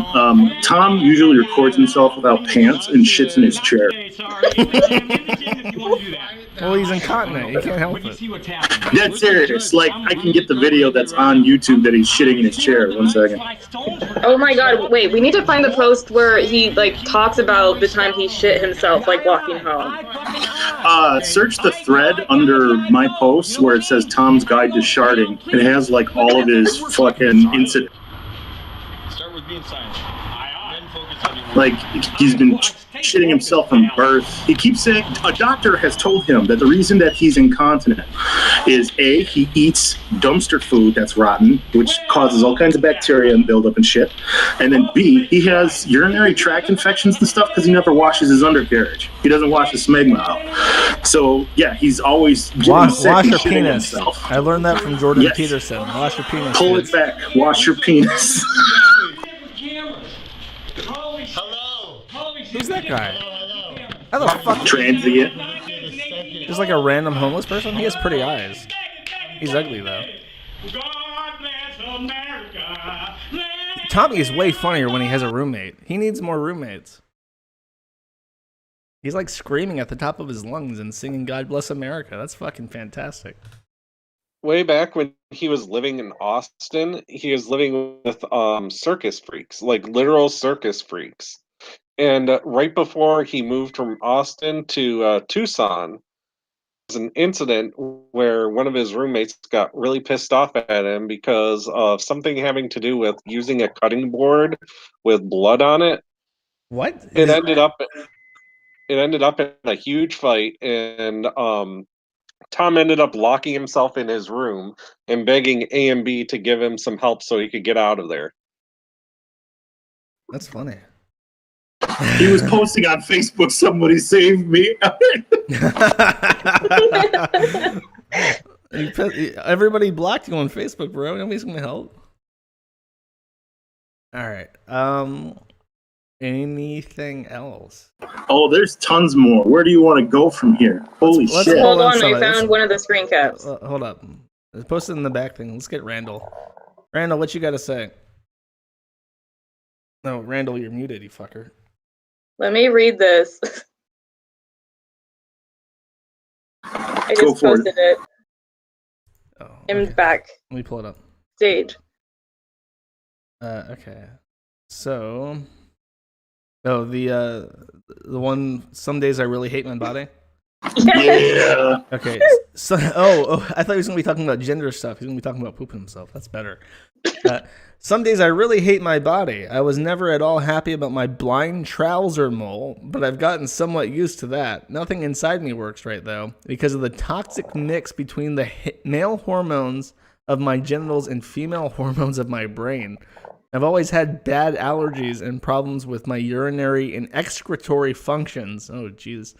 Tom usually records himself without pants and shits in his chair. Well, he's incontinent. He can't help it. Dead serious. Like, I can get the video that's on YouTube that he's shitting in his chair. 1 second. Oh my god, wait, we need to find the post where he like talks about the time he shit himself, like walking home. Search the thread under my post where it says Tom's Guide to Sharding. It has like all of his fucking incidents. Start with being silent. Then focus on your Like, he's been shitting himself from birth. He keeps saying, a doctor has told him that the reason that he's incontinent is A, he eats dumpster food that's rotten, which causes all kinds of bacteria and buildup and shit. And then B, he has urinary tract infections and stuff because he never washes his undercarriage. He doesn't wash his smegma out. So, yeah, he's always getting Wash sick and your shitting penis. himself. I learned that from Jordan Yes. Peterson. Wash your penis. Pull kids. it back. Wash your penis. Who's that guy? How the fuck? Transient. Just like a random homeless person? He has pretty eyes. He's ugly, though. Tommy is way funnier when he has a roommate. He needs more roommates. He's like screaming at the top of his lungs and singing God Bless America. That's fucking fantastic. Way back when he was living in Austin, he was living with circus freaks, like literal circus freaks. And right before he moved from Austin to Tucson, there was an incident where one of his roommates got really pissed off at him because of something having to do with using a cutting board with blood on it. What? It ended up in a huge fight, and Tom ended up locking himself in his room and begging A and B to give him some help so he could get out of there. That's funny. He was posting on Facebook, somebody saved me. Everybody blocked you on Facebook, bro. Nobody's gonna help. All right. Anything else? Oh, there's tons more. Where do you want to go from here? Holy Let's shit. Hold on, I somebody. found one of the screen caps. Hold up. Let's post it in the back thing. Let's get Randall. Randall, what you got to say? No, Randall, you're muted, you fucker. Let me read this. I Go just for posted it. In back Let me pull it up. stage. Okay. So, the one. Some days I really hate my body. Yeah. Okay. So, I thought he was gonna be talking about gender stuff. He's gonna be talking about pooping himself. That's better. Some days I really hate my body. I was never at all happy about my blind trouser mole, but I've gotten somewhat used to that. Nothing inside me works right, though, because of the toxic mix between the male hormones of my genitals and female hormones of my brain. I've always had bad allergies and problems with my urinary and excretory functions. Oh, jeez.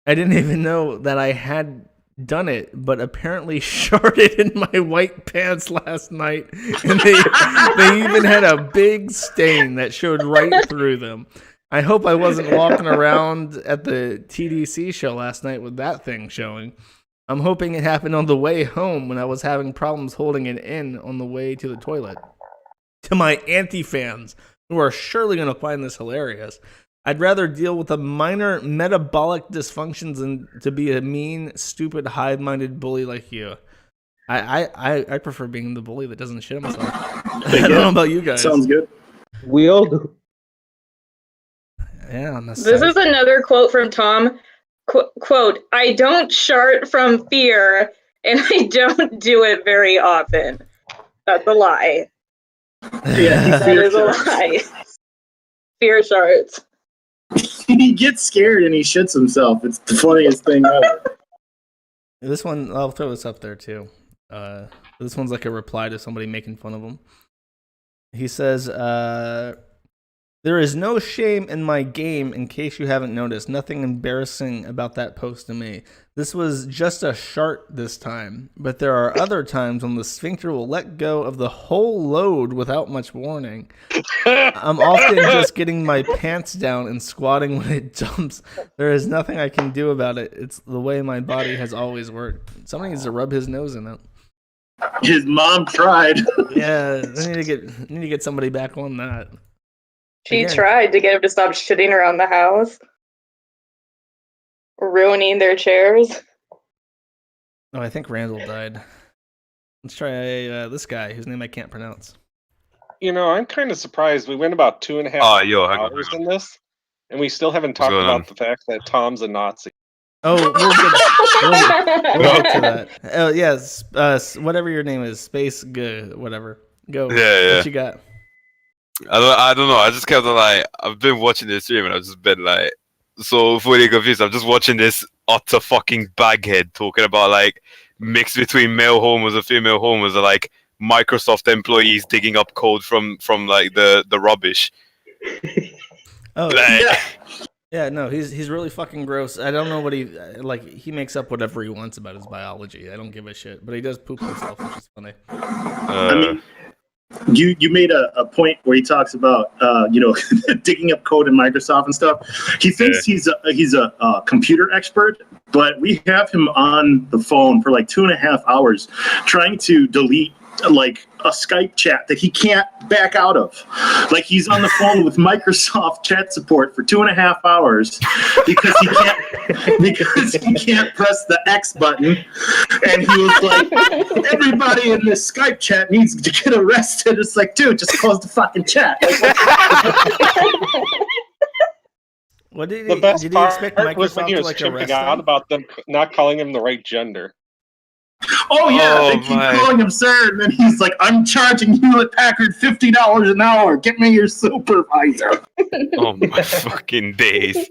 I didn't even know that I had done it, but apparently sharted in my white pants last night, and they even had a big stain that showed right through them. I hope I wasn't walking around at the TDC show last night with that thing showing. I'm hoping it happened on the way home when I was having problems holding it in on the way to the toilet. To my anti-fans, who are surely going to find this hilarious, I'd rather deal with a minor metabolic dysfunctions than to be a mean, stupid, hive-minded bully like you. I prefer being the bully that doesn't shit himself. I don't know about you guys. Sounds good. We all do. Yeah, on the This is another quote from Tom. Quote, I don't shart from fear, and I don't do it very often. That's a lie. Yeah, That is a lie. Fear sharts. He gets scared and he shits himself. It's the funniest thing ever. This one, I'll throw this up there too. This one's like a reply to somebody making fun of him. He says, there is no shame in my game, in case you haven't noticed. Nothing embarrassing about that post to me. This was just a shart this time, but there are other times when the sphincter will let go of the whole load without much warning. I'm often just getting my pants down and squatting when it dumps. There is nothing I can do about it. It's the way my body has always worked. Somebody needs to rub his nose in it. His mom tried. Yeah, I need to get somebody back on that. She Again. tried to get him to stop shitting around the house, ruining their chairs. Oh, I think Randall died. Let's try this guy whose name I can't pronounce. You know, I'm kind of surprised. We went about 2.5 hang on, hours in this, and we still haven't talked going on? about the fact that Tom's a Nazi. Oh, we'll get to that. Oh, yes. Whatever your name is, Space Good, whatever. Go. Yeah. What you got? I don't know. I just kept like, I've been watching this stream and I've just been like so fully confused. I'm just watching this utter fucking baghead talking about like mix between male homos and female homos, or like Microsoft employees digging up code from like the rubbish. Oh, Like, yeah, no, he's really fucking gross. I don't know what he makes up whatever he wants about his biology. I don't give a shit, but he does poop himself, which is funny. I mean, you made a point where he talks about digging up code in Microsoft and stuff. He thinks he's a computer expert, but we have him on the phone for like 2.5 hours trying to delete like a Skype chat that he can't back out of. Like he's on the phone with Microsoft chat support for 2.5 hours because he can't press the X button. And he was like, everybody in this Skype chat needs to get arrested. It's like, dude, just close the fucking chat. What did The best he part expect was when Microsoft he to was like chimping arrest out him? about them not calling him the right gender. Oh yeah, Oh, they keep my. calling him sir, and then he's like, I'm charging Hewlett Packard $50 an hour. Get me your supervisor. oh my fucking days.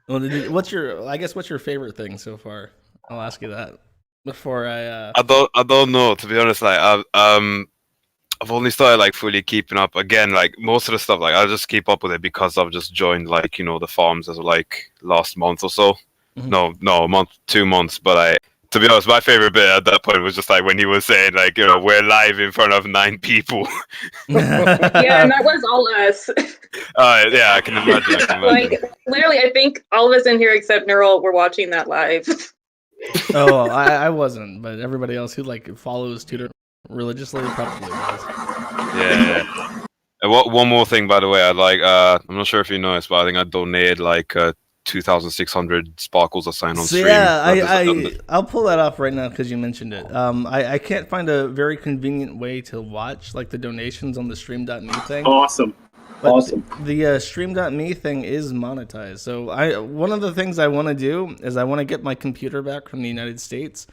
Well, what's your favorite thing so far? I'll ask you that before I. I don't know, to be honest. Like I've only started like fully keeping up again. Like most of the stuff, like I just keep up with it because I've just joined like the farms as like last month or so. Mhm. No, a month, 2 months. But to be honest, my favorite bit at that point was just like when he was saying like we're live in front of 9 people. Yeah, and that was all us. Yeah, I can imagine. Like, literally, I think all of us in here except Neural were watching that live. Oh, I wasn't, but everybody else who like follows Tooter religiously probably was. Yeah. And one more thing, by the way, I'm not sure if you noticed, but I think I donated like 2,600 sparkles a sign on So stream. yeah, I'll pull that off right now because you mentioned it. I can't find a very convenient way to watch like the donations on the Stream.me thing. Awesome. But Awesome. The Stream.me thing is monetized. So one of the things I want to do is I want to get my computer back from the United States,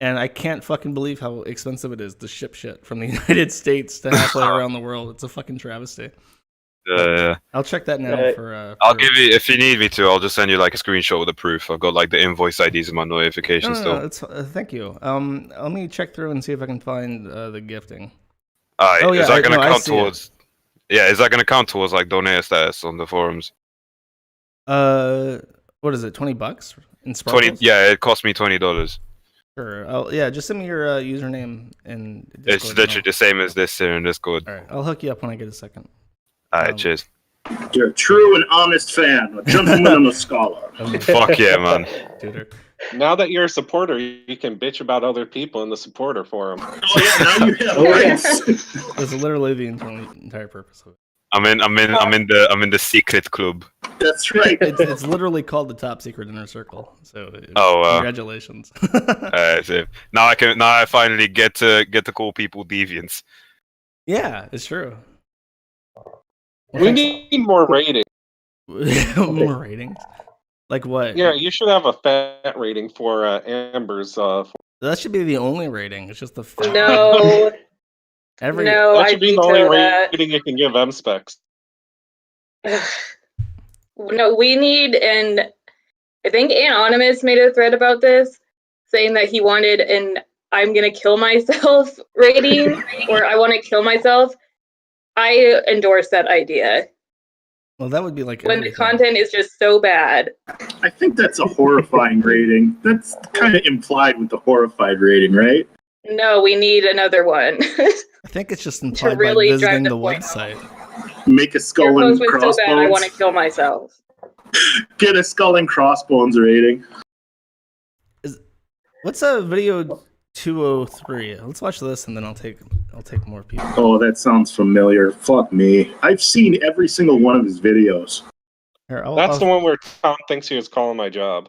and I can't fucking believe how expensive it is to ship shit from the United States to halfway around the world. It's a fucking travesty. Yeah. I'll check that now for. I'll give you, if you need me to, I'll just send you like a screenshot with the proof. I've got like the invoice IDs in my notifications still. No, it's, thank you. Let me check through and see if I can find the gifting. Alright, Oh, yeah, is that going to I count see it. towards? Yeah, is that going to count towards like donator status on the forums? What is it? $20 in sparkles? 20. Yeah, it cost me $20. Sure. Yeah, just send me your username and. It's literally the same as this here in Discord. All right, I'll hook you up when I get a second. Alright, cheers. You're a true and honest fan, a gentleman and a scholar. Fuck yeah, man. Tutor. Now that you're a supporter, you can bitch about other people in the supporter forum. Oh yeah, now you have rights. That's literally the entire purpose of it. I'm in the secret club. That's right. It's literally called the Top Secret Inner Circle. So congratulations. Alright, so now I finally get to call people deviants. Yeah, it's true. We need more rating. More ratings? Like what? Yeah, you should have a fat rating for Amber's. That should be the only rating. It's just the fat. No. Every No, that I should be the only veto that. rating you can give M specs. No, we need, and I think Anonymous made a thread about this, saying that he wanted an I'm gonna kill myself rating, or I want to kill myself. I endorse that idea. Well, that would be like When everything. the content is just so bad. I think that's a horrifying rating. That's kind of implied with the horrified rating, right? No, we need another one. I think it's just implied really by drive visiting the the point website. Make a Your skull post and was so bad, I want to crossbones. kill myself. Get a skull and crossbones rating. What's a video 203? Let's watch this and then I'll take more people. Oh, that sounds familiar. Fuck me. I've seen every single one of his videos. Here, That's the one where Tom thinks he was calling my job.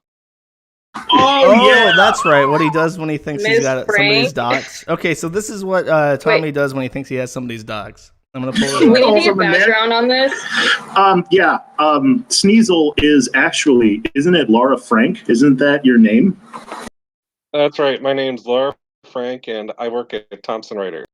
Oh, yeah, that's right. What he does when he thinks he's Miss got somebody's dogs. Okay, so this is what Tommy does when he thinks he has somebody's dogs. I'm gonna pull it. Do we up. need to get background on this? Yeah. Sneasel is actually, isn't it Laura Frank? Isn't that your name? That's right. My name's Laura Frank, and I work at Thompson Reuters.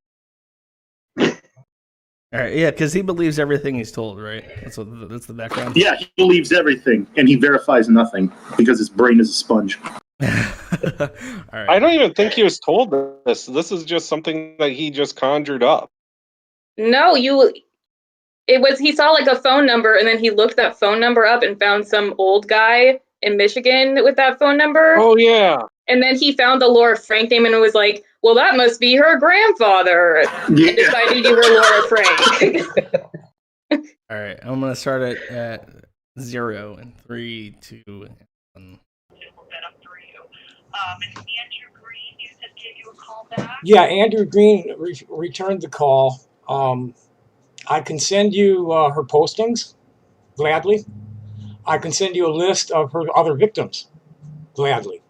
All right, yeah, because he believes everything he's told, right? That's the background. Yeah, he believes everything, and he verifies nothing because his brain is a sponge. All right. I don't even think he was told this. This is just something that he just conjured up. No, he saw like a phone number and then he looked that phone number up and found some old guy in Michigan with that phone number. Oh, yeah. And then he found the Laura Frank name and was like, well, that must be her grandfather. And decided you were Laura Frank. All right, I'm gonna start it at 0 and 3, 2, and 1. Yeah, Andrew Green returned the call. I can send you her postings, gladly. I can send you a list of her other victims, gladly.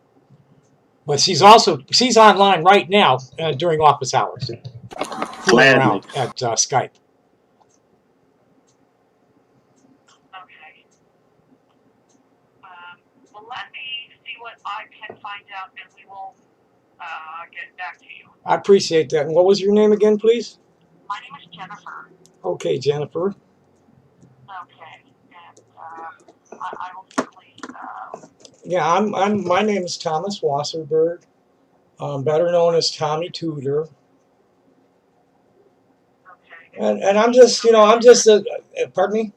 But she's online right now during office hours, fooling around at Skype. Well, let me see what I can find out, and we will get back to you. I appreciate that. And what was your name again, please? My name is Jennifer. Okay, Jennifer. Okay, and I will certainly. Yeah, my name is Thomas Wasserberg, better known as Tommy Tooter. And I'm just, pardon me?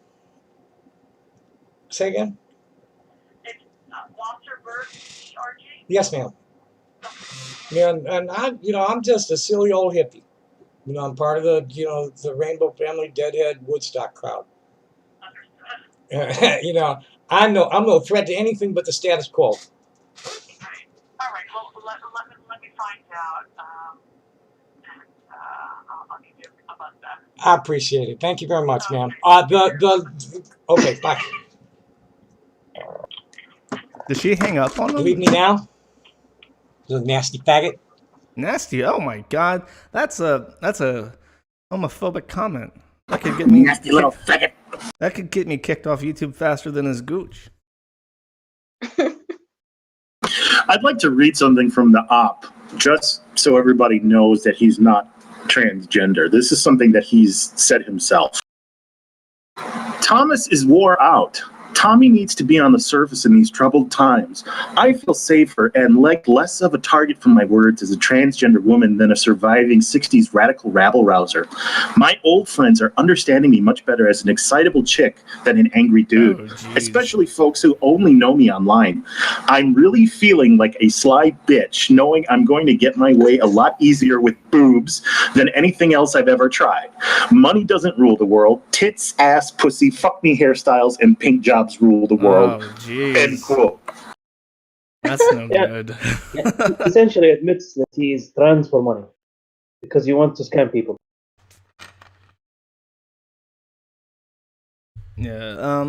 Say again? It's Wasserberg, RG? Yes, ma'am. Yeah, and I'm just a silly old hippie. I'm part of the Rainbow Family Deadhead Woodstock crowd. I know I'm no threat to anything but the status quo. All right. Well, let me find out, and I'll give you a buzz back. I appreciate it. Thank you very much, ma'am. Okay, bye. Did she hang up on him? Leave me now, you nasty faggot. Nasty. Oh my god, that's a homophobic comment. That could get me nasty little faggot. That could get me kicked off YouTube faster than his gooch. I'd like to read something from the op, just so everybody knows that he's not transgender. This is something that he's said himself. Thomas is wore out. Tommy needs to be on the surface in these troubled times. I feel safer and like less of a target for my words as a transgender woman than a surviving 60s radical rabble-rouser. My old friends are understanding me much better as an excitable chick than an angry dude, especially folks who only know me online. I'm really feeling like a sly bitch, knowing I'm going to get my way a lot easier with boobs than anything else I've ever tried. Money doesn't rule the world. Tits, ass, pussy, fuck me hairstyles, and pink jobs rule the world. End quote. That's no good. He essentially admits that he is trans for money because you want to scam people. Yeah,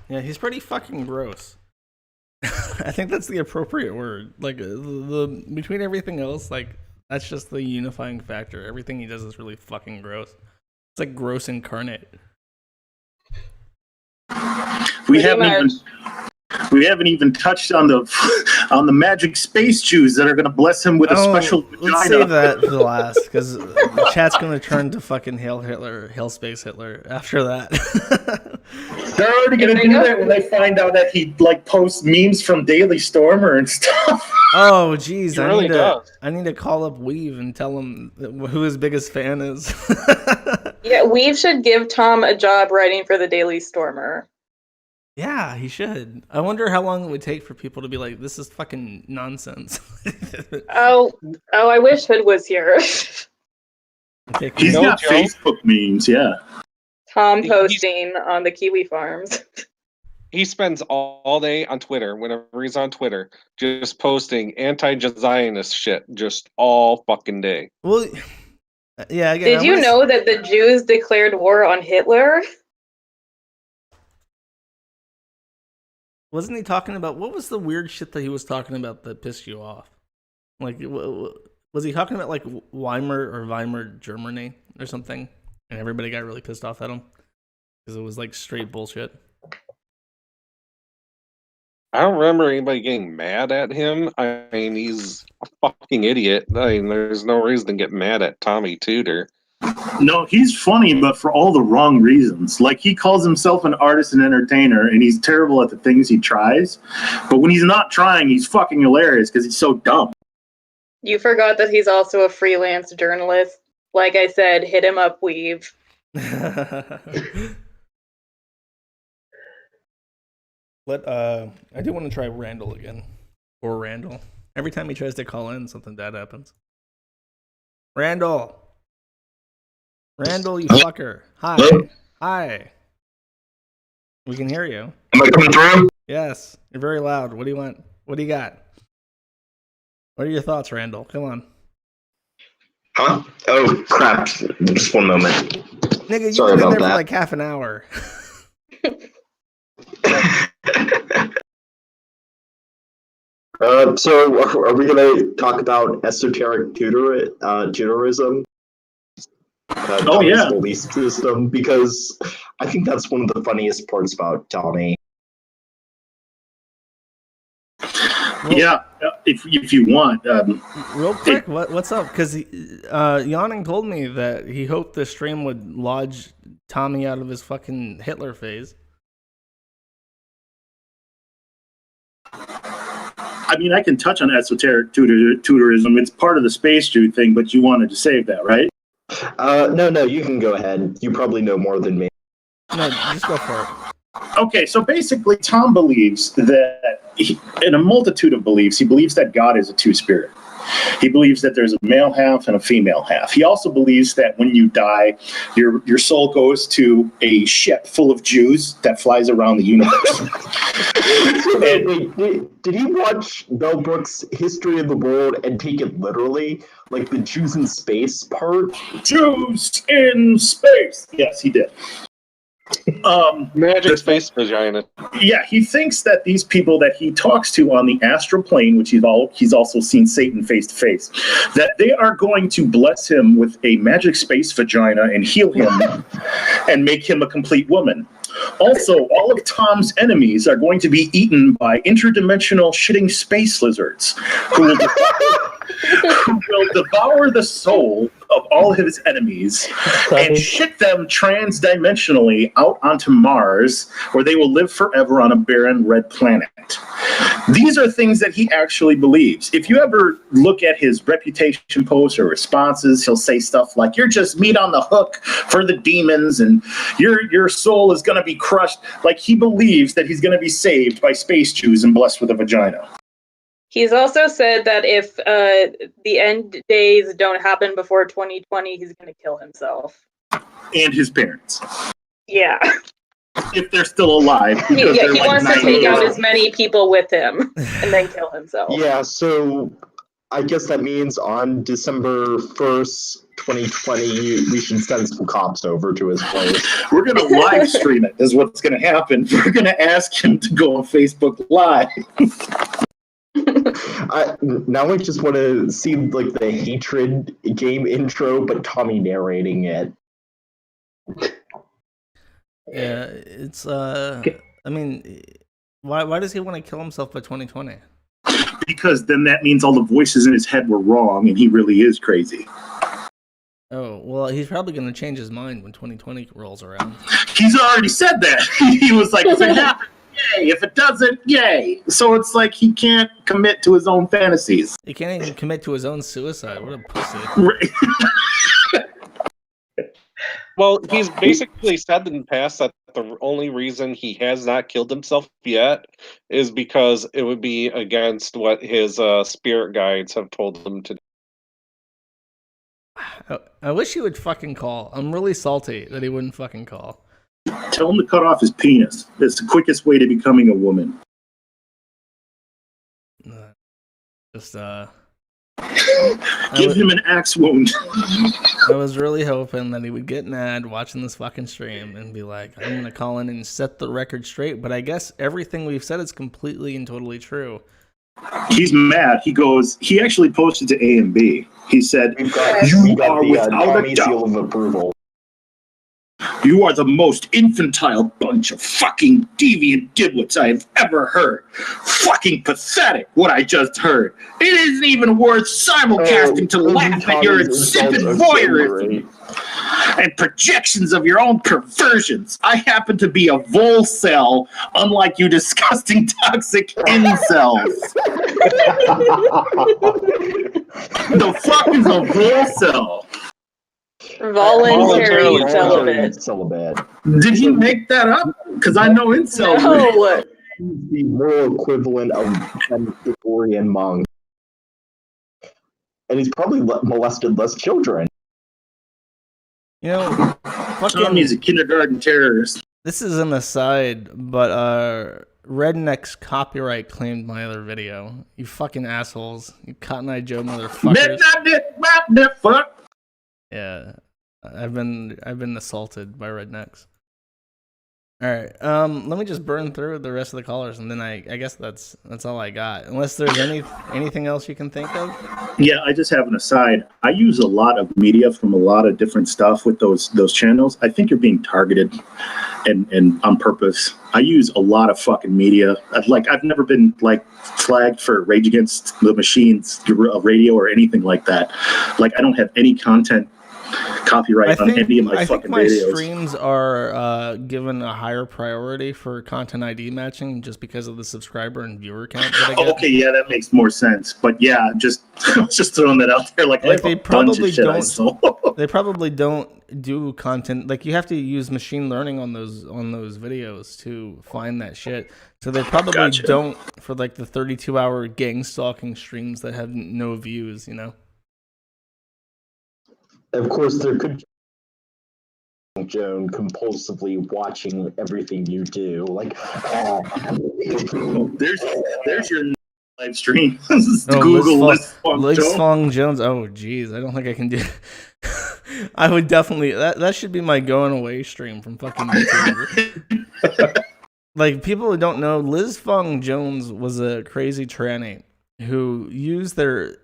yeah, he's pretty fucking gross. I think that's the appropriate word. Like the between everything else, like that's just the unifying factor. Everything he does is really fucking gross. It's like gross incarnate. We haven't even touched on the magic space Jews that are going to bless him with a special vagina. Let's save that for the last, because the chat's going to turn to fucking Hail Hitler, Hail Space Hitler after that. They're already going to do that when they find out that he like posts memes from Daily Stormer and stuff. Oh, geez, He I really does. need to call up Weave and tell him who his biggest fan is. Yeah, Weave should give Tom a job writing for the Daily Stormer. Yeah, he should. I wonder how long it would take for people to be like, "This is fucking nonsense." Oh, I wish Hood was here. He's got Facebook memes, yeah. Tom posting on the Kiwi farms. He spends all day on Twitter, whenever he's on Twitter, just posting anti-Zionist shit just all fucking day. Well, yeah. Again, Did you know that the Jews declared war on Hitler? Wasn't he talking about what was the weird shit that he was talking about that pissed you off? Like, was he talking about like Weimar Germany or something? And everybody got really pissed off at him because it was like straight bullshit. I don't remember anybody getting mad at him. I mean, he's a fucking idiot. I mean, there's no reason to get mad at Tommy Tooter. No, he's funny, but for all the wrong reasons. Like, he calls himself an artist and entertainer, and he's terrible at the things he tries. But when he's not trying, he's fucking hilarious because he's so dumb. You forgot that he's also a freelance journalist. Like I said, hit him up, Weave. I do want to try Randall again. Or Randall. Every time he tries to call in, something bad happens. Randall, you fucker. Hi. Hello? Hi. We can hear you. Am I coming through? Yes. You're very loud. What do you want? What do you got? What are your thoughts, Randall? Come on. Huh? Oh, crap. Just one moment. Nigga, you've Sorry been in about there for that. like half an hour. So are we going to talk about esoteric tutorism? Oh, yeah. Tommy's belief system, because I think that's one of the funniest parts about Tommy. Yeah, if you want. Real quick, what's up? Because Yawning told me that he hoped the stream would lodge Tommy out of his fucking Hitler phase. I mean, I can touch on esoteric tutorism. It's part of the space Jew thing, but you wanted to save that, right? No, you can go ahead. You probably know more than me. No, just go for it. Okay, so basically, Tom believes that, in a multitude of beliefs, he believes that God is a two-spirit. He believes that there's a male half and a female half. He also believes that when you die, your soul goes to a ship full of Jews that flies around the universe. Did he watch Mel Brooks' History of the World and take it literally? Like the Jews in space part? Jews in space! Yes, he did. Magic space vagina. Yeah, he thinks that these people that he talks to on the astral plane, which he's also seen Satan face to face, that they are going to bless him with a magic space vagina and heal him and make him a complete woman. Also, all of Tom's enemies are going to be eaten by interdimensional shitting space lizards who will devour the soul of all of his enemies and shit them transdimensionally out onto Mars, where they will live forever on a barren red planet. These are things that he actually believes. If you ever look at his reputation posts or responses, he'll say stuff like, "You're just meat on the hook for the demons, and your soul is going to be crushed." Like, he believes that he's going to be saved by space Jews and blessed with a vagina. He's also said that if the end days don't happen before 2020, he's going to kill himself. And his parents. Yeah. If they're still alive. He Like wants to 90 take out years as many people with him and then kill himself. Yeah, so I guess that means on December 1st, 2020, we should send some cops over to his place. We're going to live stream it, is what's going to happen. We're going to ask him to go on Facebook Live. Now I just want to see like the hatred game intro, but Tommy narrating it. Yeah, it's I mean, why does he want to kill himself by 2020? Because then that means all the voices in his head were wrong and he really is crazy. Oh, well, he's probably going to change his mind when 2020 rolls around. He's already said that. He was like, if it happens, yay. If it doesn't, yay. So it's like he can't commit to his own fantasies. He can't even commit to his own suicide. What a pussy. Well, he's basically said in the past that the only reason he has not killed himself yet is because it would be against what his spirit guides have told him to do. I wish he would fucking call. I'm really salty that he wouldn't fucking call. Tell him to cut off his penis. That's the quickest way to becoming a woman. Just Give him an axe wound. I was really hoping that he would get mad watching this fucking stream and be like, I'm gonna call in and set the record straight. But I guess everything we've said is completely and totally true. He's mad. He actually posted to A and B. He said, you are without a doubt of approval. You are the most infantile bunch of fucking deviant giblets I have ever heard. Fucking pathetic, what I just heard. It isn't even worth simulcasting to laugh at your insipid voyeurism and projections of your own perversions. I happen to be a vol cell, unlike you disgusting toxic incels. The fuck is a vol cell? Voluntarily celibate. Did he make that up? Because I know incels. No. The moral equivalent of an Ithorian monk. And he's probably molested less children. You know, fucking, he's a kindergarten terrorist. This is an aside, but Redneck's copyright claimed my other video. You fucking assholes. You Cotton Eye Joe motherfuckers. Yeah, I've been assaulted by rednecks. All right, let me just burn through the rest of the callers, and then I guess that's all I got. Unless there's anything else you can think of. Yeah, I just have an aside. I use a lot of media from a lot of different stuff with those channels. I think you're being targeted, and on purpose. I use a lot of fucking media. I've never been flagged for Rage Against the Machine's radio or anything like that. I don't have any content copyright on any of my fucking my videos. Streams are given a higher priority for content ID matching just because of the subscriber and viewer count that I get. Okay, yeah, that makes more sense. But yeah, just throwing that out there. They probably don't. They probably don't do content. You have to use machine learning on those videos to find that shit. So they probably don't for the 32-hour gang stalking streams that have no views. You know. Of course, there could be Joan compulsively watching everything you do. There's your live stream. Google Liz Fong Jones. Oh, geez, I don't think I can do. I would definitely. That should be my going away stream from fucking YouTube. People who don't know, Liz Fong Jones was a crazy tranny who used their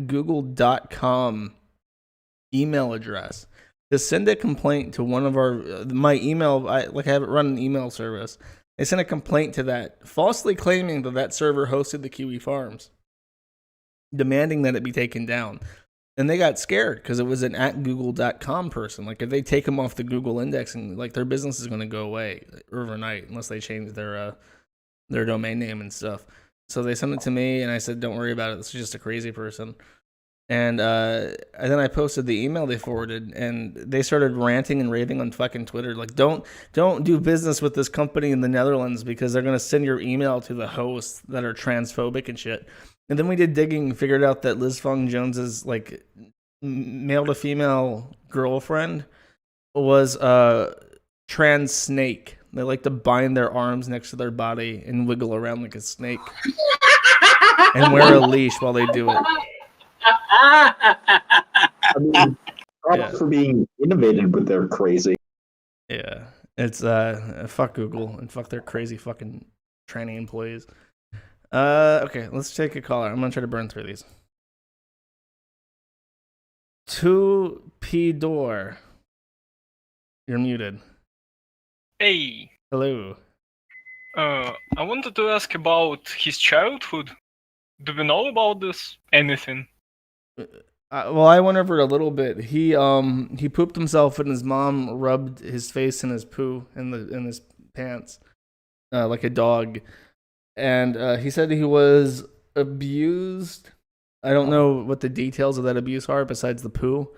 @google.com email address to send a complaint to one of my email. I have it run an email service. They sent a complaint to that, falsely claiming that server hosted the Kiwi Farms, demanding that it be taken down. And they got scared because it was an @google.com person. If they take them off the Google indexing, their business is going to go away overnight unless they change their domain name and stuff. So they sent it to me, and I said, "Don't worry about it. This is just a crazy person." And then I posted the email they forwarded, and they started ranting and raving on fucking Twitter. Don't do business with this company in the Netherlands because they're gonna send your email to the hosts that are transphobic and shit. And then we did digging and figured out that Liz Fong Jones's male to female girlfriend was a trans snake. They like to bind their arms next to their body and wiggle around like a snake, and wear a leash while they do it. For being innovative with their crazy. Yeah, it's fuck Google and fuck their crazy fucking tranny employees. Okay, let's take a caller. I'm gonna try to burn through these. 2P Door, you're muted. Hey, Hello. I wanted to ask about his childhood. Do we know about this? Anything? Well, I went over it a little bit. He pooped himself, and his mom rubbed his face in his poo in his pants, like a dog. And he said he was abused. I don't know what the details of that abuse are besides the poo.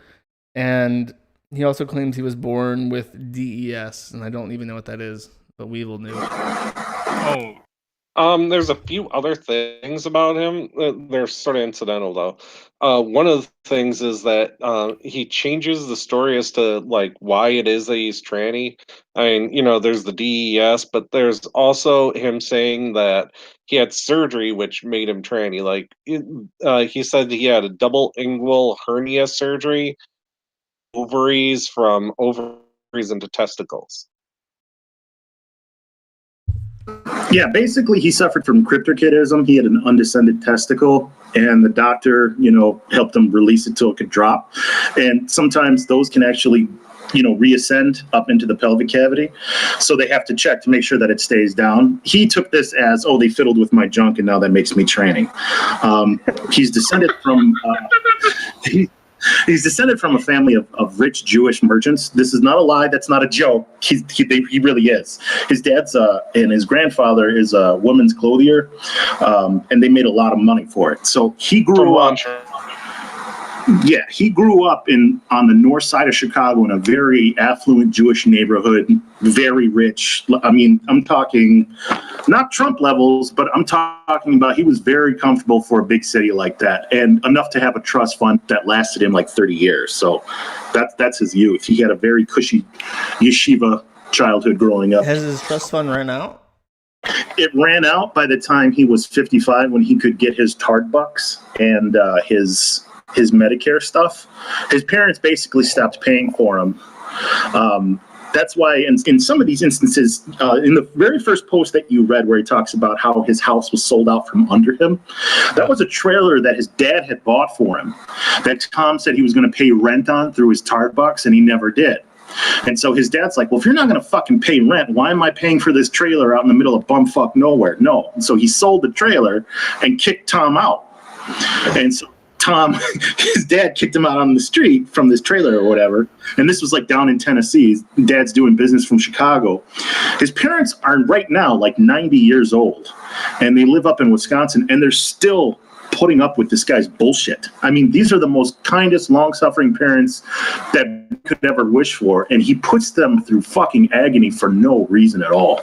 And he also claims he was born with DES, and I don't even know what that is, but Weevil knew. Oh. There's a few other things about him. They're sort of incidental, though. One of the things is that he changes the story as to like why it is that he's tranny. I mean, there's the DES, but there's also him saying that he had surgery which made him tranny. Like he said he had a double inguinal hernia surgery, ovaries from ovaries into testicles. Yeah, basically, he suffered from cryptorchidism. He had an undescended testicle, and the doctor, helped him release it till it could drop. And sometimes those can actually, reascend up into the pelvic cavity. So they have to check to make sure that it stays down. He took this as, they fiddled with my junk, and now that makes me tranny. He's descended from. He's descended from a family of rich Jewish merchants. This is not a lie. That's not a joke. He really is. His dad's and his grandfather is a woman's clothier, and they made a lot of money for it. So he grew up. Yeah, he grew up on the north side of Chicago in a very affluent Jewish neighborhood, very rich. I mean, I'm talking not Trump levels, but I'm talking about he was very comfortable for a big city like that, and enough to have a trust fund that lasted him like 30 years. So that's his youth. He had a very cushy yeshiva childhood growing up. Has his trust fund ran out? It ran out by the time he was 55, when he could get his tart bucks and his Medicare stuff. His parents basically stopped paying for him. That's why in some of these instances, in the very first post that you read where he talks about how his house was sold out from under him, that was a trailer that his dad had bought for him that Tom said he was going to pay rent on through his tart bucks, and he never did. And so his dad's like, well, if you're not going to fucking pay rent, why am I paying for this trailer out in the middle of bumfuck nowhere? No. And so he sold the trailer and kicked Tom out. And so Tom, his dad kicked him out on the street from this trailer or whatever. And this was like down in Tennessee. His dad's doing business from Chicago. His parents are right now like 90 years old, and they live up in Wisconsin, and they're still putting up with this guy's bullshit. I mean, these are the most kindest, long-suffering parents that we could ever wish for, and he puts them through fucking agony for no reason at all.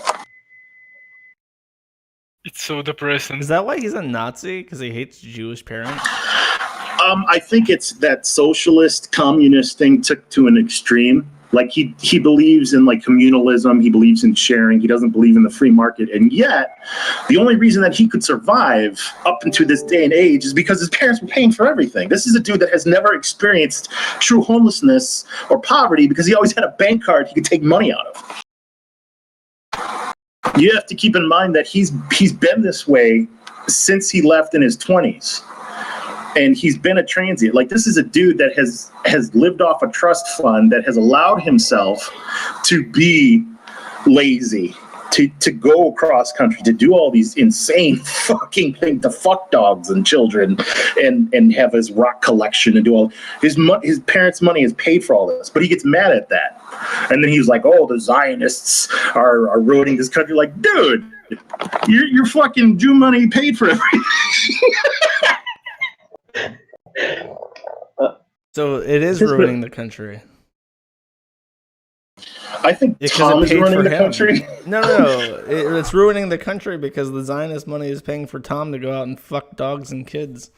It's so depressing. Is that why he's a Nazi? Because he hates Jewish parents? I think it's that socialist, communist thing took to an extreme. Like he believes in like communalism. He believes in sharing. He doesn't believe in the free market. And yet, the only reason that he could survive up into this day and age is because his parents were paying for everything. This is a dude that has never experienced true homelessness or poverty because he always had a bank card he could take money out of. You have to keep in mind that he's been this way since he left in his 20s. And he's been a transient. Like, this is a dude that has lived off a trust fund, that has allowed himself to be lazy, to go across country, to do all these insane fucking things, to fuck dogs and children, and have his rock collection and do all his parents' money is paid for all this. But he gets mad at that, and then he's like, "Oh, the Zionists are ruining this country." Like, dude, your fucking Jew money paid for everything. So it is ruining the country. I think Tom is ruining the country. No. It's ruining the country because the Zionist money is paying for Tom to go out and fuck dogs and kids.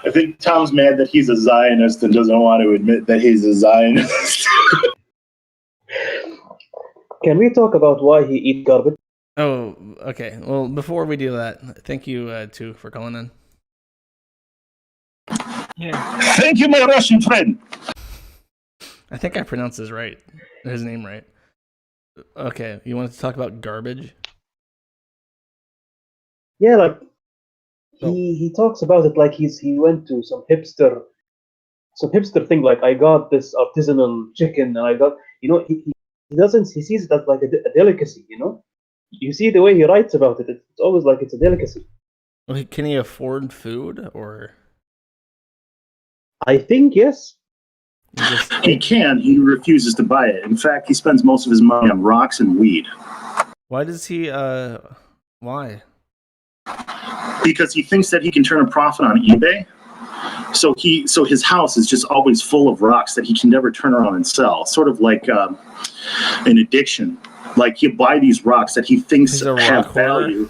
I think Tom's mad that he's a Zionist and doesn't want to admit that he's a Zionist. Can we talk about why he eats garbage? Oh, okay. Well, before we do that, thank you, too, for calling in. Yeah. Thank you, my Russian friend. I think I pronounced his name right. Okay, you wanted to talk about garbage? Yeah, like he talks about it like he went to some hipster thing. Like, I got this artisanal chicken, and I got he He sees it as like a delicacy, you know. You see the way he writes about it. It's always like it's a delicacy. Well, can he afford food or? I think yes. He can. He refuses to buy it. In fact, he spends most of his money on rocks and weed. Why does he? Why? Because he thinks that he can turn a profit on eBay. So his house is just always full of rocks that he can never turn around and sell. Sort of like an addiction. Like he'll buy these rocks that he thinks have value.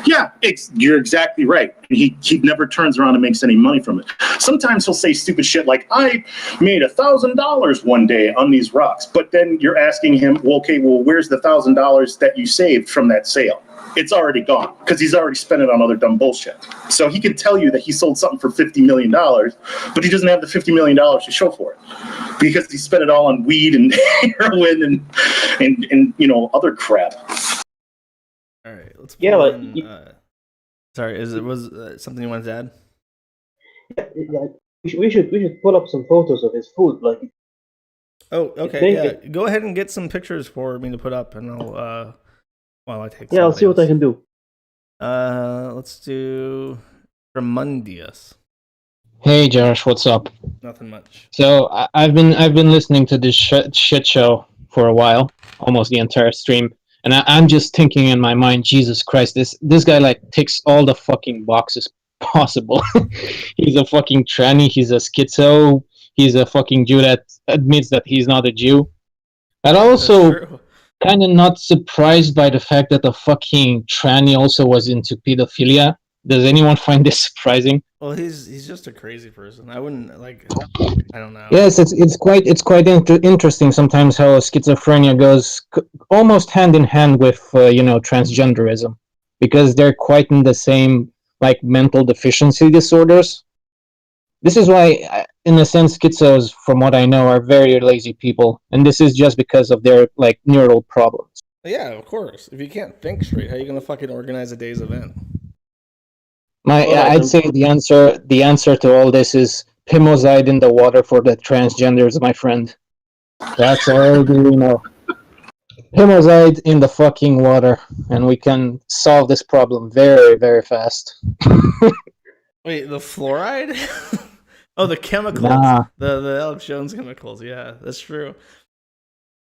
Yeah, you're exactly right. He never turns around and makes any money from it. Sometimes he'll say stupid shit like, I made $1,000 one day on these rocks. But then you're asking him, well, okay, well, where's the $1,000 that you saved from that sale? It's already gone because he's already spent it on other dumb bullshit. So he can tell you that he sold something for $50 million, but he doesn't have the $50 million to show for it because he spent it all on weed and heroin and you know, other crap. All right, let's. Yeah, like, sorry, was something you wanted to add? Yeah, we should pull up some photos of his food. Like, oh, okay, yeah. Go ahead and get some pictures for me to put up, and I'll while I take. Yeah, I'll see what I can do. Let's do Tremundius. Hey Josh, what's up? Nothing much. So I've been listening to this shit show for a while, almost the entire stream, and I'm just thinking in my mind, Jesus Christ, this guy like ticks all the fucking boxes possible. He's a fucking tranny. He's a schizo. He's a fucking Jew that admits that he's not a Jew. And also, kind of not surprised by the fact that the fucking tranny also was into pedophilia. Does anyone find this surprising? Well, he's just a crazy person. I wouldn't like. I don't know. Yes, it's quite interesting sometimes how schizophrenia goes almost hand in hand with transgenderism, because they're quite in the same like mental deficiency disorders. This is why, in a sense, schizos, from what I know, are very lazy people, and this is just because of their like neural problems. Yeah, of course. If you can't think straight, how are you gonna fucking organize a day's event? I'd say the answer to all this is pimozide in the water for the transgenders, my friend. That's all we know. Pimozide in the fucking water, and we can solve this problem very, very fast. Wait, the fluoride? Oh, the chemicals. Nah. The Alex Jones chemicals. Yeah, that's true.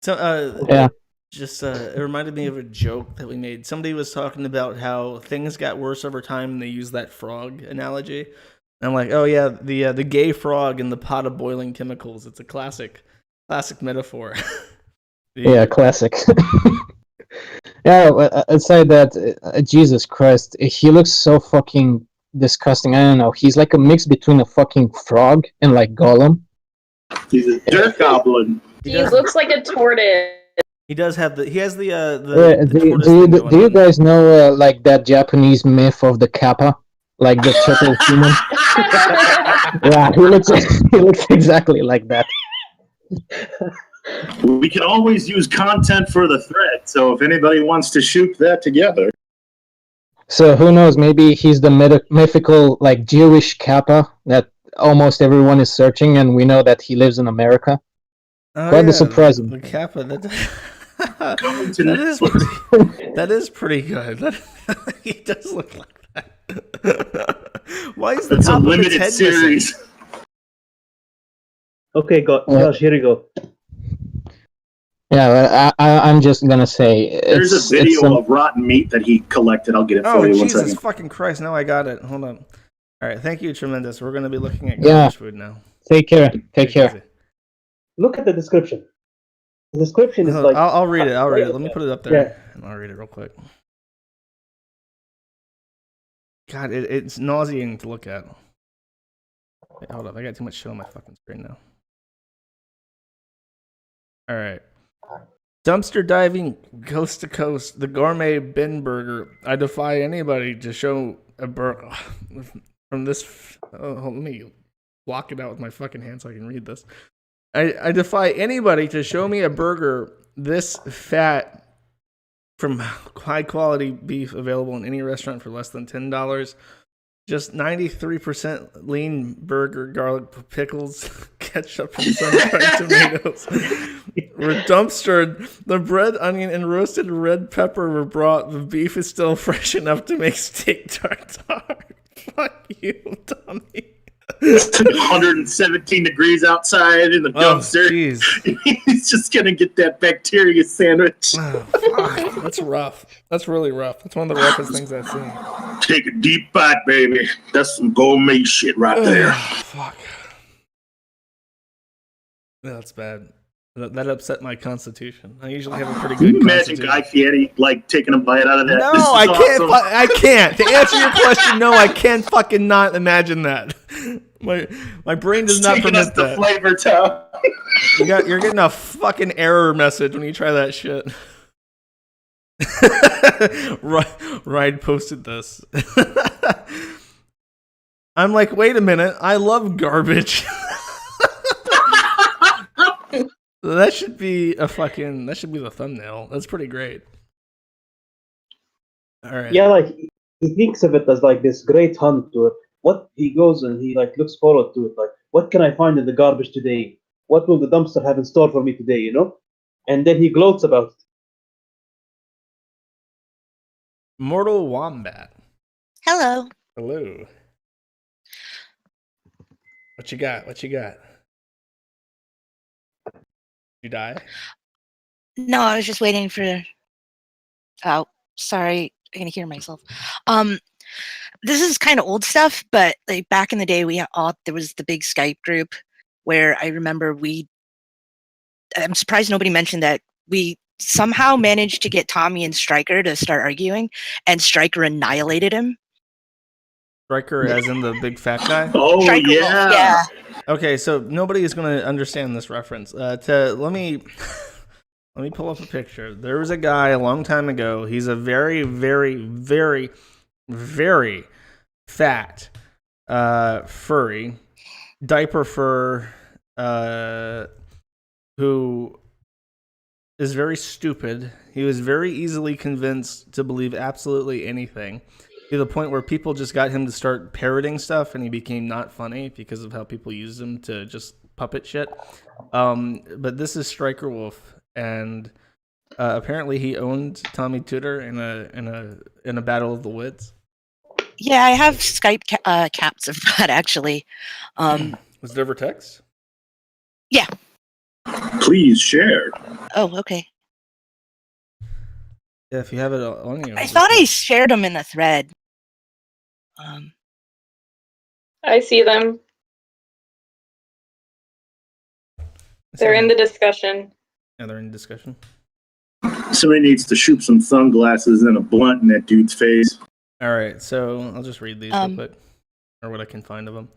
So, yeah. Just it reminded me of a joke that we made. Somebody was talking about how things got worse over time, and they used that frog analogy. And I'm like, oh yeah, the gay frog in the pot of boiling chemicals. It's a classic metaphor. Yeah, classic. Yeah, aside that, Jesus Christ, he looks so fucking disgusting. I don't know. He's like a mix between a fucking frog and like Gollum. He's a dirt goblin. He looks like a tortoise. He does have the. He has the. Do you guys know like that Japanese myth of the kappa, like the turtle human? Yeah, he looks exactly like that. We can always use content for the thread, so if anybody wants to shoot that together. So who knows? Maybe he's the mythical like Jewish kappa that almost everyone is searching, and we know that he lives in America. Oh, Quite yeah, surprising. The kappa. That is pretty good. He does look like that. Why is the It's a top of his limited head series. missing? Okay, Josh, here you go. Yeah, I'm just gonna say There's a video of rotten meat that he collected. I'll get it for Oh, you. One Jesus second. fucking Christ. Now I got it. Hold on. All right. Thank you, Tremendous. We're going to be looking at Yeah. garbage food now. Take care. Take care. Look at the description. The description is like. I'll read it. Let me put it up there. Yeah. And I'll read it real quick. God, it's nauseating to look at. Wait, hold up. I got too much shit on my fucking screen now. All right. Dumpster diving coast to coast, the gourmet bin burger. I defy anybody to show a burger from this. Let me block it out with my fucking hand so I can read this. I defy anybody to show me a burger this fat from high quality beef available in any restaurant for less than $10. Just 93% lean burger, garlic pickles, ketchup and sun-dried tomatoes were dumpstered. The bread, onion, and roasted red pepper were brought. The beef is still fresh enough to make steak tartare. Fuck you, Tommy. 117 degrees outside in the dumpster. He's just gonna get that bacteria sandwich. Oh, fuck. That's rough. That's really rough. That's one of the roughest things I've seen. Take a deep bite, baby. That's some gourmet shit right there. Fuck. Yeah, that's bad. That upset my constitution. I usually have a pretty Can good you imagine constitution. Guy Fieri like taking a bite out of that? No, This is I can't. awesome. I can't. To answer your question, no, I can't fucking not imagine that. My brain does not Taking us permit to that. Flavor Town. You're getting a fucking error message when you try that shit. Ride posted this. I'm like, wait a minute. I love garbage. That should be the thumbnail. That's pretty great. All right. Yeah, like he thinks of it as like this great hunt to it. What he goes and he like looks forward to it. Like, what can I find in the garbage today? What will the dumpster have in store for me today? You know, and then he gloats about it. Mortal Wombat. Hello. Hello. What you got? What you got? You die? No, I was just waiting for. Oh, sorry, I can hear myself. This is kind of old stuff, but like back in the day, there was the big Skype group where I remember I'm surprised nobody mentioned that we somehow managed to get Tommy and Stryker to start arguing, and Stryker annihilated him. Stryker, as in the big fat guy? Oh, Stryker yeah. Wolf, yeah. Okay, so nobody is going to understand this reference. Let me pull up a picture. There was a guy a long time ago. He's a very, very, very, very fat, furry, diaper fur, who is very stupid. He was very easily convinced to believe absolutely anything, to the point where people just got him to start parroting stuff, and he became not funny because of how people used him to just puppet shit. But this is Stryker Wolf, and apparently he owned Tommy Tooter in a battle of the woods. Yeah, I have Skype caps of that actually. Was it over text? Yeah. Please share. Oh, okay. Yeah, if you have it on you. I thought I shared them in the thread. I see them. They're in the discussion. Yeah, they're in discussion. Somebody needs to shoot some sunglasses and a blunt in that dude's face. All right, so I'll just read these real quick, or what I can find of them.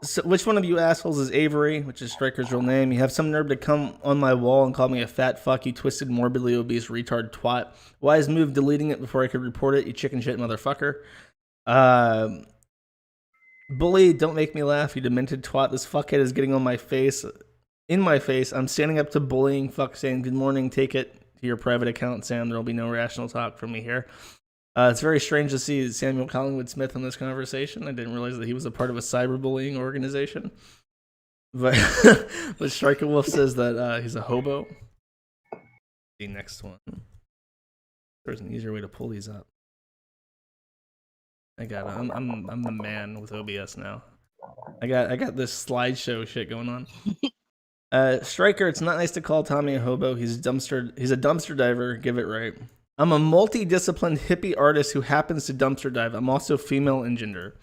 So, which one of you assholes is Avery, which is Stryker's real name? You have some nerve to come on my wall and call me a fat fuck, you twisted, morbidly obese retard twat. Wise move deleting it before I could report it, you chicken shit motherfucker. Bully, don't make me laugh, you demented twat. This fuckhead is getting on my face. In my face. I'm standing up to bullying fuck, saying good morning, take it to your private account, Sam. There will be no rational talk from me here. It's very strange to see Samuel Collingwood Smith in this conversation. I didn't realize that he was a part of a cyberbullying organization. But Stryker Wolf says that he's a hobo. The next one. There's an easier way to pull these up. I got it. I'm the man with OBS now. I got this slideshow shit going on. Stryker, it's not nice to call Tommy a hobo. He's a dumpster diver. Give it right. I'm a multidisciplined hippie artist who happens to dumpster dive. I'm also female in gender.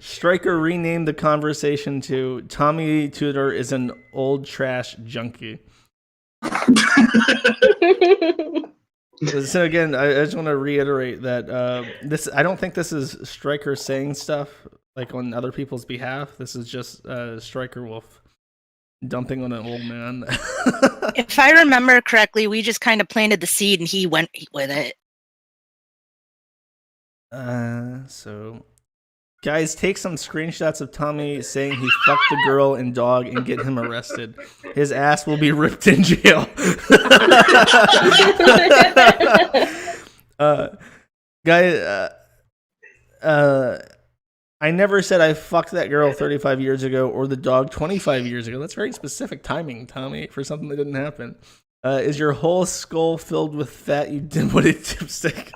Stryker renamed the conversation to Tommy Tooter is an old trash junkie. So again, I just want to reiterate that this. I don't think this is Stryker saying stuff like on other people's behalf. This is just Stryker Wolf dumping on an old man. If I remember correctly, we just kind of planted the seed and he went with it. So guys, take some screenshots of Tommy saying he fucked the girl and dog and get him arrested. His ass will be ripped in jail. I never said I fucked that girl 35 years ago or the dog 25 years ago. That's very specific timing, Tommy, for something that didn't happen. Is your whole skull filled with fat, you dim-witted dipstick?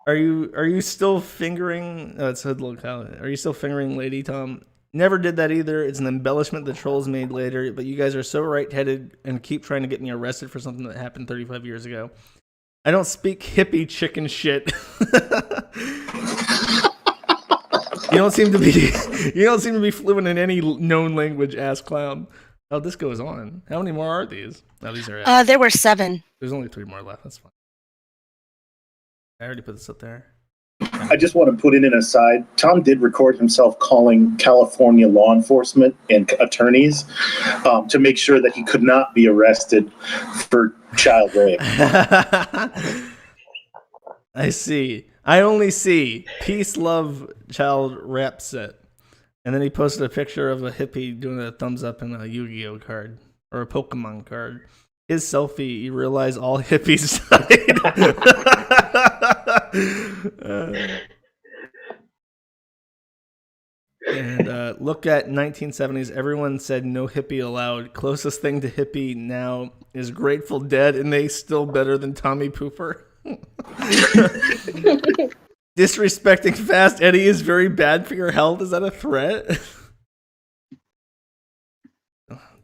Are you still fingering? Oh, it's Hoodlook. Are you still fingering Lady Tom? Never did that either. It's an embellishment the trolls made later. But you guys are so right-headed and keep trying to get me arrested for something that happened 35 years ago. I don't speak hippie chicken shit. You don't seem to be fluent in any known language, ass clown. Oh, this goes on. How many more are these? Oh, these are. There were 7. There's only 3 more left. That's fine. I already put this up there. I just want to put in an aside. Tom did record himself calling California law enforcement and attorneys to make sure that he could not be arrested for child rape. I see. I only see peace, love, child rap set. And then he posted a picture of a hippie doing a thumbs up in a Yu-Gi-Oh card or a Pokemon card. His selfie, you realize all hippies died. And look at 1970s. Everyone said no hippie allowed. Closest thing to hippie now is Grateful Dead, and they still better than Tommy Pooper. Disrespecting Fast Eddie is very bad for your health. Is that a threat?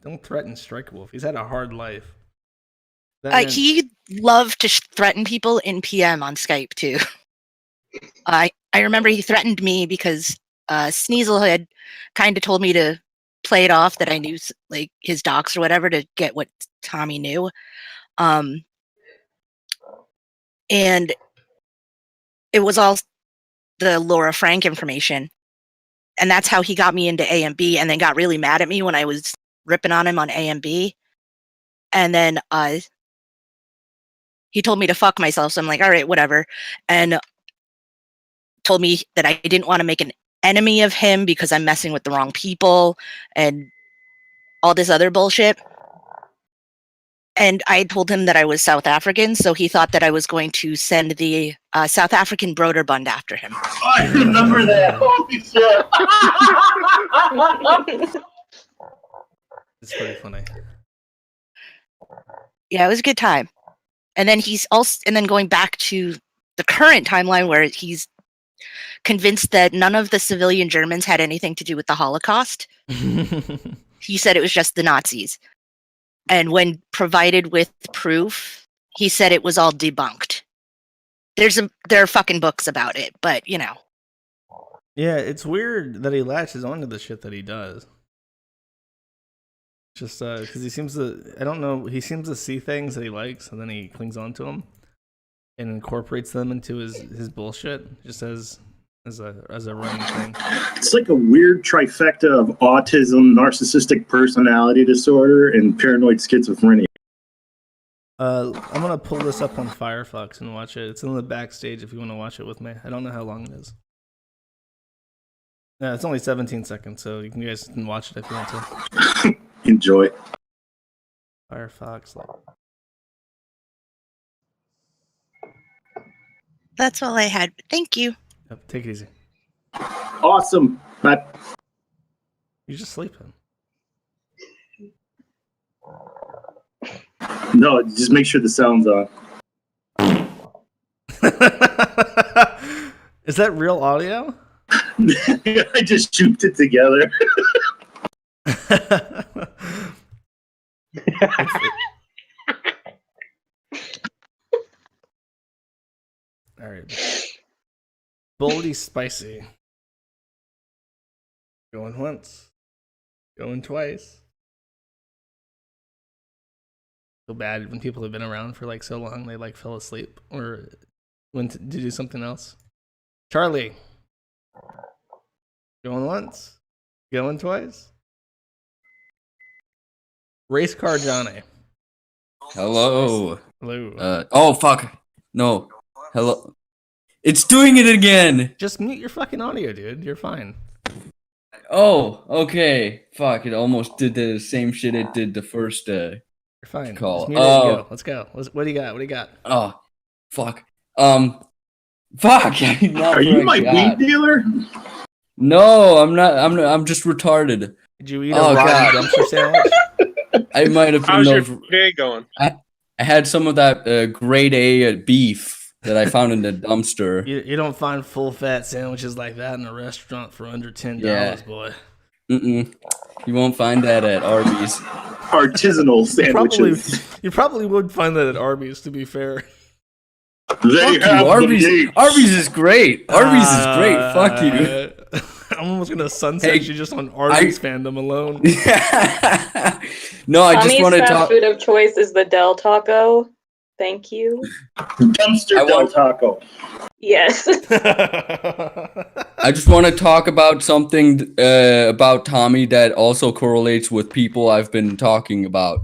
Don't threaten Strike Wolf. He's had a hard life. He loved to threaten people in PM on Skype too. I remember he threatened me because Sneasel had kind of told me to play it off that I knew like his docs or whatever to get what Tommy knew. And it was all the Laura Frank information. And that's how he got me into A and B, and then got really mad at me when I was ripping on him on A and B. And then he told me to fuck myself, so I'm like, all right, whatever. And told me that I didn't want to make an enemy of him because I'm messing with the wrong people and all this other bullshit. And I told him that I was South African, so he thought that I was going to send the South African Broderbund after him. I remember that. Holy shit. It's pretty funny. Yeah, it was a good time. And then going back to the current timeline where he's convinced that none of the civilian Germans had anything to do with the Holocaust. He said it was just the Nazis. And when provided with proof, he said it was all debunked. There are fucking books about it, but you know. Yeah, it's weird that he latches onto the shit that he does. Just because he seems to, I don't know, he seems to see things that he likes and then he clings on to them and incorporates them into his bullshit, just as a running thing. It's like a weird trifecta of autism, narcissistic personality disorder, and paranoid schizophrenia. I'm gonna pull this up on Firefox and watch it. It's in the backstage if you want to watch it with me. I don't know how long it is. Yeah, it's only 17 seconds, so you guys can watch it if you want to. Enjoy. Firefox. That's all I had. Thank you. Yep, take it easy. Awesome. Bye. You just sleeping. No, just make sure the sound's on. Is that real audio? I just shooped it together. All right. Boldy spicy. Going once. Going twice. Feel bad when people have been around for like so long they like fell asleep or went to do something else. Charlie. Going once. Going twice. Race car Johnny. Hello. Hello. Oh fuck. No. Hello. It's doing it again. Just mute your fucking audio, dude. You're fine. Oh, okay. Fuck, it almost did the same shit it did the first You're fine. Call. Just mute it and go. Let's go. What do you got? What do you got? Oh, fuck. Fuck. Are you my weed dealer? No, I'm not. I'm just retarded. Did you eat a rotten dumpster sandwich? I might have been How's your those. day going? I had some of that grade A beef that I found in the dumpster. You don't find full fat sandwiches like that in a restaurant for under $10, Yeah. boy. You won't find that at Arby's. Artisanal sandwiches. You probably would find that at Arby's, to be fair. They Fuck you, Arby's. Arby's is great. Arby's is great. Fuck you. I'm almost gonna sunset you just on Arby's fandom alone. No, I just Tommy's want to fast talk. food of choice is the Del Taco. Thank you. Dumpster Del Taco. Yes. I just want to talk about something about Tommy that also correlates with people I've been talking about.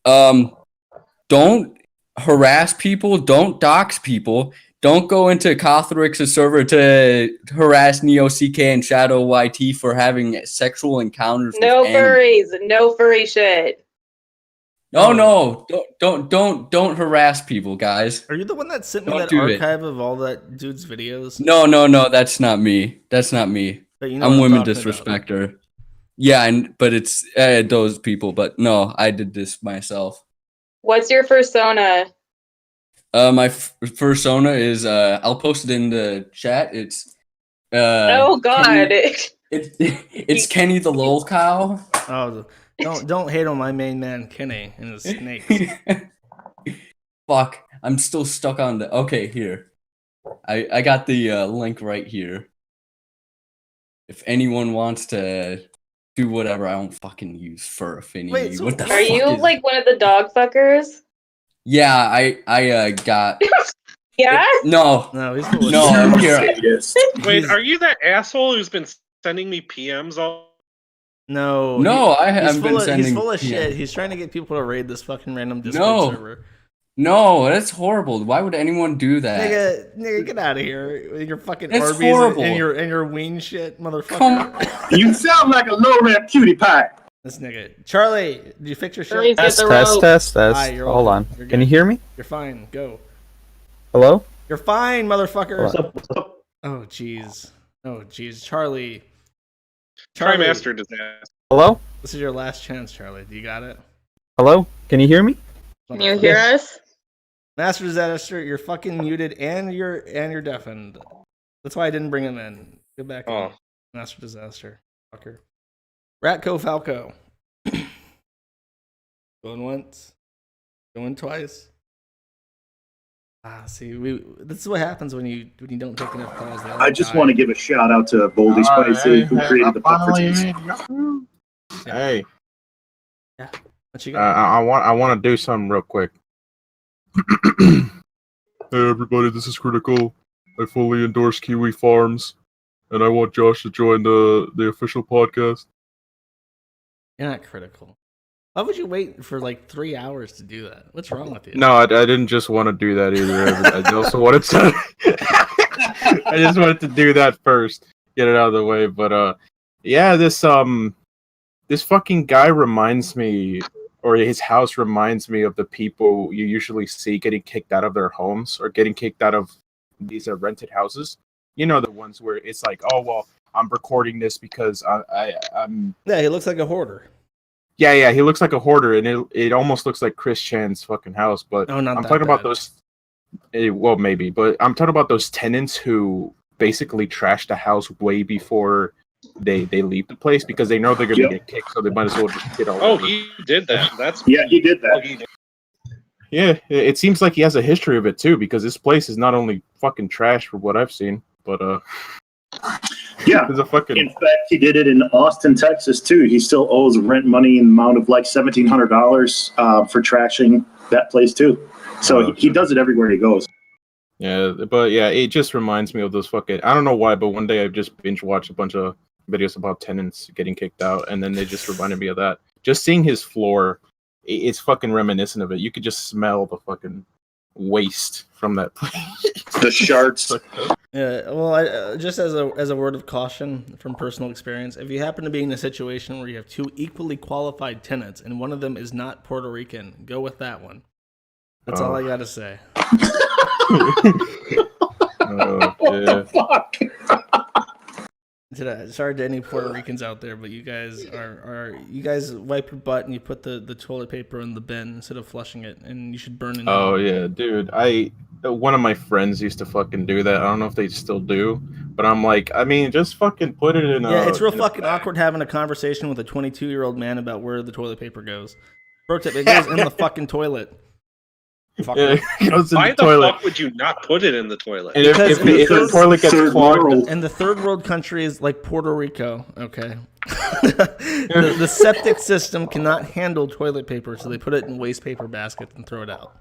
Don't harass people. Don't dox people. Don't go into Cothrix's server to harass Neo CK and Shadow YT for having sexual encounters. No with animals. furries. No furry shit. No, don't harass people, guys. Are you the one that sent me Don't that do it. archive of all that dude's videos? No, that's not me. That's not me. But you know I'm what I'm women talking disrespecter. Yeah, but it's those people. But no, I did this myself. What's your persona? My persona is I'll post it in the chat. It's Oh God. it's Kenny the lol cow. Oh, don't hate on my main man Kenny and his snakes. Fuck, I'm still stuck on the. Okay, here. I got the link right here. If anyone wants to do whatever, I don't fucking use fur affinity. Wait, so what the Are fuck you is- like one of the dog fuckers? Yeah, I got. Yeah? No, he's full of no. shit. Here, Wait, are you that asshole who's been sending me PMs all? No, I he's haven't been sending. He's full of yeah. shit. He's trying to get people to raid this fucking random Discord server. No, that's horrible. Why would anyone do that? Nigga, get out of here with your fucking That's Arby's horrible. and your ween shit, motherfucker. You sound like a low rap cutie pie. This nigga, Charlie, did you fix your shit? Furries get the Test. Hi, you're Hold welcome. on. You're Can you good. hear me? You're fine. Go. Hello? You're fine, motherfucker. Hold Oh jeez. Oh jeez, Charlie. Trimester disaster. Hello? This is your last chance, Charlie. Do you got it? Hello? Can you hear me? Can you hear us? Master Disaster, you're fucking muted and you're deafened. That's why I didn't bring him in. Get back in. Master Disaster. Fucker. Ratco Falco. Going once. Going twice. See, this is what happens when you don't take enough calls. I just want to give a shout out to Boldy Spicy, who created the buffer teams. Hey. Yeah. What you got? I want to do something real quick. Hey everybody, this is Critical. I fully endorse Kiwi Farms, and I want Josh to join the official podcast. You're not critical. Why would you wait for like 3 hours to do that? What's wrong with you? No, I didn't just want to do that either. I also wanted to. I just wanted to do that first, get it out of the way. But yeah, this fucking guy reminds me, or his house reminds me of the people you usually see getting kicked out of their homes or getting kicked out of these rented houses. You know, the ones where it's like, oh well, I'm recording this because I'm. Yeah, he looks like a hoarder. Yeah, he looks like a hoarder, and it almost looks like Chris Chan's fucking house. But not I'm that talking about bad. those. Well, maybe, but I'm talking about those tenants who basically trash the house way before they leave the place because they know they're gonna get kicked, so they might as well just get all. Oh, over. he did that. That's Yeah, he did that. Yeah, it seems like he has a history of it too, because this place is not only fucking trash for what I've seen, but Yeah. it's a fucking. In fact, he did it in Austin, Texas, too. He still owes rent money in the amount of like $1,700 for trashing that place, too. So he does it everywhere he goes. Yeah, but yeah, it just reminds me of those fucking. I don't know why, but one day I just binge watched a bunch of videos about tenants getting kicked out, and then they just reminded me of that. Just seeing his floor, it's fucking reminiscent of it. You could just smell the fucking waste from that place. The shards. Yeah, well, just as a word of caution from personal experience, if you happen to be in a situation where you have two equally qualified tenants and one of them is not Puerto Rican, go with that one. That's all I gotta say. What the fuck? Sorry to any Puerto Ricans out there, but you guys you guys wipe your butt and you put the toilet paper in the bin instead of flushing it, and you should burn it. Oh yeah, dude. One of my friends used to fucking do that. I don't know if they still do, but I'm like, I mean, just fucking put it in. Yeah, it's real fucking awkward having a conversation with a 22-year-old man about where the toilet paper goes. Pro tip: it goes in the fucking toilet. Yeah, it goes in Why the the toilet. fuck would you not put it in the toilet? And if the toilet gets clogged, and the third world country is like Puerto Rico, okay? the septic system cannot handle toilet paper, so they put it in waste paper baskets and throw it out.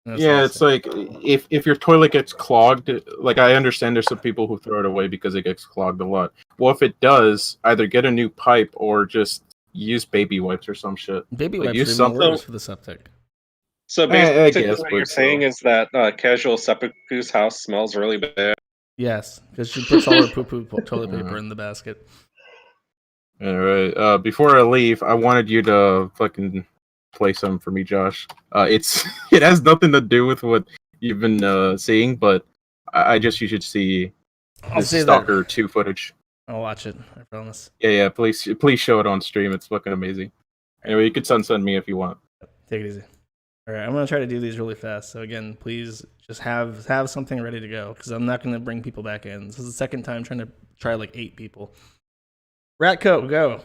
yeah, it's like if your toilet gets clogged, like I understand there's some people who throw it away because it gets clogged a lot. Well, if it does, either get a new pipe or just use baby wipes or some shit. Baby like, wipes use are something even worse for the septic. So I basically, guess, what but you're saying is that casual seppuku's house smells really bad. Yes, because she puts all her poo-poo toilet paper in the basket. All right. Before I leave, I wanted you to fucking play something for me, Josh. It has nothing to do with what you've been seeing, but I just you should see I'll this say Stalker 2 footage. I'll watch it. I promise. Yeah. Please show it on stream. It's fucking amazing. Anyway, you could send me if you want. Take it easy. All right, I'm gonna try to do these really fast. So again, please just have something ready to go because I'm not gonna bring people back in. This is the second time trying to try like 8 people. Ratcoat, go.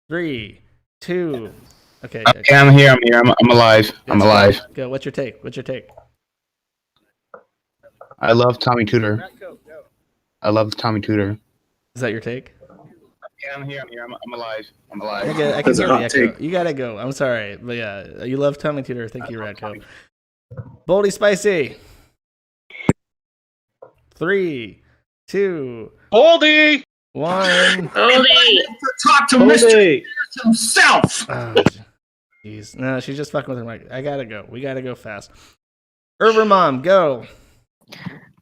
3, 2. Okay. Okay, I'm here. I'm alive. I'm alive. Go. What's your take? I love Tommy Tooter. I love Tommy Tooter. Is that your take? Yeah, I'm here. I'm alive. I'm alive. I can hear the echo. You gotta go. I'm sorry, but yeah, you love Tommy Tooter. Thank you, Ratcoat. Boldy Spicy. 3, 2. Boldy. 1. Boldy. Talk to Mr. himself. Oh, jeez. No, she's just fucking with her mic. I gotta go. We gotta go fast. Herber Mom, go.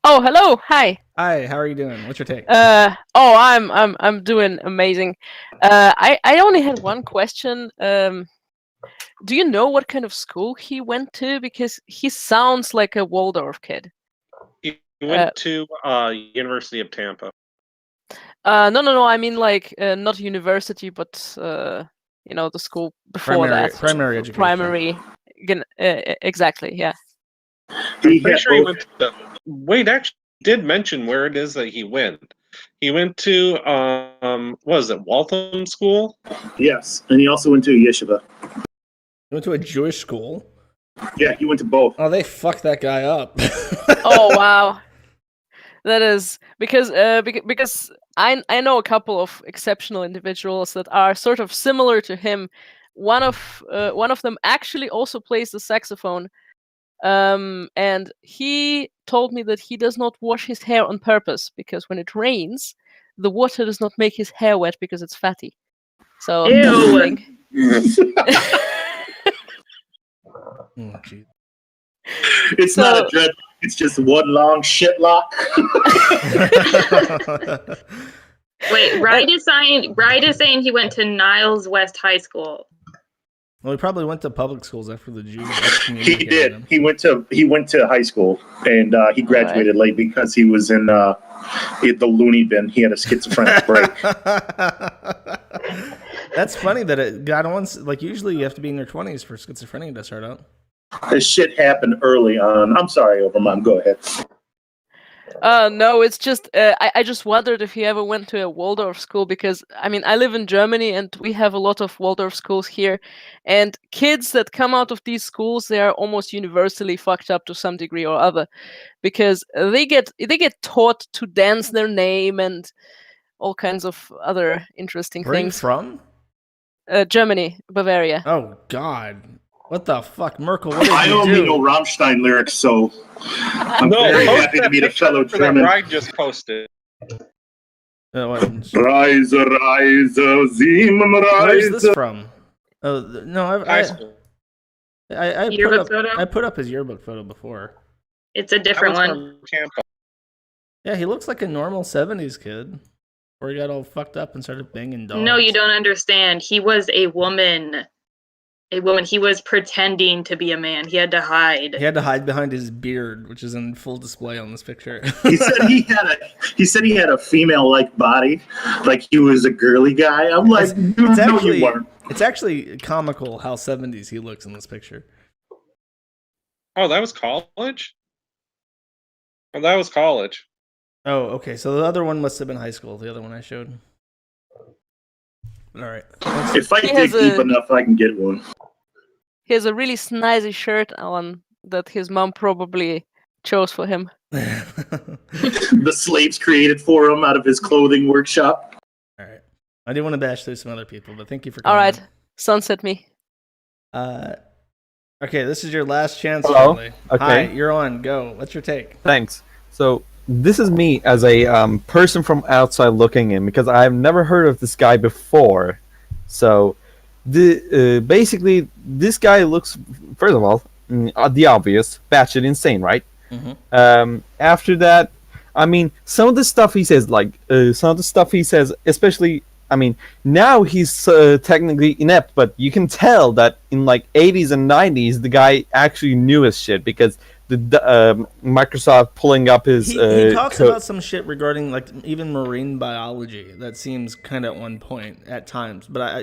Oh, hello. Hi. Hi. How are you doing? What's your take? I'm doing amazing. I only had one question. Do you know what kind of school he went to? Because he sounds like a Waldorf kid. He went to University of Tampa. No. I mean, like, not university, but the school before that. Primary education. Primary. Exactly. Yeah. I'm pretty sure he went to Wade actually did mention where it is that he went. He went to what was it, Waltham School? Yes, and he also went to yeshiva. He went to a Jewish school? Yeah, he went to both. Oh, they fucked that guy up. Oh wow. That is because I know a couple of exceptional individuals that are sort of similar to him. One of them actually also plays the saxophone. And he told me that he does not wash his hair on purpose because when it rains, the water does not make his hair wet because it's fatty. So that's the thing. It's not a dread. It's just one long shit lock. Wait, Bride is saying he went to Niles West High School. Well, he probably went to public schools after the Jews. He did. He went to high school, and he graduated late because he was in the loony bin. He had a schizophrenic break. That's funny that it got on. Like usually, you have to be in your 20s for schizophrenia to start out. This shit happened early on. I'm sorry, Overmom. Go ahead. No, it's just I just wondered if he ever went to a Waldorf school because I mean I live in Germany and we have a lot of Waldorf schools here, and kids that come out of these schools, they are almost universally fucked up to some degree or other, because they get taught to dance their name and all kinds of other interesting Where are you things. from? Germany, Bavaria. Oh God. What the fuck, Merkel? What did I you only do? know Rammstein lyrics, so I'm very happy to meet a fellow that German. Bride just posted. Rise, rise, Simon, rise. Where's this from? Oh, no, High school. I Yearbook photo? I put up his yearbook photo before. It's a different That was one. from Tampa. Yeah, he looks like a normal 70s kid. Where he got all fucked up and started banging dogs. No, you don't understand. He was a woman. A woman. He was pretending to be a man. He had to hide. He had to hide behind his beard, which is in full display on this picture. He said he had a female-like body, like he was a girly guy. I'm like, dude, no, you weren't. It's actually comical how 70s he looks in this picture. Oh, that was college? Oh, that was college. Oh, okay. So the other one must have been high school. The other one I showed. All right. If I He dig has deep a- enough, I can get one. He has a really snazzy shirt on that his mom probably chose for him. The slaves created for him out of his clothing workshop. All right. I do want to bash through some other people, but thank you for All coming. right, sunset me. Okay, this is your last chance, Hello? Charlie. Okay. Hi, you're on. Go. What's your take? Thanks. So this is me as a person from outside looking in, because I've never heard of this guy before. So basically, this guy looks, first of all, the obvious, batshit insane, right? After that, I mean, some of the stuff he says, especially, I mean, now he's technically inept, but you can tell that in like 80s and 90s, the guy actually knew his shit, because the Microsoft pulling up his He talks code. about some shit regarding like even marine biology that seems kind of on point at times, but I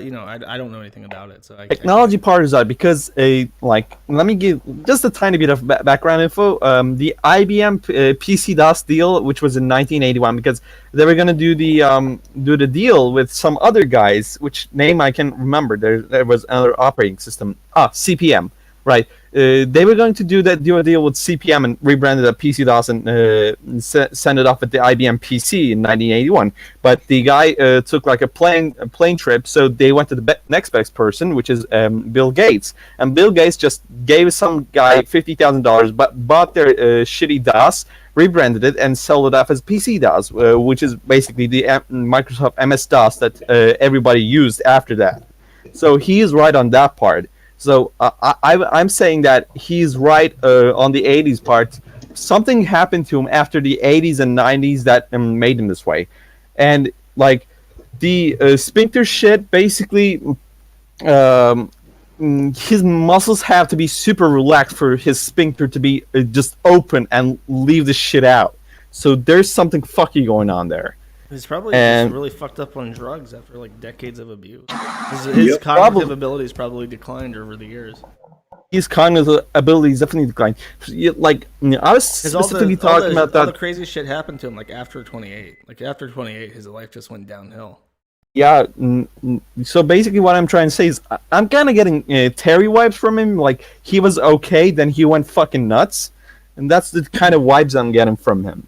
don't know anything about it, so Technology part is that because let me give just a tiny bit of background info. The IBM PC DOS deal, which was in 1981, because they were gonna do the deal with some other guys, which name I can't remember. There was another operating system. CPM, right? They were going to do a deal with CPM and rebrand it as PC DOS and send it off at the IBM PC in 1981. But the guy took like a plane trip, so they went to the next best person, which is Bill Gates. And Bill Gates just gave some guy $50,000, but bought their shitty DOS, rebranded it, and sold it off as PC DOS, which is basically the Microsoft MS DOS that everybody used after that. So he is right on that part. So I'm saying that he's right on the 80s part. Something happened to him after the 80s and 90s that made him this way. And like the sphincter shit, basically his muscles have to be super relaxed for his sphincter to be just open and leave the shit out. So there's something fucky going on there. He's probably just really fucked up on drugs after like decades of abuse. His cognitive abilities probably declined over the years. His cognitive abilities definitely declined. Like I was specifically talking about that. All the crazy shit happened to him like after 28. Like after 28, his life just went downhill. Yeah. So basically, what I'm trying to say is, I'm kind of getting Terry vibes from him. Like he was okay, then he went fucking nuts, and that's the kind of vibes I'm getting from him.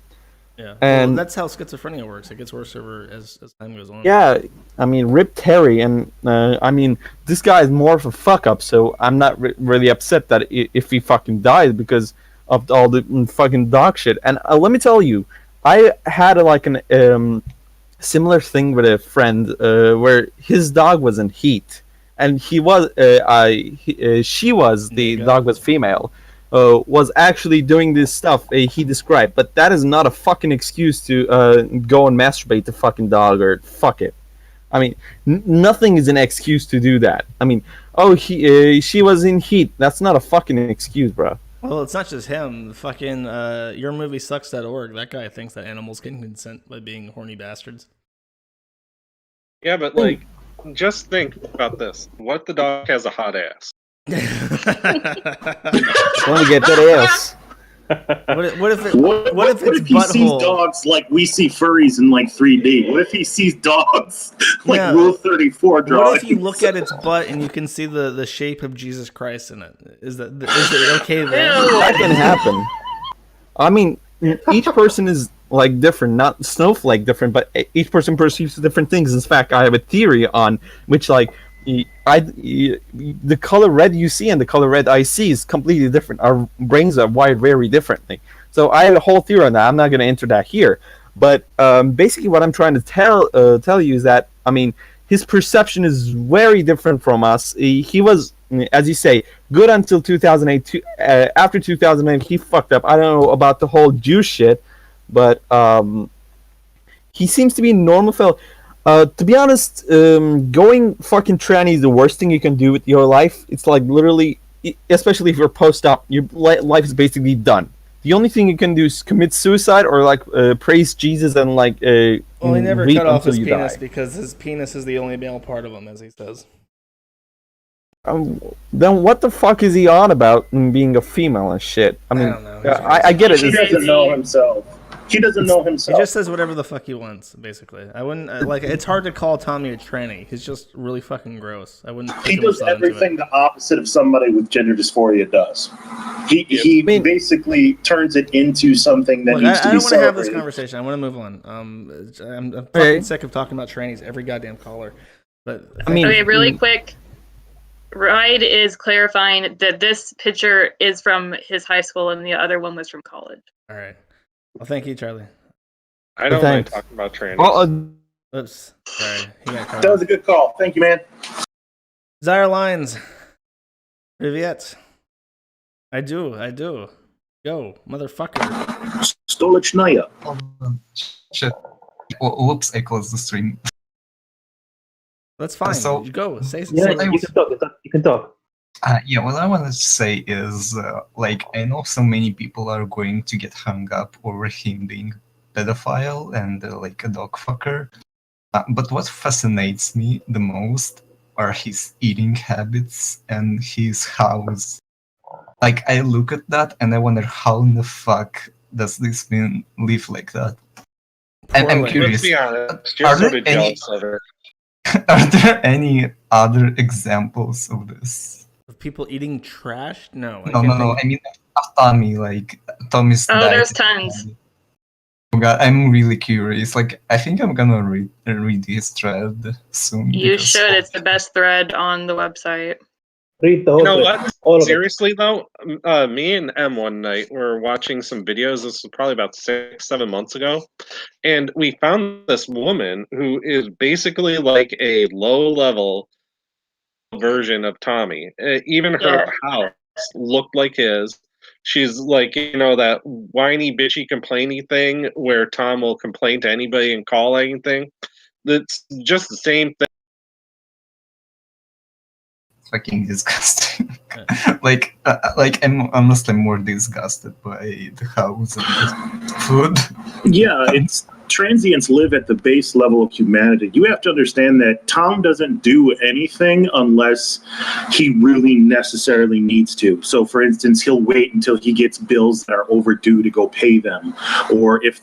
Yeah, and that's how schizophrenia works. It gets worse as time goes on. Yeah, I mean, rip Terry, and I mean, this guy is more of a fuck up, so I'm not really upset that if he fucking died because of all the fucking dog shit. And let me tell you, I had an similar thing with a friend where his dog was in heat, and she was the dog was female. Was actually doing this stuff he described, but that is not a fucking excuse to go and masturbate the fucking dog or fuck it. I mean, nothing is an excuse to do that. I mean, she was in heat. That's not a fucking excuse, bro. Well, it's not just him. The fucking yourmoviesucks.org. That guy thinks that animals can consent by being horny bastards. Yeah, but like, just think about this. What if the dog has a hot ass? Let me get that ass. What if he sees dogs like we see furries in like 3D? What if he sees dogs like Rule 34 drawings? What if you look at its butt and you can see the shape of Jesus Christ in it? Is it okay then? That can happen. I mean, each person is like different, not snowflake different, but each person perceives different things. In fact, I have a theory on which like. The color red you see and the color red I see is completely different. Our brains are wired very differently. So I have a whole theory on that. I'm not going to enter that here. But basically what I'm trying to tell you is that, I mean, his perception is very different from us. He was as you say, good until 2008. After 2008, he fucked up. I don't know about the whole Jew shit, but he seems to be a normal fellow. To be honest, going fucking tranny is the worst thing you can do with your life. It's like literally, especially if you're post-op, your life is basically done. The only thing you can do is commit suicide or like praise Jesus and like Well, he never reap cut off until his you penis die. because his penis is the only male part of him, as he says. Then what the fuck is he on about being a female and shit? I mean, don't know. I get it. He doesn't know himself. He doesn't know himself. He just says whatever the fuck he wants, basically. I wouldn't like. It's hard to call Tommy a tranny. He's just really fucking gross. I wouldn't. He put too much does thought into it. everything the opposite of somebody with gender dysphoria does. He basically turns it into something that Look, needs I to be don't want to have this celebrated. conversation. I want to move on. I'm fucking sick of talking about trannies every goddamn caller. But okay, really quick. Ride is clarifying that this picture is from his high school and the other one was from college. All right. Well, thank you, Charlie. I don't like Thanks. talking about trannies. Well, Oops. Sorry. He got cut That off. was a good call. Thank you, man. Zyre Lines. Riviette. I do. Go, motherfucker. Stolichnaya. Shit. Whoops, I closed the stream. That's fine. So- Go. Say Yeah, you can talk. You can talk. Yeah, what I wanted to say is, like, I know so many people are going to get hung up over him being pedophile and like a dog fucker. But what fascinates me the most are his eating habits and his house. Like, I look at that and I wonder how in the fuck does this man live like that? And I'm Poorly. curious. Let's be honest. You're Are sort there of any- jealous of her. Are there any other examples of this? Of people eating trash? No. No. I mean, Tommy, like Tommy's Oh, diet. there's tons. Oh God, I'm really curious. Like, I think I'm gonna read his thread soon. You because- should. It's the best thread on the website. Read the whole You know thing. what? All of it. Seriously though, me and M one night were watching some videos. This was probably about 6-7 months ago, and we found this woman who is basically like a low-level version of Tommy. Even her house looked like his. She's like, that whiny, bitchy, complainy thing where Tom will complain to anybody and call anything. That's just the same thing. Fucking disgusting. like I'm honestly more disgusted by the house and the food. Yeah, it's transients live at the base level of humanity. You have to understand that Tom doesn't do anything unless he really necessarily needs to. So, for instance, he'll wait until he gets bills that are overdue to go pay them, or if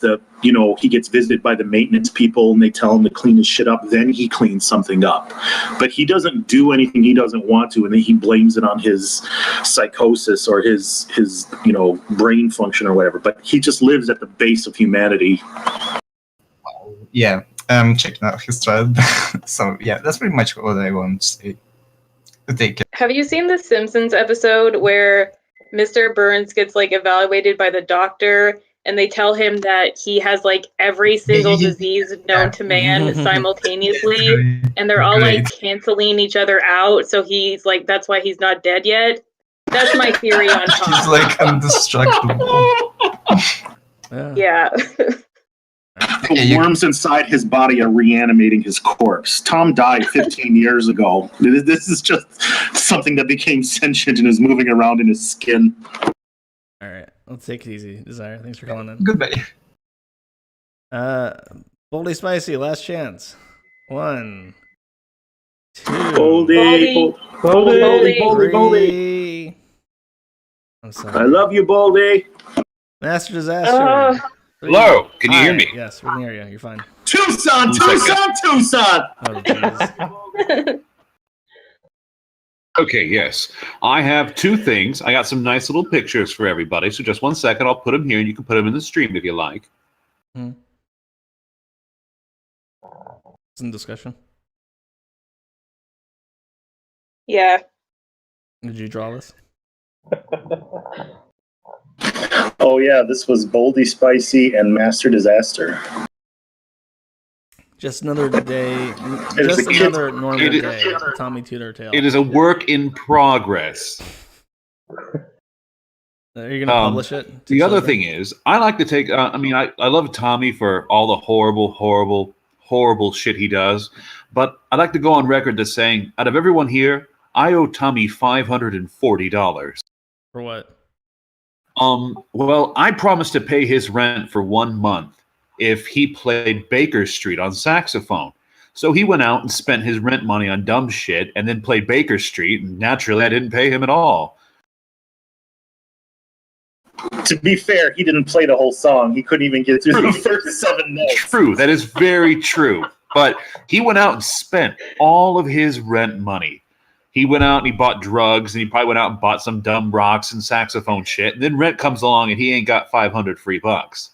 he gets visited by the maintenance people and they tell him to clean his shit up, then he cleans something up. But he doesn't do anything he doesn't want to, and then he blames it on his psychosis or his brain function or whatever. But he just lives at the base of humanity. Yeah, checking out his thread. So yeah, that's pretty much what I want to say. Take it. Have you seen the Simpsons episode where Mr. Burns gets evaluated by the doctor and they tell him that he has every single disease known to man simultaneously and they're all canceling each other out, so he's that's why he's not dead yet? That's my theory on Tom. He's indestructible. Yeah. The worms inside his body are reanimating his corpse. Tom died 15 years ago. This is just something that became sentient and is moving around in his skin. All right. Let's take it easy. Desire. Thanks for calling in. Goodbye. Boldy Spicy, last chance. 1, 2, Boldy. I'm sorry. I love you, Boldy. Master Disaster. Hello, can you hear me? Yes, we can hear you. You're fine. Tucson. Oh, jeez. Okay, yes. I have two things. I got some nice little pictures for everybody. So just 1 second, I'll put them here and you can put them in the stream if you like. It's in discussion. Yeah. Did you draw this? Oh yeah, this was Boldy Spicy and Master Disaster. Just another day. It is Just a kid- another normal it is- day. Tommy Tooter tale. It is a work in progress. Are you gonna publish it? to The other children? thing is, I like to take. I mean, I love Tommy for all the horrible shit he does, but I like to go on record to saying, out of everyone here, I owe Tommy $540. For what? Well, I promised to pay his rent for 1 month if he played Baker Street on saxophone. So he went out and spent his rent money on dumb shit and then played Baker Street, and naturally I didn't pay him at all. To be fair, he didn't play the whole song. He couldn't even get through the first 7 notes. True, that is very true. But he went out and spent all of his rent money. He went out and he bought drugs, and he probably went out and bought some dumb rocks and saxophone shit. And then rent comes along, and he ain't got 500 free bucks.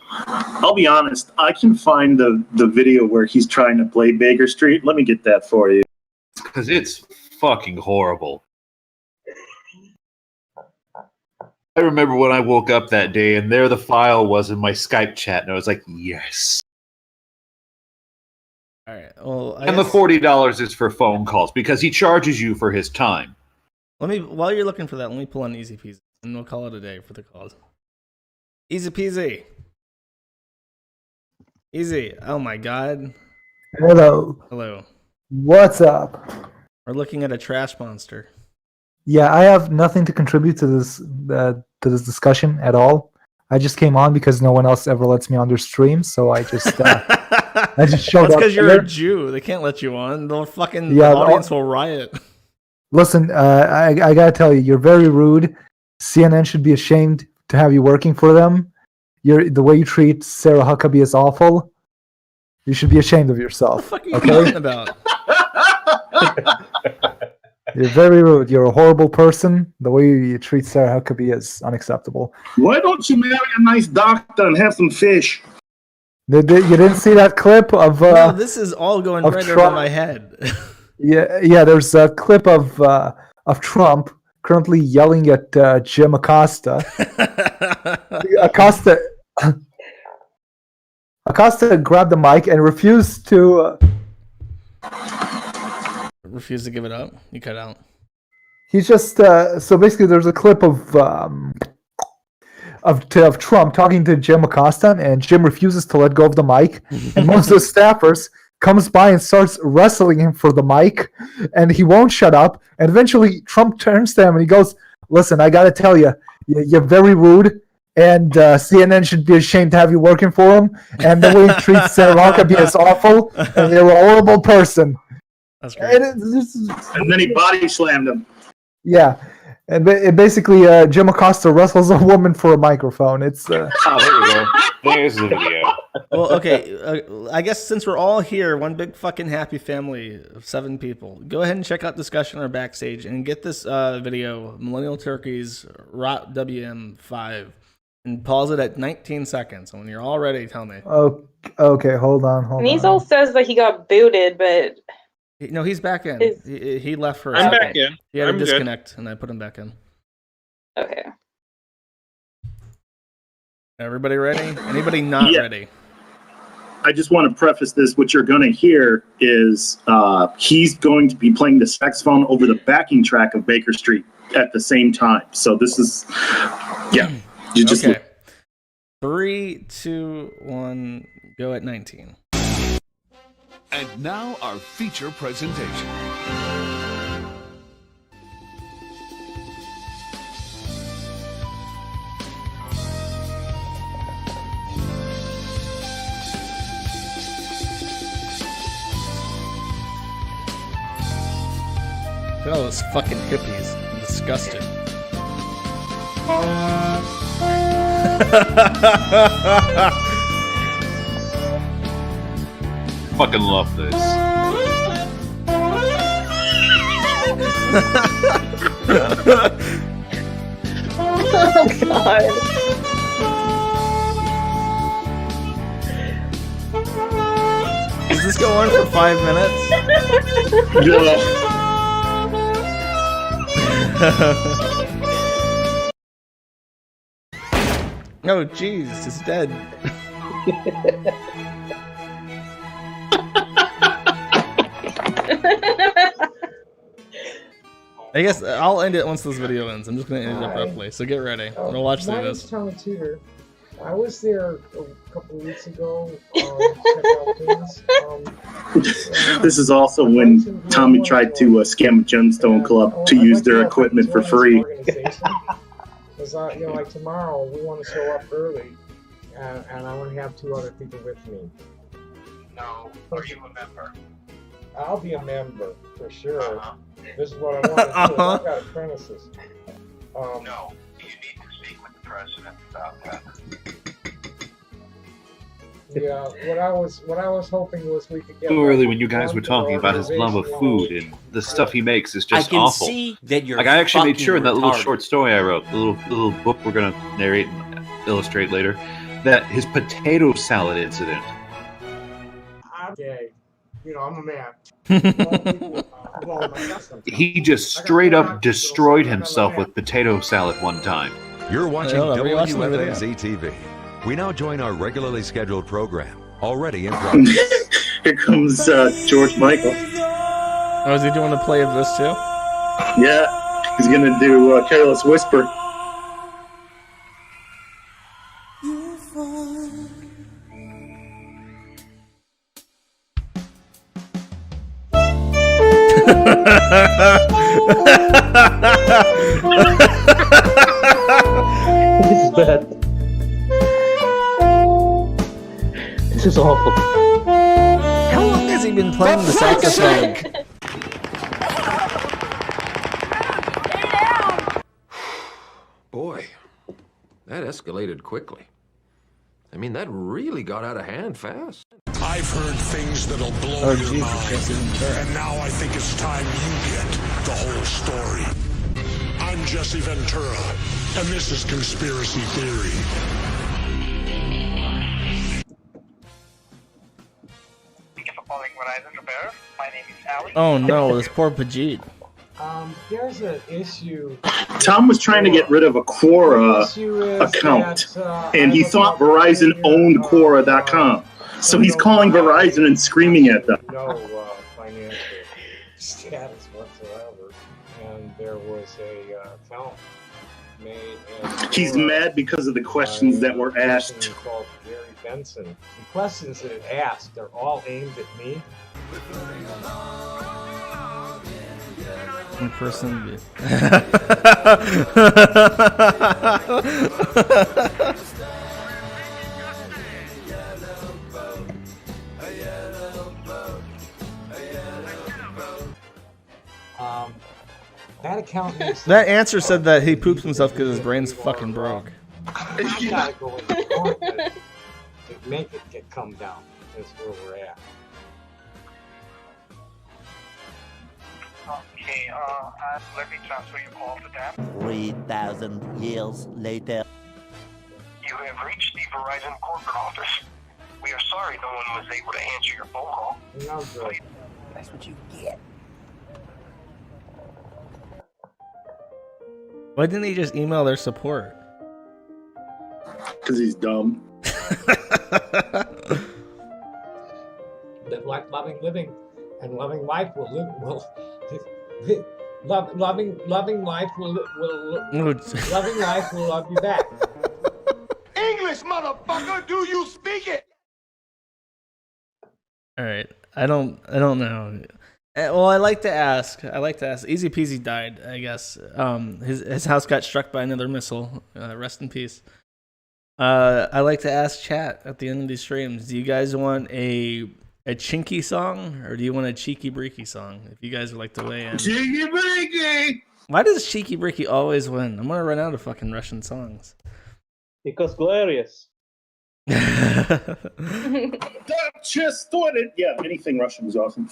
I'll be honest, I can find the video where he's trying to play Baker Street. Let me get that for you. Because it's fucking horrible. I remember when I woke up that day, and there the file was in my Skype chat, and I was like, yes. All right. Well, And the $40 is for phone calls, because he charges you for his time. While you're looking for that, let me pull on Easy Peasy, and we'll call it a day for the calls. Easy Peasy. Easy. Oh my God. Hello. Hello. What's up? We're looking at a trash monster. Yeah, I have nothing to contribute to this discussion at all. I just came on because no one else ever lets me on their stream, so I just showed That's up. because you're here. a Jew. They can't let you on. The Yeah, audience will riot. Listen, I gotta tell you, you're very rude. CNN should be ashamed to have you working for them. The way you treat Sarah Huckabee is awful. You should be ashamed of yourself. What the fuck are you talking about? You're very rude. You're a horrible person. The way you treat Sarah Huckabee is unacceptable. Why don't you marry a nice doctor and have some fish? You didn't see that clip of? No, this is all going of right over Trump. my head. Yeah. There's a clip of Trump currently yelling at Jim Acosta. Acosta grabbed the mic and refused to. Refuse to give it up. You cut out. He's just so basically. There's a clip of Trump talking to Jim Acosta, and Jim refuses to let go of the mic, and one of the staffers comes by and starts wrestling him for the mic, and he won't shut up. And eventually, Trump turns to him and he goes, "Listen, I gotta tell you, you're very rude, and CNN should be ashamed to have you working for him. And the way you treat Sarah Huckabee is awful, and you're a horrible person." That's great. And then he body slammed him. Yeah, and basically, Jim Acosta wrestles a woman for a microphone. It's Oh, there we go. There's the video. Well, okay. I guess since we're all here, one big fucking happy family of 7 people, go ahead and check out Discussion or Backstage and get this video, Millennial Turkeys Rot WM5, and pause it at 19 seconds. And when you're all ready, tell me. oh, okay. Hold on. Niesel says that he got booted, but No, he's back in. He left for a I'm second. back in. He had I'm a good. disconnect, and I put him back in. okay. Everybody ready? Anybody not Yeah. ready? I just want to preface this. What you're going to hear is he's going to be playing the saxophone over the backing track of Baker Street at the same time. So this is, yeah. You just Okay. 3, 2, 1, go at 19. And now our feature presentation. Look at all those fucking hippies. I'm disgusted. Fucking love this. Oh god. Does this go on for 5 minutes? Oh, jeez, it's dead. I guess I'll end it once this video ends. I'm just gonna end it abruptly, so get ready. I'm gonna watch through My this. name's Tommy Tooter. I was there a couple of weeks ago. Check out things. This is also when Tommy tried to scam a gemstone club to use their equipment for free. Because like tomorrow we want to show up early, and I want to have 2 other people with me. No, are you a member? I'll be a member for sure. This is what I want to do. I've got apprentices. No, you need to speak with the president about that. Yeah, what I was hoping was we could get Early when you guys were talking about his love of food and the stuff he makes is just I can awful. see that you're like I actually made fucking sure in that little retarded. short story I wrote, the little book we're gonna narrate and illustrate later, that his potato salad incident. Okay, I'm a man. He just straight up destroyed himself with potato salad one time. You're watching Hold on, are we watching the video? WFAZ-TV. We now join our regularly scheduled program, already in progress. Here comes George Michael. Oh, is he doing a play of this too? Yeah, he's gonna do Careless Whisper. This is bad. This is awful. How long has he been playing the saxophone? Boy, that escalated quickly. I mean, that really got out of hand fast. I've heard things that'll blow your mind, and now I think it's time you get the whole story. I'm Jesse Ventura, and this is Conspiracy Theory. Oh no, this poor Pajit. There's an issue. Tom was trying to get rid of a Quora account, and he thought Verizon owned Quora.com. So he's calling Verizon and screaming at them. No financial status whatsoever, and there was a account made. He's mad because of the questions that were asked. Called Gary Benson. The questions that it asked are all aimed at me. One person. That account needs That answer said that he poops himself because his brain's fucking broke. I gotta go in the court to make it come down. That's where we're at. Okay, let me transfer your call to them. 3,000 years later. You have reached the Verizon corporate office. We are sorry no one was able to answer your phone call. No good. That's what you get. Why didn't he just email their support? Because he's dumb. Live like living, and loving life will loving life will loving life will love you back. English, motherfucker, do you speak it? All right, I don't know. Well, I like to ask. Easy Peasy died, I guess. His house got struck by another missile. Rest in peace. I like to ask chat at the end of these streams. Do you guys want a chinky song, or do you want a cheeky breaky song? If you guys would like to weigh in. Cheeky breaky. Why does cheeky breaky always win? I'm gonna run out of fucking Russian songs. Because glorious. Just doing it. Yeah, anything Russian is awesome.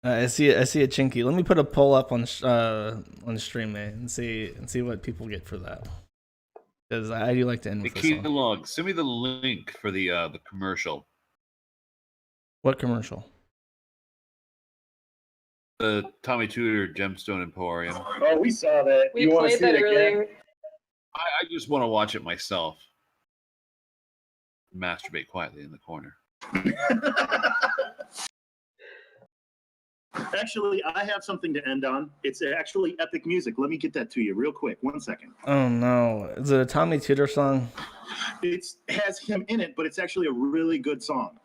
I see a chinky. Let me put a poll up on the stream, man, and see what people get for that. Because I do like to end with this Nikita one. Log, send me the link for the commercial. What commercial? The Tommy Tooter Gemstone Emporium. Oh, we saw that. We You want to played see that it earlier. again? I just want to watch it myself. Masturbate quietly in the corner. Actually, I have something to end on. It's actually epic music. Let me get that to you real quick. 1 second. Oh no. Is it a Tommy Tooter song? It has him in it, but it's actually a really good song.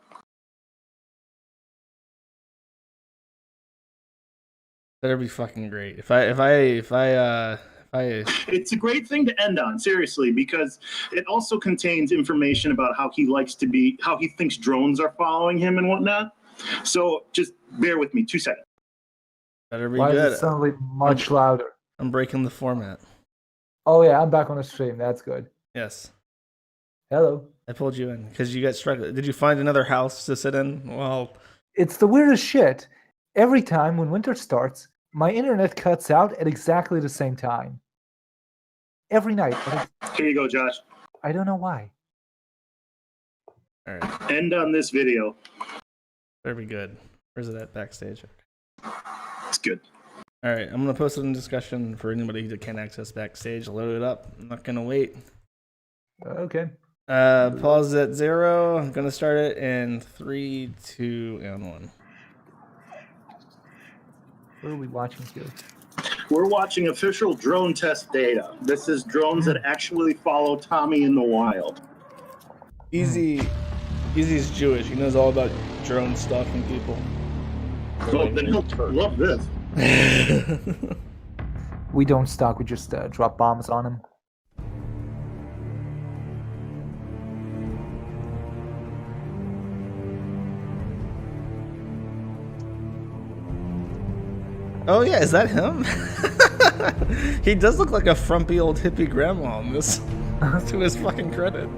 Better be fucking great. If I It's a great thing to end on, seriously, because it also contains information about how he thinks drones are following him and whatnot. So just bear with me 2 seconds. better be Why good. does it sound like much louder? I'm breaking the format. Oh yeah, I'm back on the stream. That's good. Yes. Hello. I pulled you in because you got struck. Did you find another house to sit in? Well, It's the weirdest shit. Every time when winter starts, my internet cuts out at exactly the same time. Every night. Here you go, Josh. I don't know why. all right. End on this video. Better be good. Where's it at? Backstage. It's good. All right. I'm gonna post it in discussion for anybody that can't access backstage. Load it up. I'm not gonna wait. Okay. Pause at 0. I'm gonna start it in 3, 2, and 1. What are we watching here? We're watching official drone test data. This is drones that actually follow Tommy in the wild. Easy's Jewish. He knows all about drone stalking people. Well, then he'll love this. We don't stalk. We just drop bombs on him. Oh yeah, is that him? He does look like a frumpy old hippie grandma on this. To his fucking credit.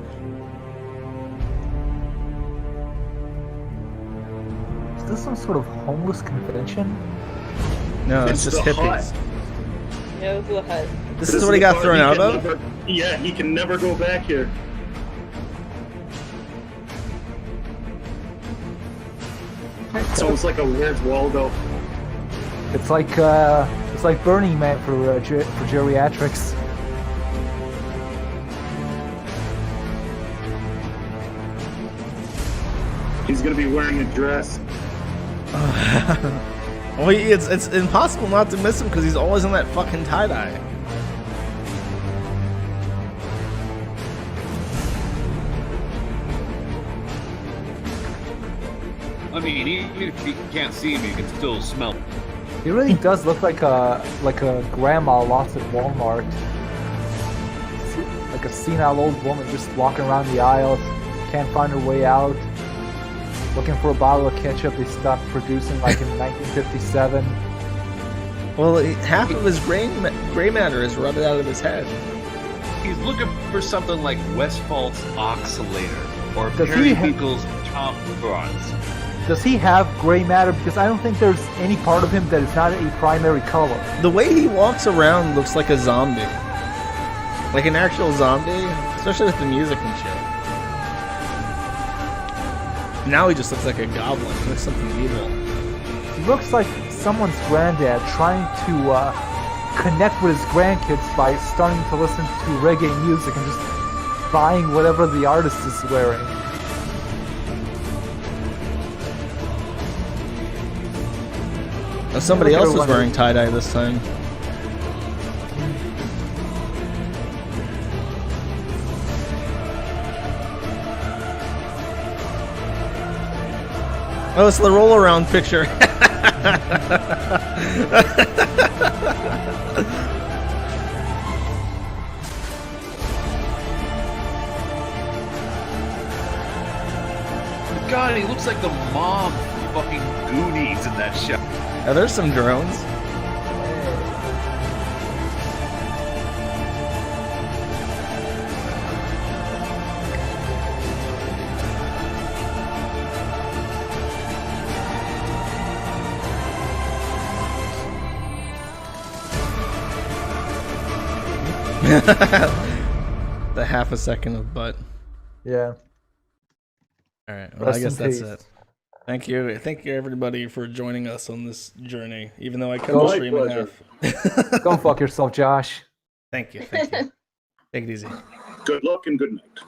Is this some sort of homeless convention? No, it's just the hippies. hut. Yeah, it was the hut. This is what he got thrown out of? Yeah, he can never go back here. It's almost like a Where's Waldo. It's like Burning Man for geriatrics. He's gonna be wearing a dress. Well, it's impossible not to miss him because he's always in that fucking tie-dye. I mean, even if you can't see him, you can still smell him. He really does look like a grandma lost at Walmart. Like a senile old woman just walking around the aisles, can't find her way out. Looking for a bottle of ketchup they stopped producing like in 1957. Well, half of his gray matter is rotted out of his head. He's looking for something like Westfalt's Oxalator or Does Perry he Beagle's Tom Bronze. Does he have gray matter? Because I don't think there's any part of him that is not a primary color. The way he walks around looks like a zombie. Like an actual zombie, especially with the music and shit. Now he just looks like a goblin, like something evil. He looks like someone's granddad trying to connect with his grandkids by starting to listen to reggae music and just buying whatever the artist is wearing. Now somebody else was wearing tie-dye this time. Oh, it's the roll-around picture. God, he looks like the mom from fucking Goonies in that show. Oh, there's some drones. The half a second of butt. Yeah. All right. Well, I guess that's it. Thank you everybody for joining us on this journey. Even though I cut the stream in half. Go fuck yourself, Josh. Thank you. Take it easy. Good luck and good night.